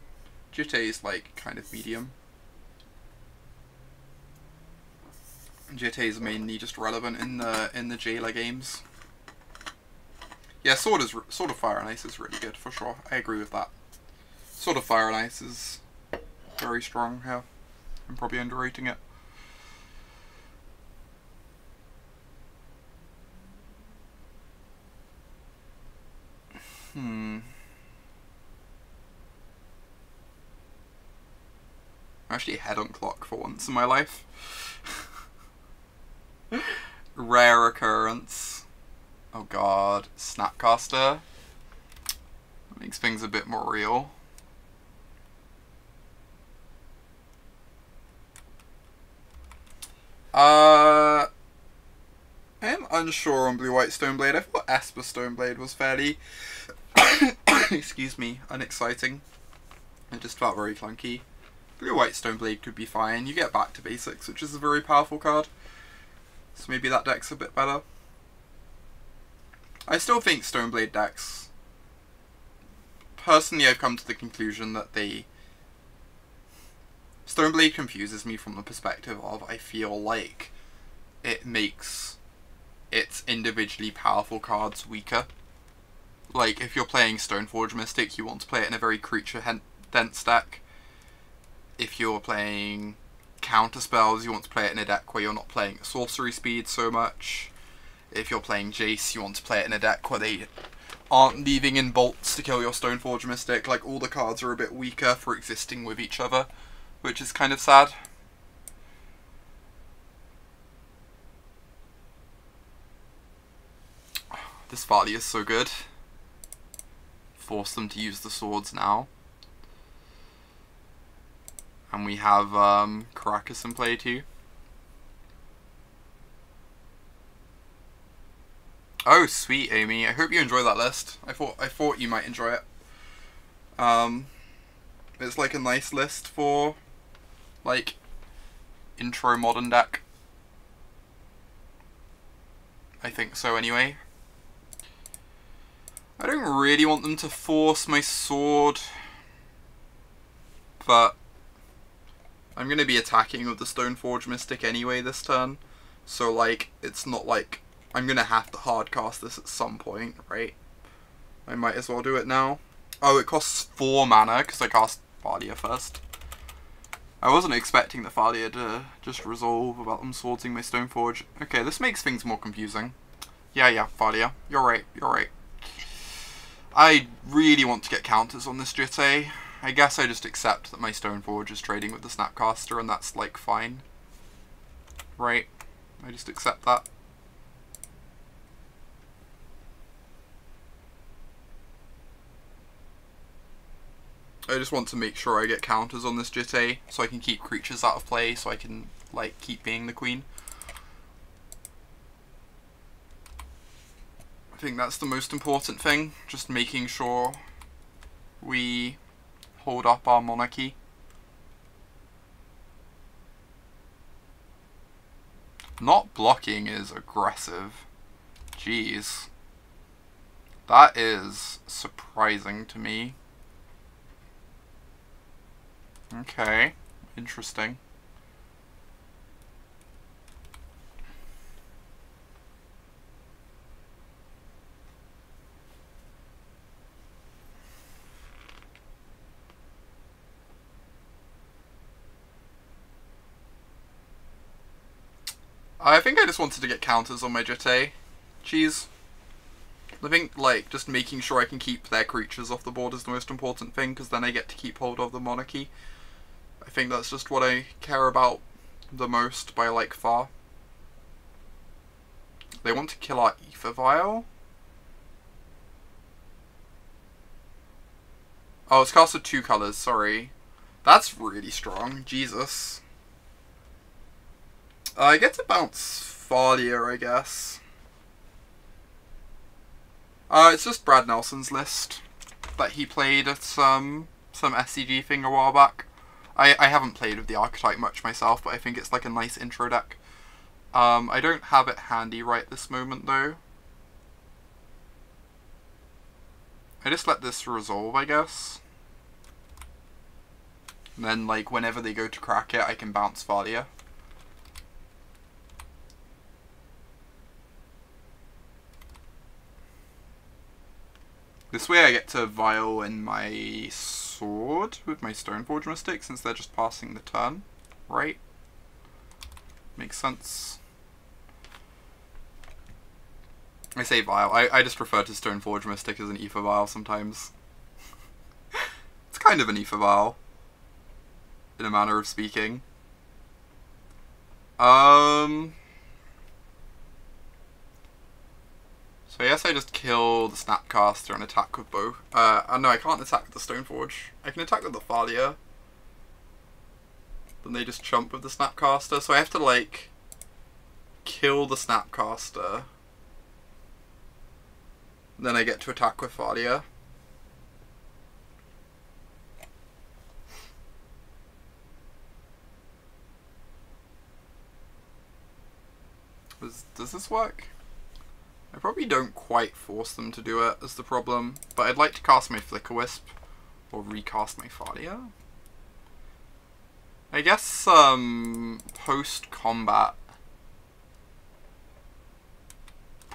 Jitte is like kind of medium. Jitte is mainly just relevant in the Jailer games. Yeah, Sword of Fire and Ice is really good for sure. I agree with that. Sword of Fire and Ice is very strong here. I'm probably underrating it. I'm actually ahead on clock for once in my life. Rare occurrence. Oh god, Snapcaster. That makes things a bit more real. I am unsure on Blue-White Stoneblade. I thought Esper Stoneblade was fairly, excuse me, unexciting. It just felt very clunky. Blue-White Stoneblade could be fine. You get back to basics, which is a very powerful card. So maybe that deck's a bit better. I still think Stoneblade decks... Personally, I've come to the conclusion that Stoneblade confuses me from the perspective of I feel like it makes its individually powerful cards weaker. Like, if you're playing Stoneforge Mystic, you want to play it in a very creature-dense deck. If you're playing counter spells, you want to play it in a deck where you're not playing sorcery speed so much. If you're playing Jace, you want to play it in a deck where they aren't leaving in bolts to kill your Stoneforge Mystic. Like, all the cards are a bit weaker for existing with each other, which is kind of sad. This Vali is so good. Force them to use the swords now. And we have Karakas in play too. Oh, sweet, Amy. I hope you enjoy that list. I thought you might enjoy it. It's like a nice list for like, intro modern deck. I think so anyway. I don't really want them to force my sword, but I'm going to be attacking with the Stoneforge Mystic anyway this turn, so like, it's not like I'm going to have to hardcast this at some point, right? I might as well do it now. Oh, it costs 4 mana because I cast Thalia first. I wasn't expecting the Thalia to just resolve about them swordsing my Stoneforge. Okay, this makes things more confusing. Yeah, Thalia. You're right, you're right. I really want to get counters on this Jitte. I guess I just accept that my Stoneforge is trading with the Snapcaster and that's, like, fine. Right? I just accept that. I just want to make sure I get counters on this Jitte so I can keep creatures out of play, so I can, like, keep being the queen. I think that's the most important thing, just making sure we hold up our monarchy. Not blocking is aggressive. Jeez. That is surprising to me. Okay, interesting. I think I just wanted to get counters on my Jitte. Cheese. I think, like, just making sure I can keep their creatures off the board is the most important thing, because then I get to keep hold of the monarchy. I think that's just what I care about the most by, like, far. They want to kill our Aether Vial? Oh, it's cast with 2 colours, sorry. That's really strong, Jesus. I get to bounce Thalia, I guess. It's just Brad Nelson's list that he played at some SCG thing a while back. I haven't played with the archetype much myself, but I think it's like a nice intro deck. I don't have it handy right this moment though. I just let this resolve, I guess. And then, like, whenever they go to crack it, I can bounce Thalia. This way I get to vial in my sword with my Stoneforge Mystic, since they're just passing the turn, right? Makes sense. I say vial. I just refer to Stoneforge Mystic as an Aether Vial sometimes. It's kind of an Aether Vial, in a manner of speaking. So I guess I just kill the Snapcaster and attack with both. No, I can't attack with the Stoneforge. I can attack with the Thalia. Then they just chump with the Snapcaster. So I have to, like, kill the Snapcaster. Then I get to attack with Thalia. Does this work? I probably don't quite force them to do it, is the problem. But I'd like to cast my Flicker Wisp, or recast my Thalia. I guess, post-combat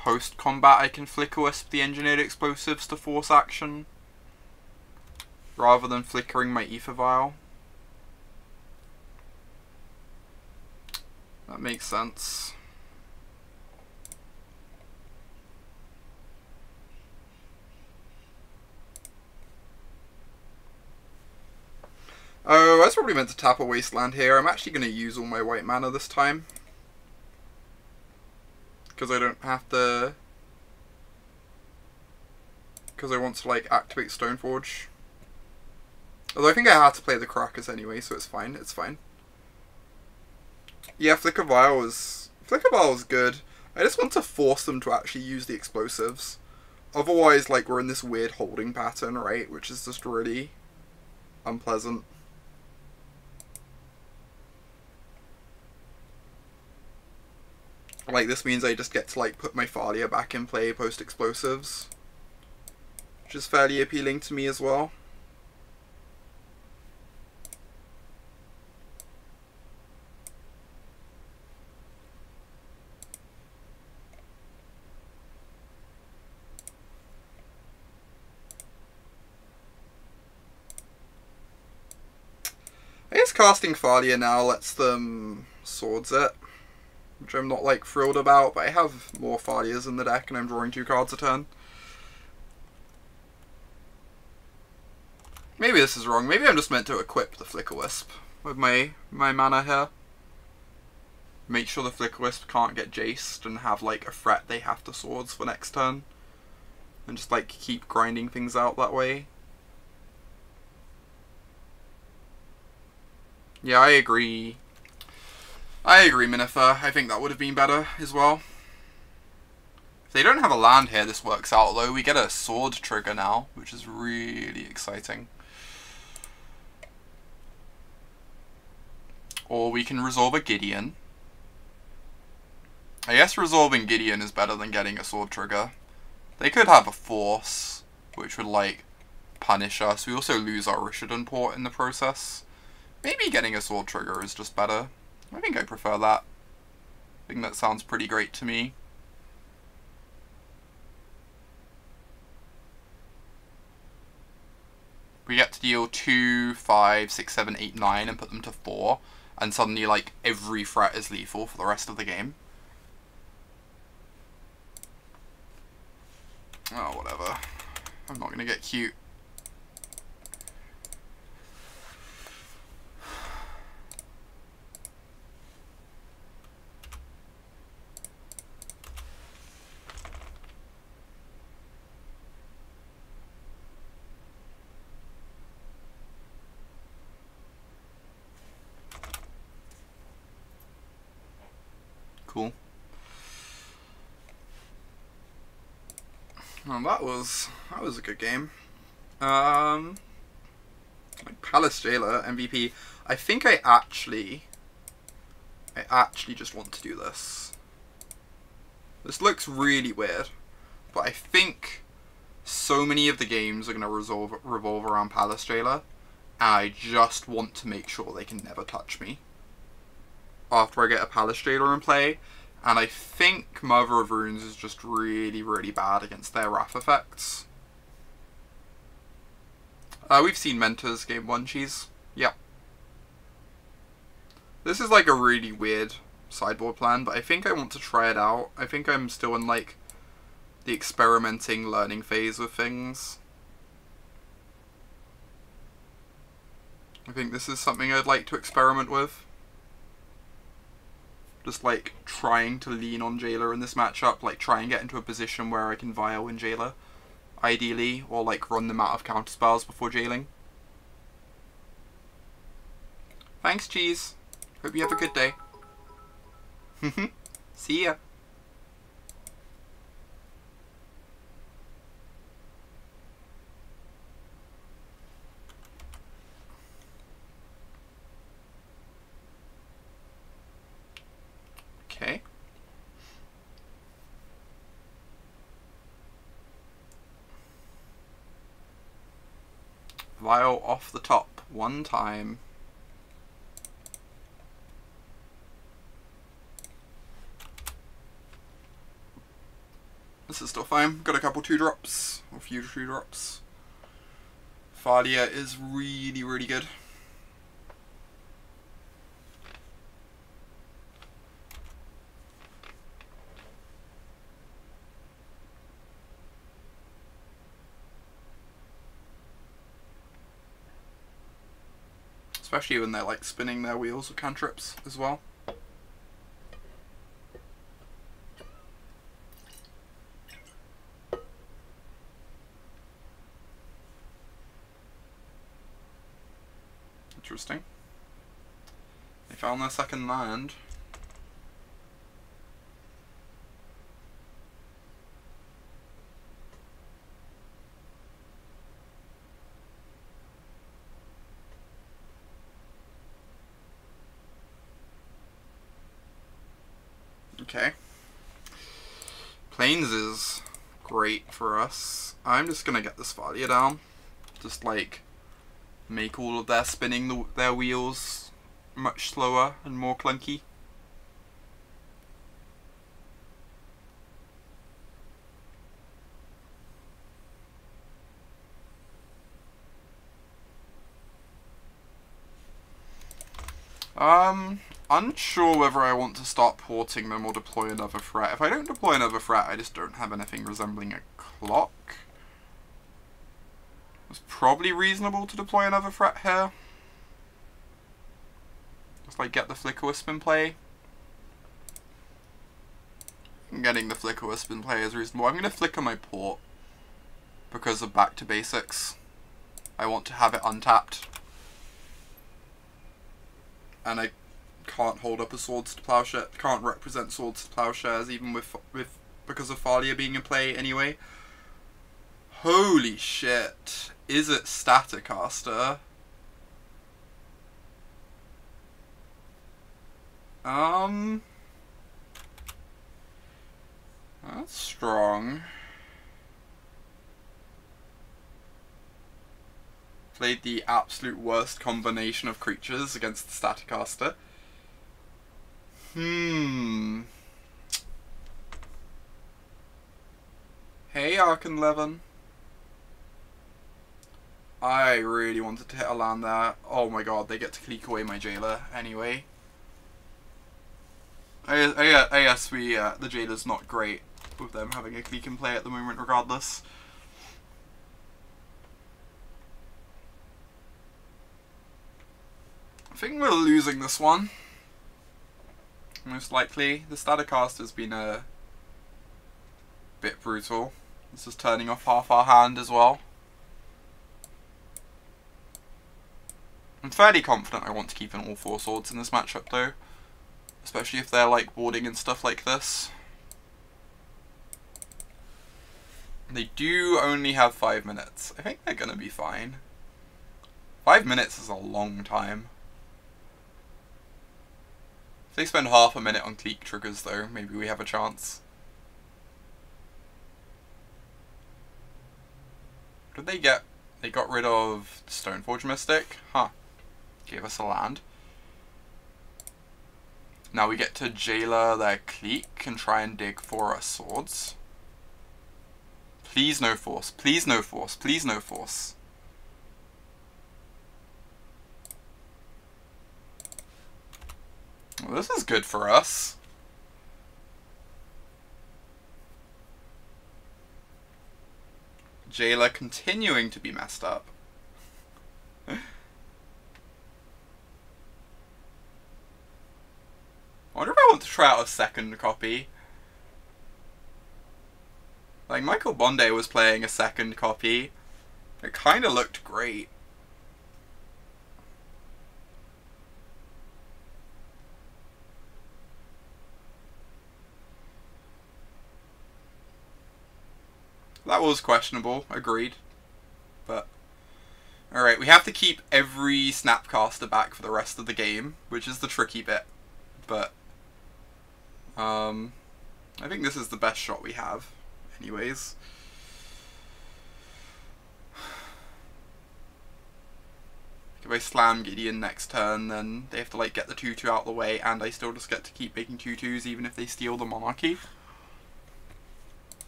I can Flicker Wisp the Engineered Explosives to force action, rather than flickering my Aether Vial. That makes sense. Oh, I was probably meant to tap a Wasteland here. I'm actually going to use all my white mana this time, because I don't have to... Because I want to, like, activate Stoneforge. Although I think I had to play the Crackers anyway, so it's fine. It's fine. Yeah, Flicker Vial was good. I just want to force them to actually use the explosives. Otherwise, like, we're in this weird holding pattern, right? Which is just really unpleasant. Like, this means I just get to, like, put my Thalia back in play post-explosives, which is fairly appealing to me as well. I guess casting Thalia now lets them swords it, which I'm not, like, thrilled about, but I have more Thalias in the deck and I'm drawing 2 cards a turn. Maybe this is wrong. Maybe I'm just meant to equip the Flickerwisp with my mana here. Make sure the Flickerwisp can't get jaced and have, like, a threat they have to swords for next turn. And just, like, keep grinding things out that way. Yeah, I agree. I agree, Minifer. I think that would have been better as well. If they don't have a land here, this works out, though. We get a sword trigger now, which is really exciting. Or we can resolve a Gideon. I guess resolving Gideon is better than getting a sword trigger. They could have a force, which would, like, punish us. We also lose our Rishadan port in the process. Maybe getting a sword trigger is just better. I think I prefer that. I think that sounds pretty great to me. We get to deal 2, 5, 6, 7, 8, 9 and put them to 4. And suddenly, like, every threat is lethal for the rest of the game. Oh, whatever. I'm not gonna get cute. Cool. Well, that was a good game. Like Palace Jailer MVP. I think I actually just want to do this. This looks really weird, but I think so many of the games are going to revolve around Palace Jailer, and I just want to make sure they can never touch me after I get a Palace Jailer in play. And I think Mother of Runes is just really, really bad against their Wrath effects. We've seen Mentors game 1 cheese. Yep. This is like a really weird sideboard plan, but I think I want to try it out. I think I'm still in, like, the experimenting, learning phase with things. I think this is something I'd like to experiment with. Just, like, trying to lean on Jailer in this matchup, like, try and get into a position where I can Vial in Jailer, ideally, or, like, run them out of counterspells before jailing. Thanks, Cheese. Hope you have a good day. See ya. Okay. Vial off the top one time. This is still fine. Got a couple 2-drops, or few 2-drops. Thalia is really, really good. Especially when they're, like, spinning their wheels with cantrips as well. Interesting. They found their second land. Okay. Plains is great for us. I'm just gonna get this Thalia down. Just like make all of their spinning their wheels much slower and more clunky. Unsure whether I want to start porting them or deploy another threat. If I don't deploy another threat, I just don't have anything resembling a clock. It's probably reasonable to deploy another threat here. Just like get the Flickerwisp in play. Getting the Flickerwisp in play is reasonable. I'm going to flicker my port because of back to basics. I want to have it untapped. And I can't hold up a Swords to Plowshare, can't represent Swords to Plowshares even with because of Thalia being in play anyway. Holy shit. Is it Staticaster? That's strong. Played the absolute worst combination of creatures against the Staticaster. Hey, Arcanlevin. I really wanted to hit a land there. Oh my god, they get to clique away my Jailer anyway. I guess the Jailer's not great with them having a clique in play at the moment regardless. I think we're losing this one. Most likely. The Staticaster's been a bit brutal. This is turning off half our hand as well. I'm fairly confident I want to keep in all 4 swords in this matchup though. Especially if they're like boarding and stuff like this. They do only have 5 minutes. I think they're gonna be fine. 5 minutes is a long time. If they spend half a minute on clique triggers though, maybe we have a chance. What did they get? They got rid of Stoneforge Mystic? Huh. Gave us a land. Now we get to Jailer their clique and try and dig for our swords. Please no force. Please no force. Please no force. Well, this is good for us. Jailer continuing to be messed up. I wonder if I want to try out a second copy. Like, Michael Bondi was playing a second copy. It kind of looked great. That was questionable, agreed. But, alright, we have to keep every Snapcaster back for the rest of the game, which is the tricky bit. But, I think this is the best shot we have, anyways. If I slam Gideon next turn, then they have to like get the 2-2 out of the way, and I still just get to keep making 2-2s even if they steal the Monarchy.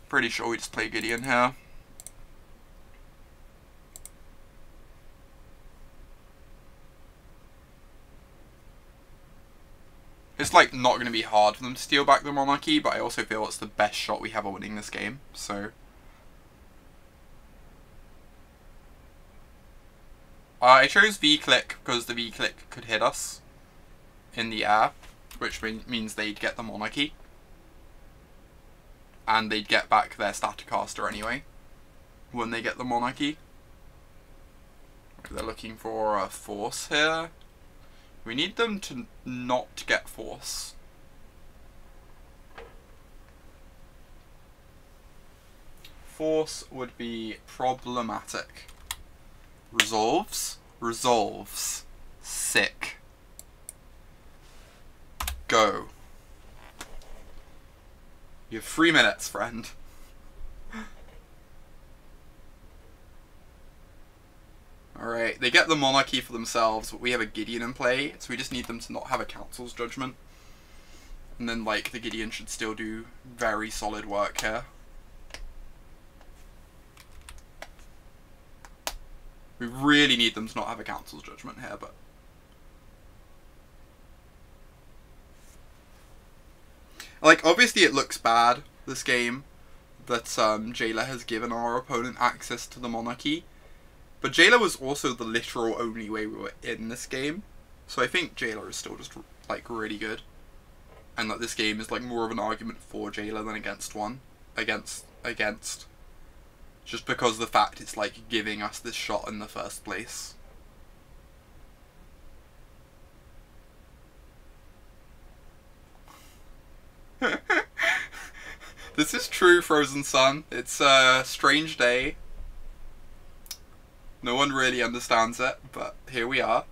Pretty sure we just play Gideon here. It's like not going to be hard for them to steal back the Monarchy, but I also feel it's the best shot we have at winning this game, so... I chose V-Click because the V-Click could hit us in the air, which means they'd get the Monarchy. And they'd get back their Staticaster anyway, when they get the Monarchy. They're looking for a Force here. We need them to not get Force. Force would be problematic. Resolves. Resolves. Sick. Go. You have 3 minutes, friend. Alright, they get the monarchy for themselves, but we have a Gideon in play, so we just need them to not have a council's judgment. And then, like, the Gideon should still do very solid work here. We really need them to not have a council's judgment here, but... Like, obviously it looks bad, this game, that Jailer has given our opponent access to the monarchy. But Jailer was also the literal only way we were in this game. So I think Jailer is still just, like, really good. And that this game is, like, more of an argument for Jailer than against one. Against. Just because of the fact it's, like, giving us this shot in the first place. This is true, Frozen Sun. It's a strange day. No one really understands it, but here we are.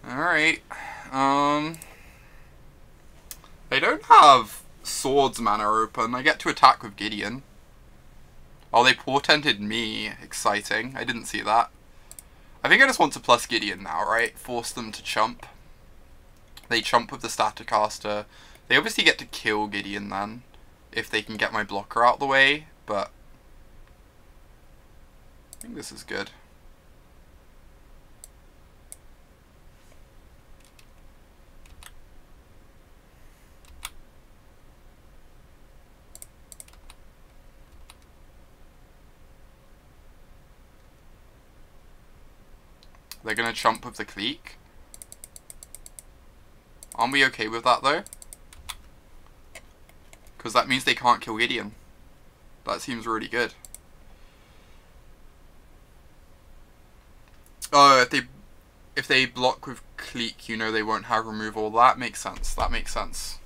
Alright. They don't have swords mana open. I get to attack with Gideon. Oh, they portented me. Exciting. I didn't see that. I think I just want to plus Gideon now, right? Force them to chump. They chump with the Staticaster. They obviously get to kill Gideon then, if they can get my blocker out of the way, but I think this is good. They're gonna chump with the Clique. Aren't we okay with that though? Because that means they can't kill Gideon. That seems really good. Oh, if they block with Clique, you know they won't have removal. That makes sense. That makes sense.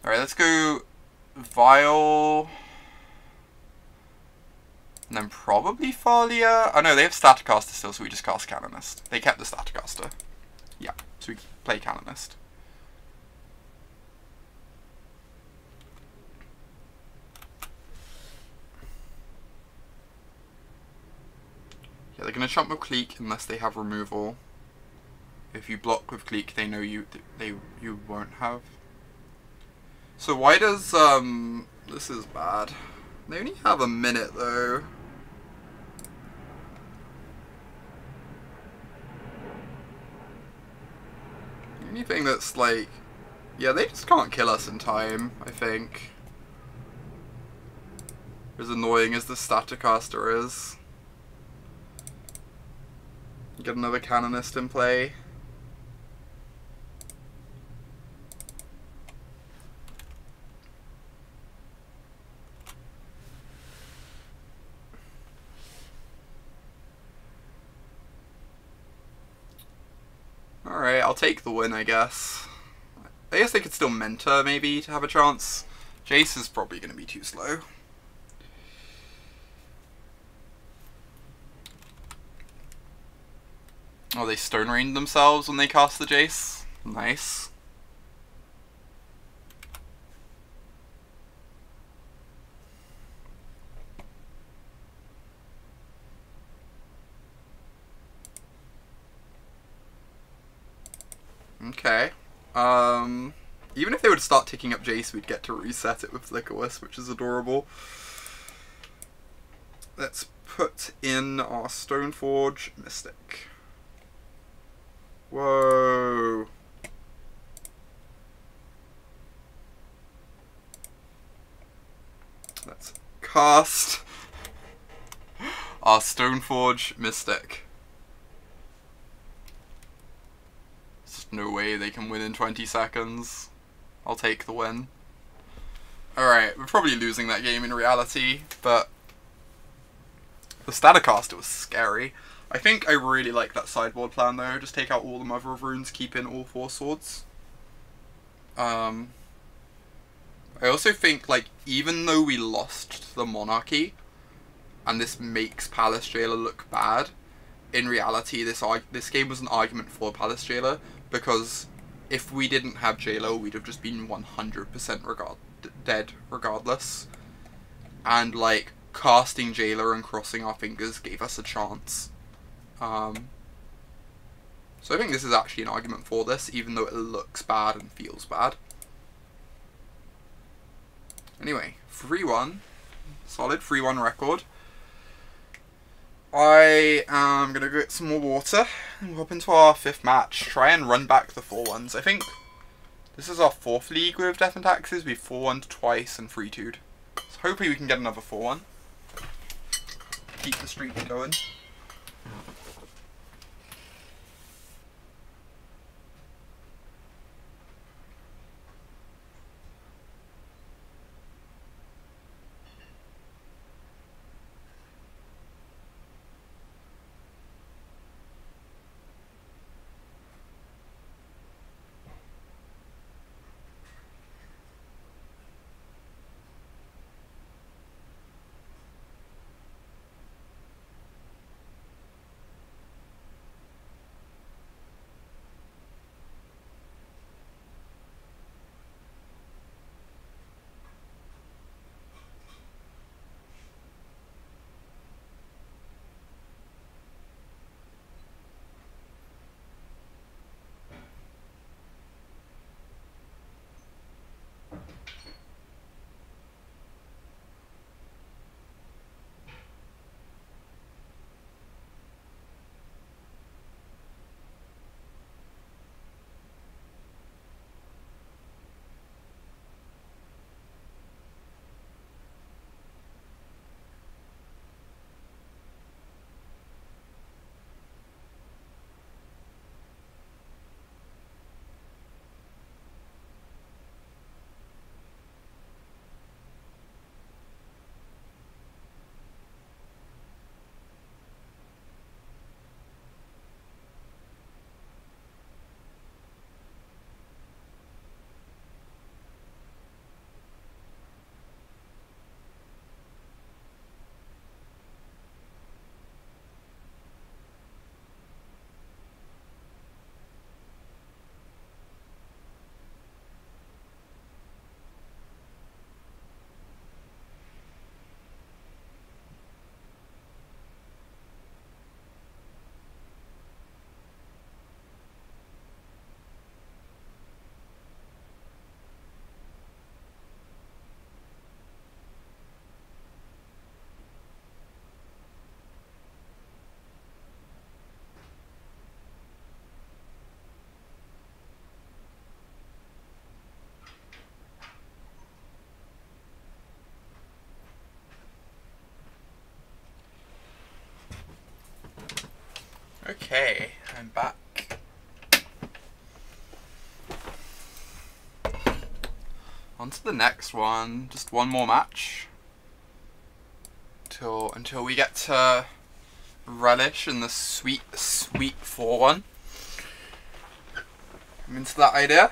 Alright, let's go Vile. And then probably Thalia. Oh no, they have Staticaster still, so we just cast Canonist. They kept the Staticaster. Yeah, so we play Canonist. Yeah, they're gonna chump with Clique unless they have removal. If you block with Clique, they know you won't have. So why does this is bad. They only have a minute though. Anything that's like, yeah, they just can't kill us in time, I think. As annoying as the Staticaster is. Get another Canonist in play. Alright, I'll take the win, I guess. I guess they could still mentor, maybe, to have a chance. Jace is probably going to be too slow. Oh, they Stone Rained themselves when they cast the Jace. Nice. Okay. Even if they would start ticking up Jace, we'd get to reset it with Flickerwisp, which is adorable. Let's put in our Stoneforge Mystic. Whoa. Let's cast our Stoneforge Mystic. There's just no way they can win in 20 seconds. I'll take the win. Alright, we're probably losing that game in reality, but the Staticaster was scary. I think I really like that sideboard plan though. Just take out all the Mother of Runes, keep in all 4 swords. I I also think, like, even though we lost to the Monarchy, and this makes Palace Jailer look bad, in reality, this game was an argument for Palace Jailer, because if we didn't have Jailer, we'd have just been 100% dead regardless. And, like, casting Jailer and crossing our fingers gave us a chance. So I think this is actually an argument for this, even though it looks bad and feels bad. Anyway, 3-1. Solid 3-1 record. I am going to go get some more water and hop into our 5th match. Try and run back the 4-1s. I think this is our 4th league with Death and Taxes. We've 4-1'd twice and 3-2'd. So hopefully we can get another 4-1. Keep the streak going. Okay, I'm back. On to the next one. Just one more match. Until we get to Relish and the sweet 4-1. I'm into that idea.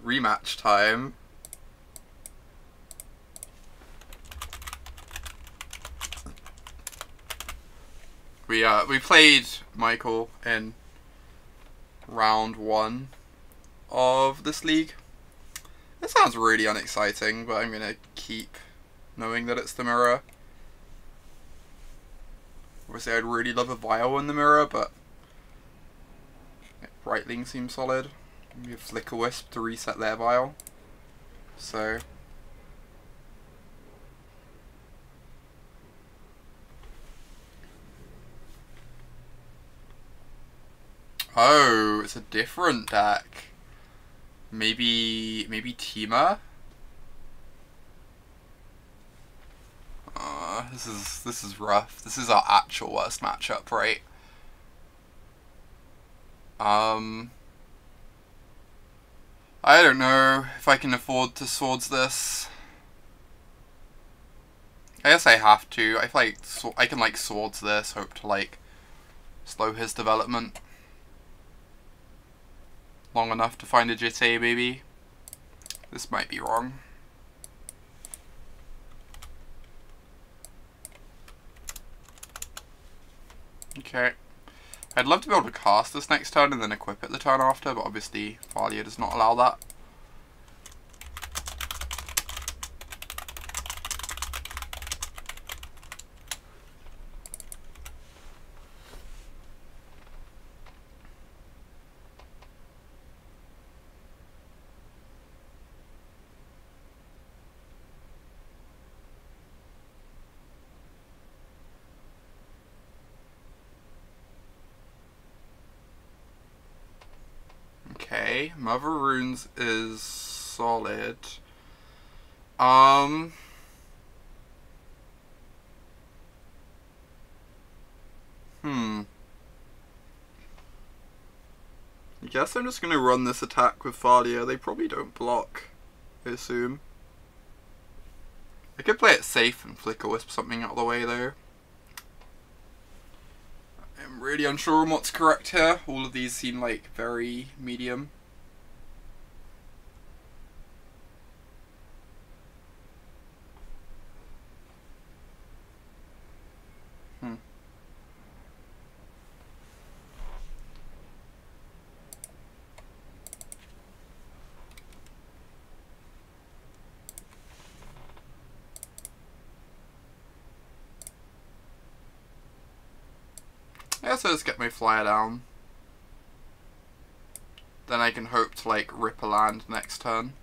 Rematch time. We played Michael in round 1 of this league. That sounds really unexciting, but I'm gonna keep knowing that it's the mirror. Obviously I'd really love a Vial in the mirror, but Brightling seems solid. We have Flicker Wisp to reset their Vial. So oh, it's a different deck. Maybe Temur? This is rough. This is our actual worst matchup, right? I don't know if I can afford to swords this. I guess I have to. I feel like I can like swords this, hope to like slow his development long enough to find a Jitte maybe. This might be wrong. Okay. I'd love to be able to cast this next turn and then equip it the turn after, but obviously Thalia does not allow that. Okay, Mother Runes is solid. I guess I'm just gonna run this attack with Thalia. They probably don't block, I assume. I could play it safe and Flicker Wisp something out of the way though. I'm really unsure on what's correct here. All of these seem like very medium. I guess I'll just get my flyer down. Then I can hope to like rip a land next turn.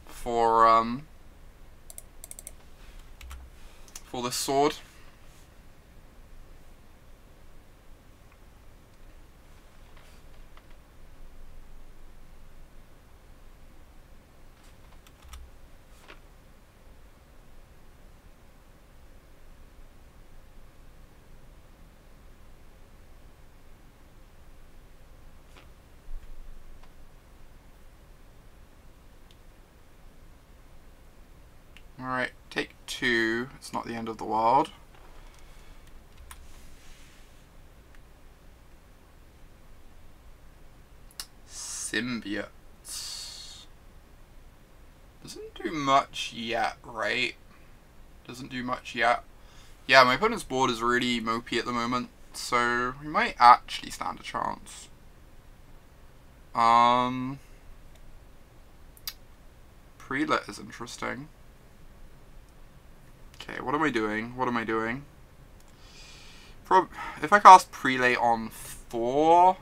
For the sword. Alright, take 2. It's not the end of the world. Symbiotes. Doesn't do much yet, right? Doesn't do much yet. Yeah, my opponent's board is really mopey at the moment, so we might actually stand a chance. Prelet is interesting. Okay, what am I doing? What am I doing? If I cast Prelay on 4,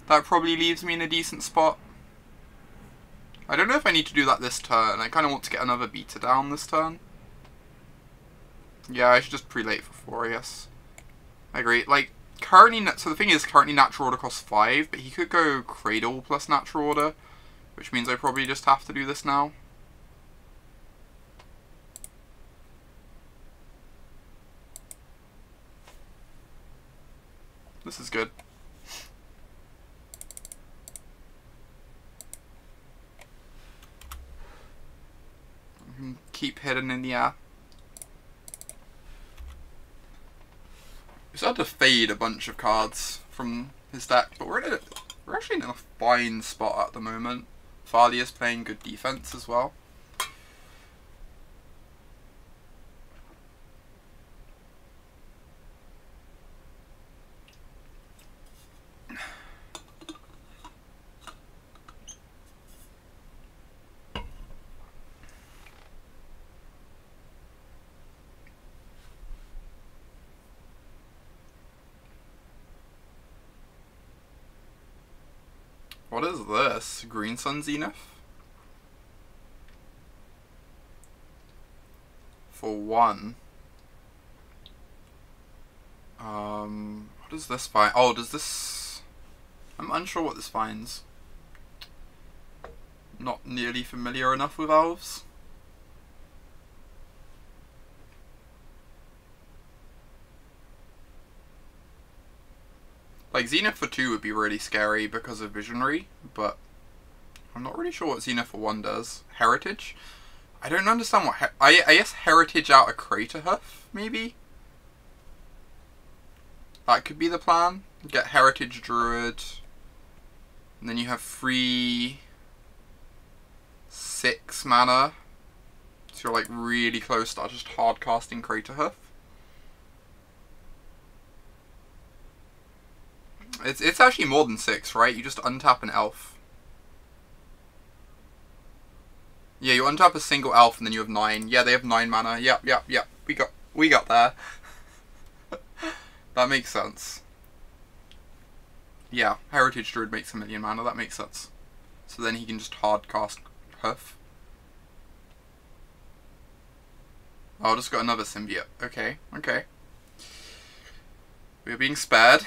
that probably leaves me in a decent spot. I don't know if I need to do that this turn. I kind of want to get another beta down this turn. Yeah, I should just Prelate for 4, I guess. I agree. Like, currently, so the thing is, currently Natural Order costs 5, but he could go Cradle plus Natural Order, which means I probably just have to do this now. This is good. Keep hidden in the air. We started to fade a bunch of cards from his deck, but we're actually in a fine spot at the moment. Thalia's playing good defense as well. What is this? Green Sun Zenith? For 1. What does this find? Oh, does this... I'm unsure what this finds. not nearly familiar enough with elves. Like, Zenith for 2 would be really scary because of Visionary, but I'm not really sure what Zenith for 1 does. Heritage? I don't understand what... I guess Heritage out a Craterhoof, maybe? That could be the plan. Get Heritage Druid. And then you have 3... 6 mana. So you're like really close to just hard casting Craterhoof. It's actually more than 6, right? You just untap an elf. Yeah, you untap a single elf and then you have 9. Yeah, they have 9 mana. Yep. We got there. That makes sense. Yeah, Heritage Druid makes 1 million mana. That makes sense. So then he can just hard cast Hoof. Oh, I just got another symbiote. Okay. We're being spared.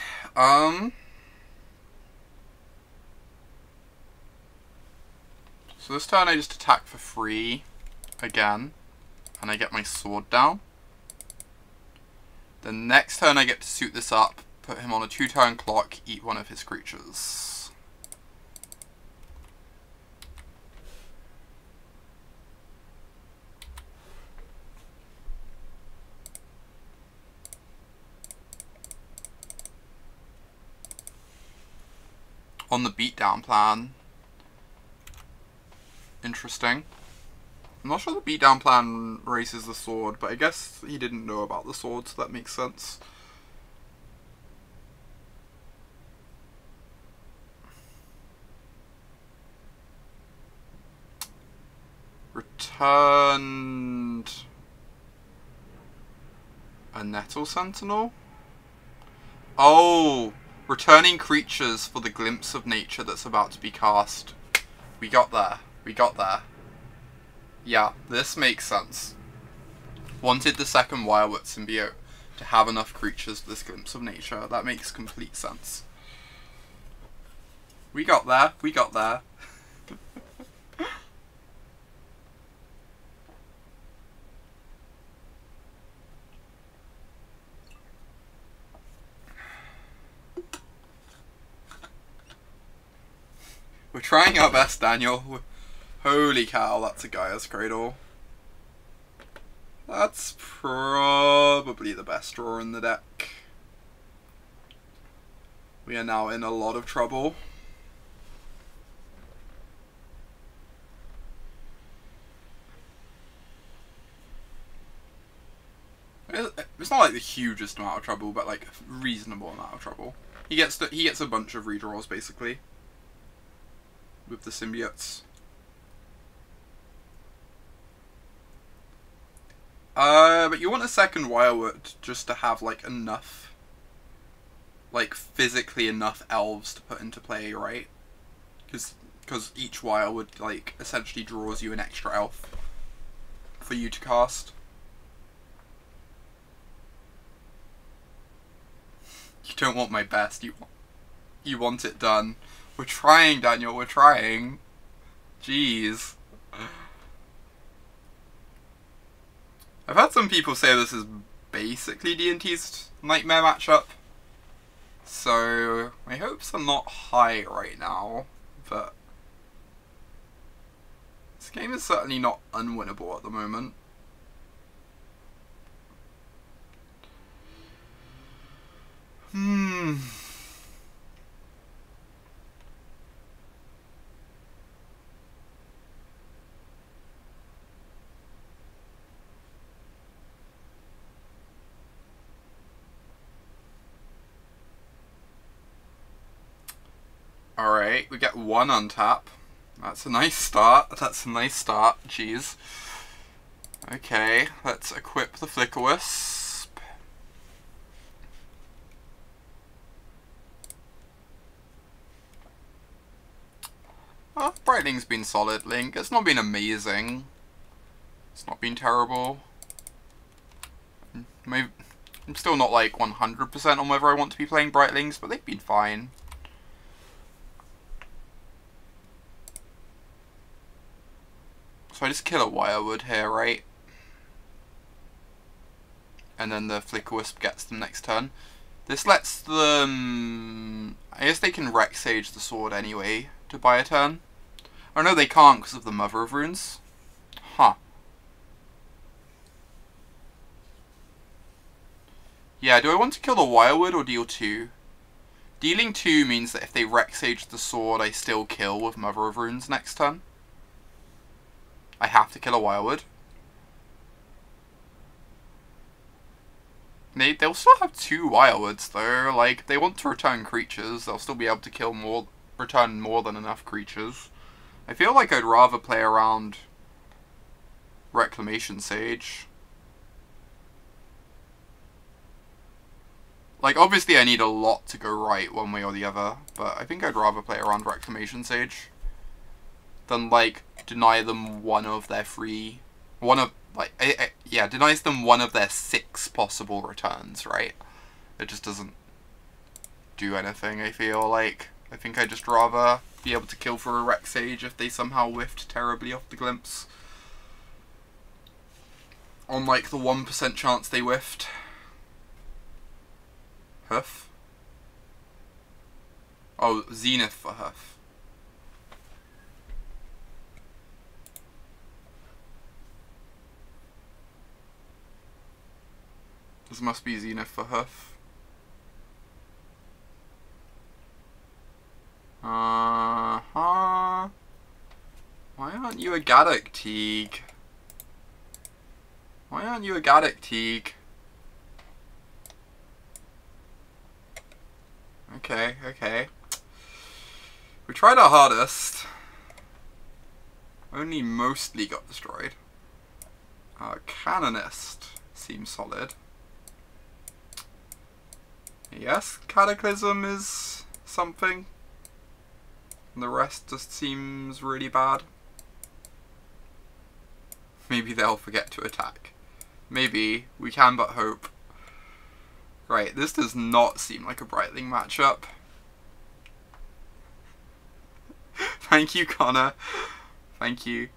So this turn I just attack for free again, and I get my sword down. The next turn I get to suit this up, put him on a 2-turn clock, eat one of his creatures. On the beatdown plan. Interesting. I'm not sure the beatdown plan races the sword, but I guess he didn't know about the sword, so that makes sense. Returned a Nettle Sentinel? Oh! Returning creatures for the glimpse of nature that's about to be cast. We got there. Yeah, this makes sense. Wanted the second Wirewood symbiote to have enough creatures for this glimpse of nature. That makes complete sense. We got there. We're trying our best, Daniel. Holy cow, that's a Gaia's Cradle. That's probably the best draw in the deck. We are now in a lot of trouble. It's not like the hugest amount of trouble, but like a reasonable amount of trouble. He gets a bunch of redraws basically with the symbiotes. But you want a second Wirewood just to have like enough, like physically enough elves to put into play, right? Because each Wirewood like essentially draws you an extra elf for you to cast. You don't want my best. You want it done. We're trying, Daniel. We're trying. Jeez. I've had some people say this is basically D&T's nightmare matchup. So my hopes are not high right now, but this game is certainly not unwinnable at the moment. Alright, we get 1 on tap. That's a nice start. Jeez. Okay, let's equip the Flickerwisp. Oh, Brightling's been solid, Link. It's not been amazing. It's not been terrible. Maybe I'm still not like 100% on whether I want to be playing Brightlings, but they've been fine. So I just kill a Wirewood here, right? And then the Flicker Wisp gets them next turn. This lets them... I guess they can Rec Sage the sword anyway to buy a turn. Oh no, they can't because of the Mother of Runes. Huh. Yeah, do I want to kill the Wirewood or deal 2? Dealing 2 means that if they Rec Sage the sword, I still kill with Mother of Runes next turn. I have to kill a Wirewood. They'll still have 2 Wirewoods though. Like, they want to return creatures. They'll still be able to kill more, return more than enough creatures. I feel like I'd rather play around Reclamation Sage. Like, obviously I need a lot to go right one way or the other, but I think I'd rather play around Reclamation Sage than, like, deny them one of their yeah, denies them one of their 6 possible returns, right? It just doesn't do anything, I feel like. I think I'd just rather be able to kill for a Rec Sage if they somehow whiffed terribly off the Glimpse. On, like, the 1% chance they whiffed. Hoof? Oh, Zenith for Hoof. This must be Zenith for Hoof. Uh-huh. Why aren't you a Gaddock, Teague? Why aren't you a Gaddock, Teague? Okay, okay. We tried our hardest. Only mostly got destroyed. Canonist seems solid. Yes, Cataclysm is something. The rest just seems really bad. Maybe they'll forget to attack. Maybe. We can but hope. Right, this does not seem like a Brightling matchup. Thank you, Connor. Thank you.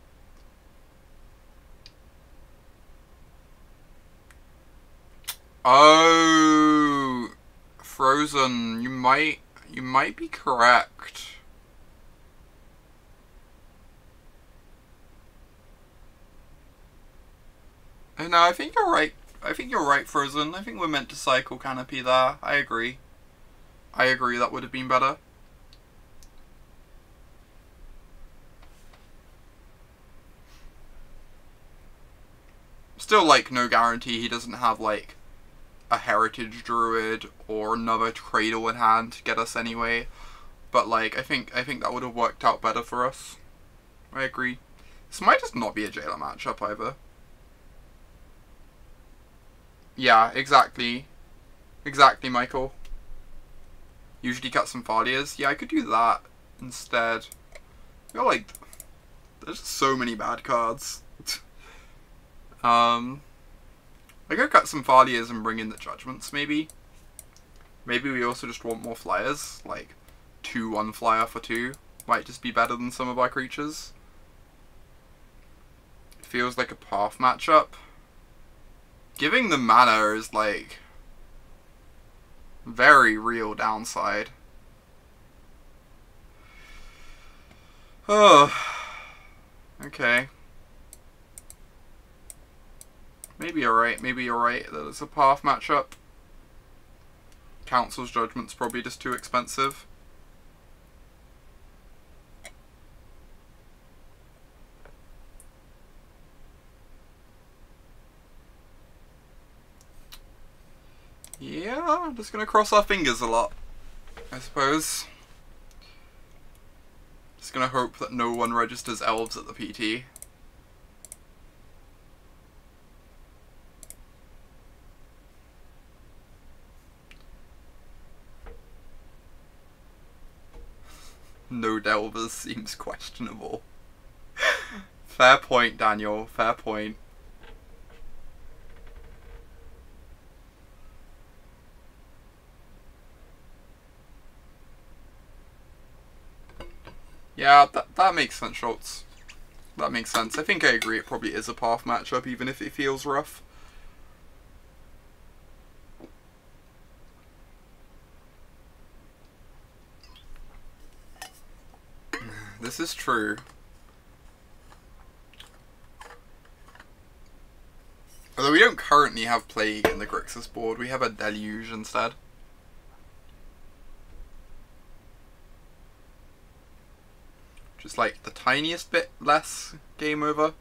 Oh, Frozen, you might be correct. No, I think you're right. I think you're right, Frozen. I think we're meant to cycle Canopy there. I agree. I agree, that would have been better. Still, like, no guarantee he doesn't have, like, a Heritage Druid or another Cradle in hand to get us anyway. But, like, I think that would have worked out better for us. I agree. This might just not be a Jailer matchup either. Yeah, exactly. Exactly, Michael. Usually cut some Thalias. Yeah, I could do that instead. I feel like there's just so many bad cards. I could cut some Thalias and bring in the Judgments, maybe. Maybe we also just want more flyers. Like, 2/1 flyer for 2 might just be better than some of our creatures. It feels like a path matchup. Giving them mana is, like, very real downside. Oh. Okay. Maybe you're right. Maybe you're right that it's a path matchup. Council's Judgment's probably just too expensive. Yeah, just gonna cross our fingers a lot, I suppose. Just gonna hope that no one registers elves at the PT. No Delvers seems questionable. Fair point, Daniel. Fair point. Yeah, that makes sense, Schultz. that makes sense. I think I agree, it probably is a path matchup, even if it feels rough. This is true. Although we don't currently have Plague in the Grixis board, we have a Deluge instead. Just like the tiniest bit less game over.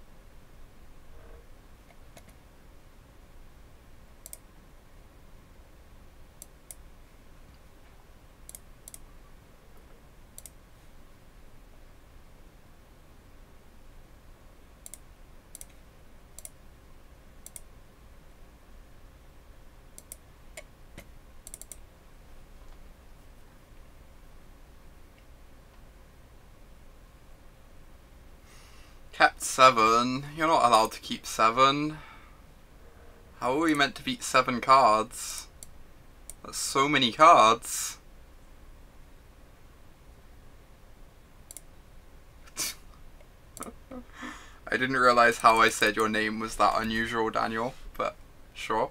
Kept 7. You're not allowed to keep 7. How are we meant to beat 7 cards? That's so many cards. I didn't realize how I said your name was that unusual, Daniel, but sure.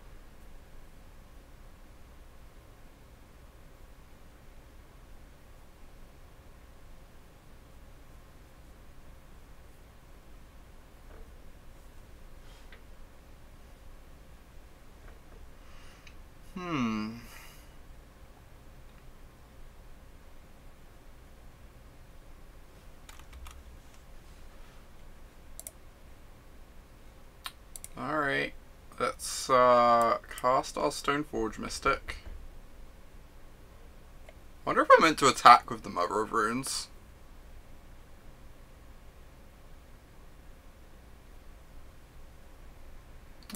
Alright, let's cast our Stoneforge Mystic. I wonder if I'm meant to attack with the Mother of Runes.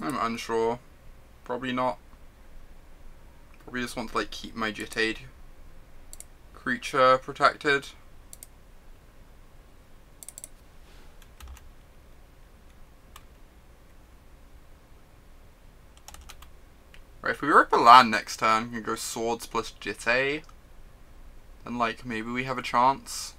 I'm unsure. Probably not. Probably just want to like keep my Jitade creature protected. Right, if we rip a land next turn, we can go Swords plus Jitade. Then like maybe we have a chance.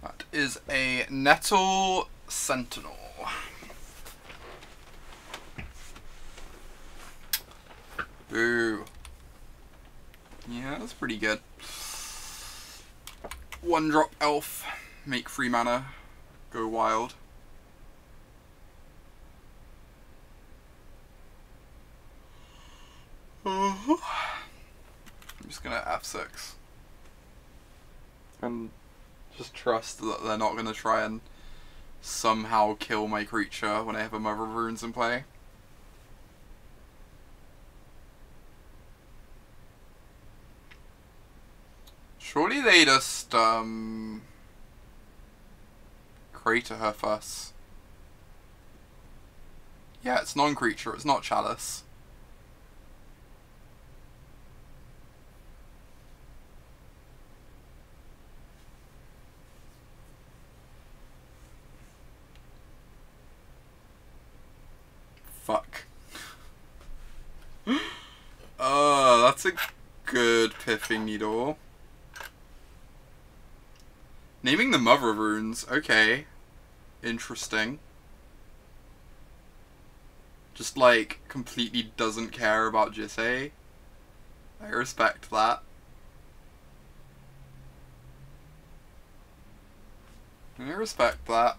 That is a Nettle Sentinel. Boo. Yeah, that's pretty good. 1-drop elf, make 3 mana, go wild. I'm just gonna F6. And just trust that they're not gonna try and somehow kill my creature when I have a Mother of Runes in play. Surely they just, Crater her first. Yeah, it's non-creature, it's not Chalice. Fuck. Oh, that's a good Pithing Needle. Naming the Mother of Runes, okay. Interesting. Just like, completely doesn't care about Jitade. I respect that. I respect that.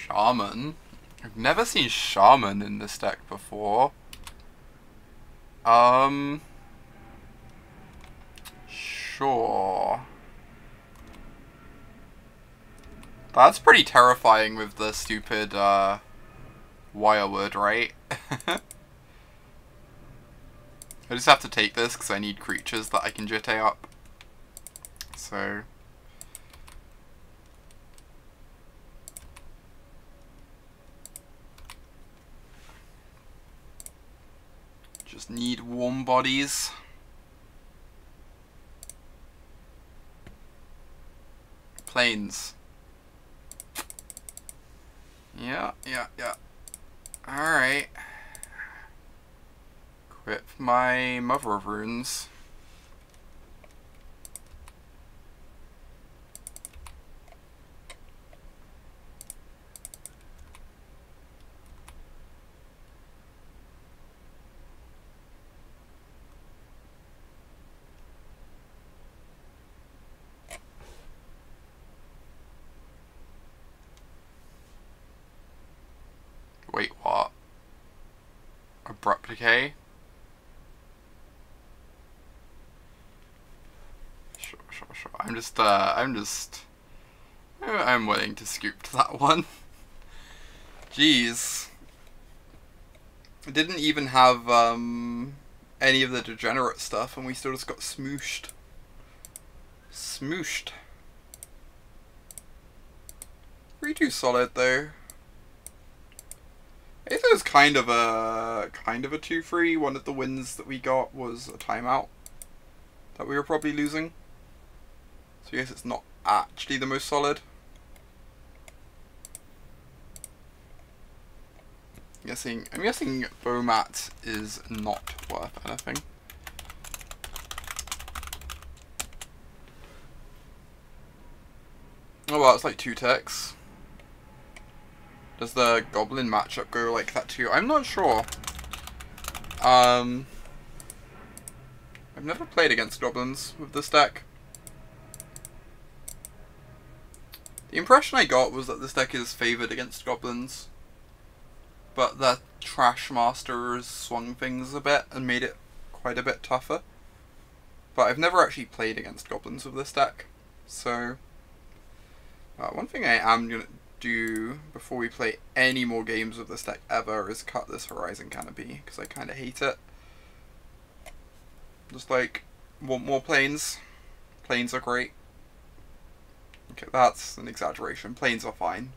Shaman? I've never seen Shaman in this deck before. Sure. That's pretty terrifying with the stupid, wirewood, right? I just have to take this because I need creatures that I can jitte up. So... just need warm bodies. Planes. Yeah. Alright. Equip my Mother of Runes. Wait, what? Abrupt Decay? Sure. I'm willing to scoop to that one. Jeez. I didn't even have, any of the degenerate stuff, and we still just got smooshed. Smooshed. 3-2 solid, though. It was kind of a 2-3. One of the wins that we got was a timeout that we were probably losing. So I guess it's not actually the most solid. I'm guessing Bomat is not worth anything. Oh well, it's like 2 ticks. Does the Goblin matchup go like that too? I'm not sure. I've never played against Goblins with this deck. The impression I got was that this deck is favoured against Goblins, but the Trash Masters swung things a bit and made it quite a bit tougher. But I've never actually played against Goblins with this deck, so... one thing I am going to do before we play any more games with this deck ever is cut this Horizon Canopy, because I kind of hate it. Just like, want more planes. Planes are great. Okay, that's an exaggeration. Planes are fine.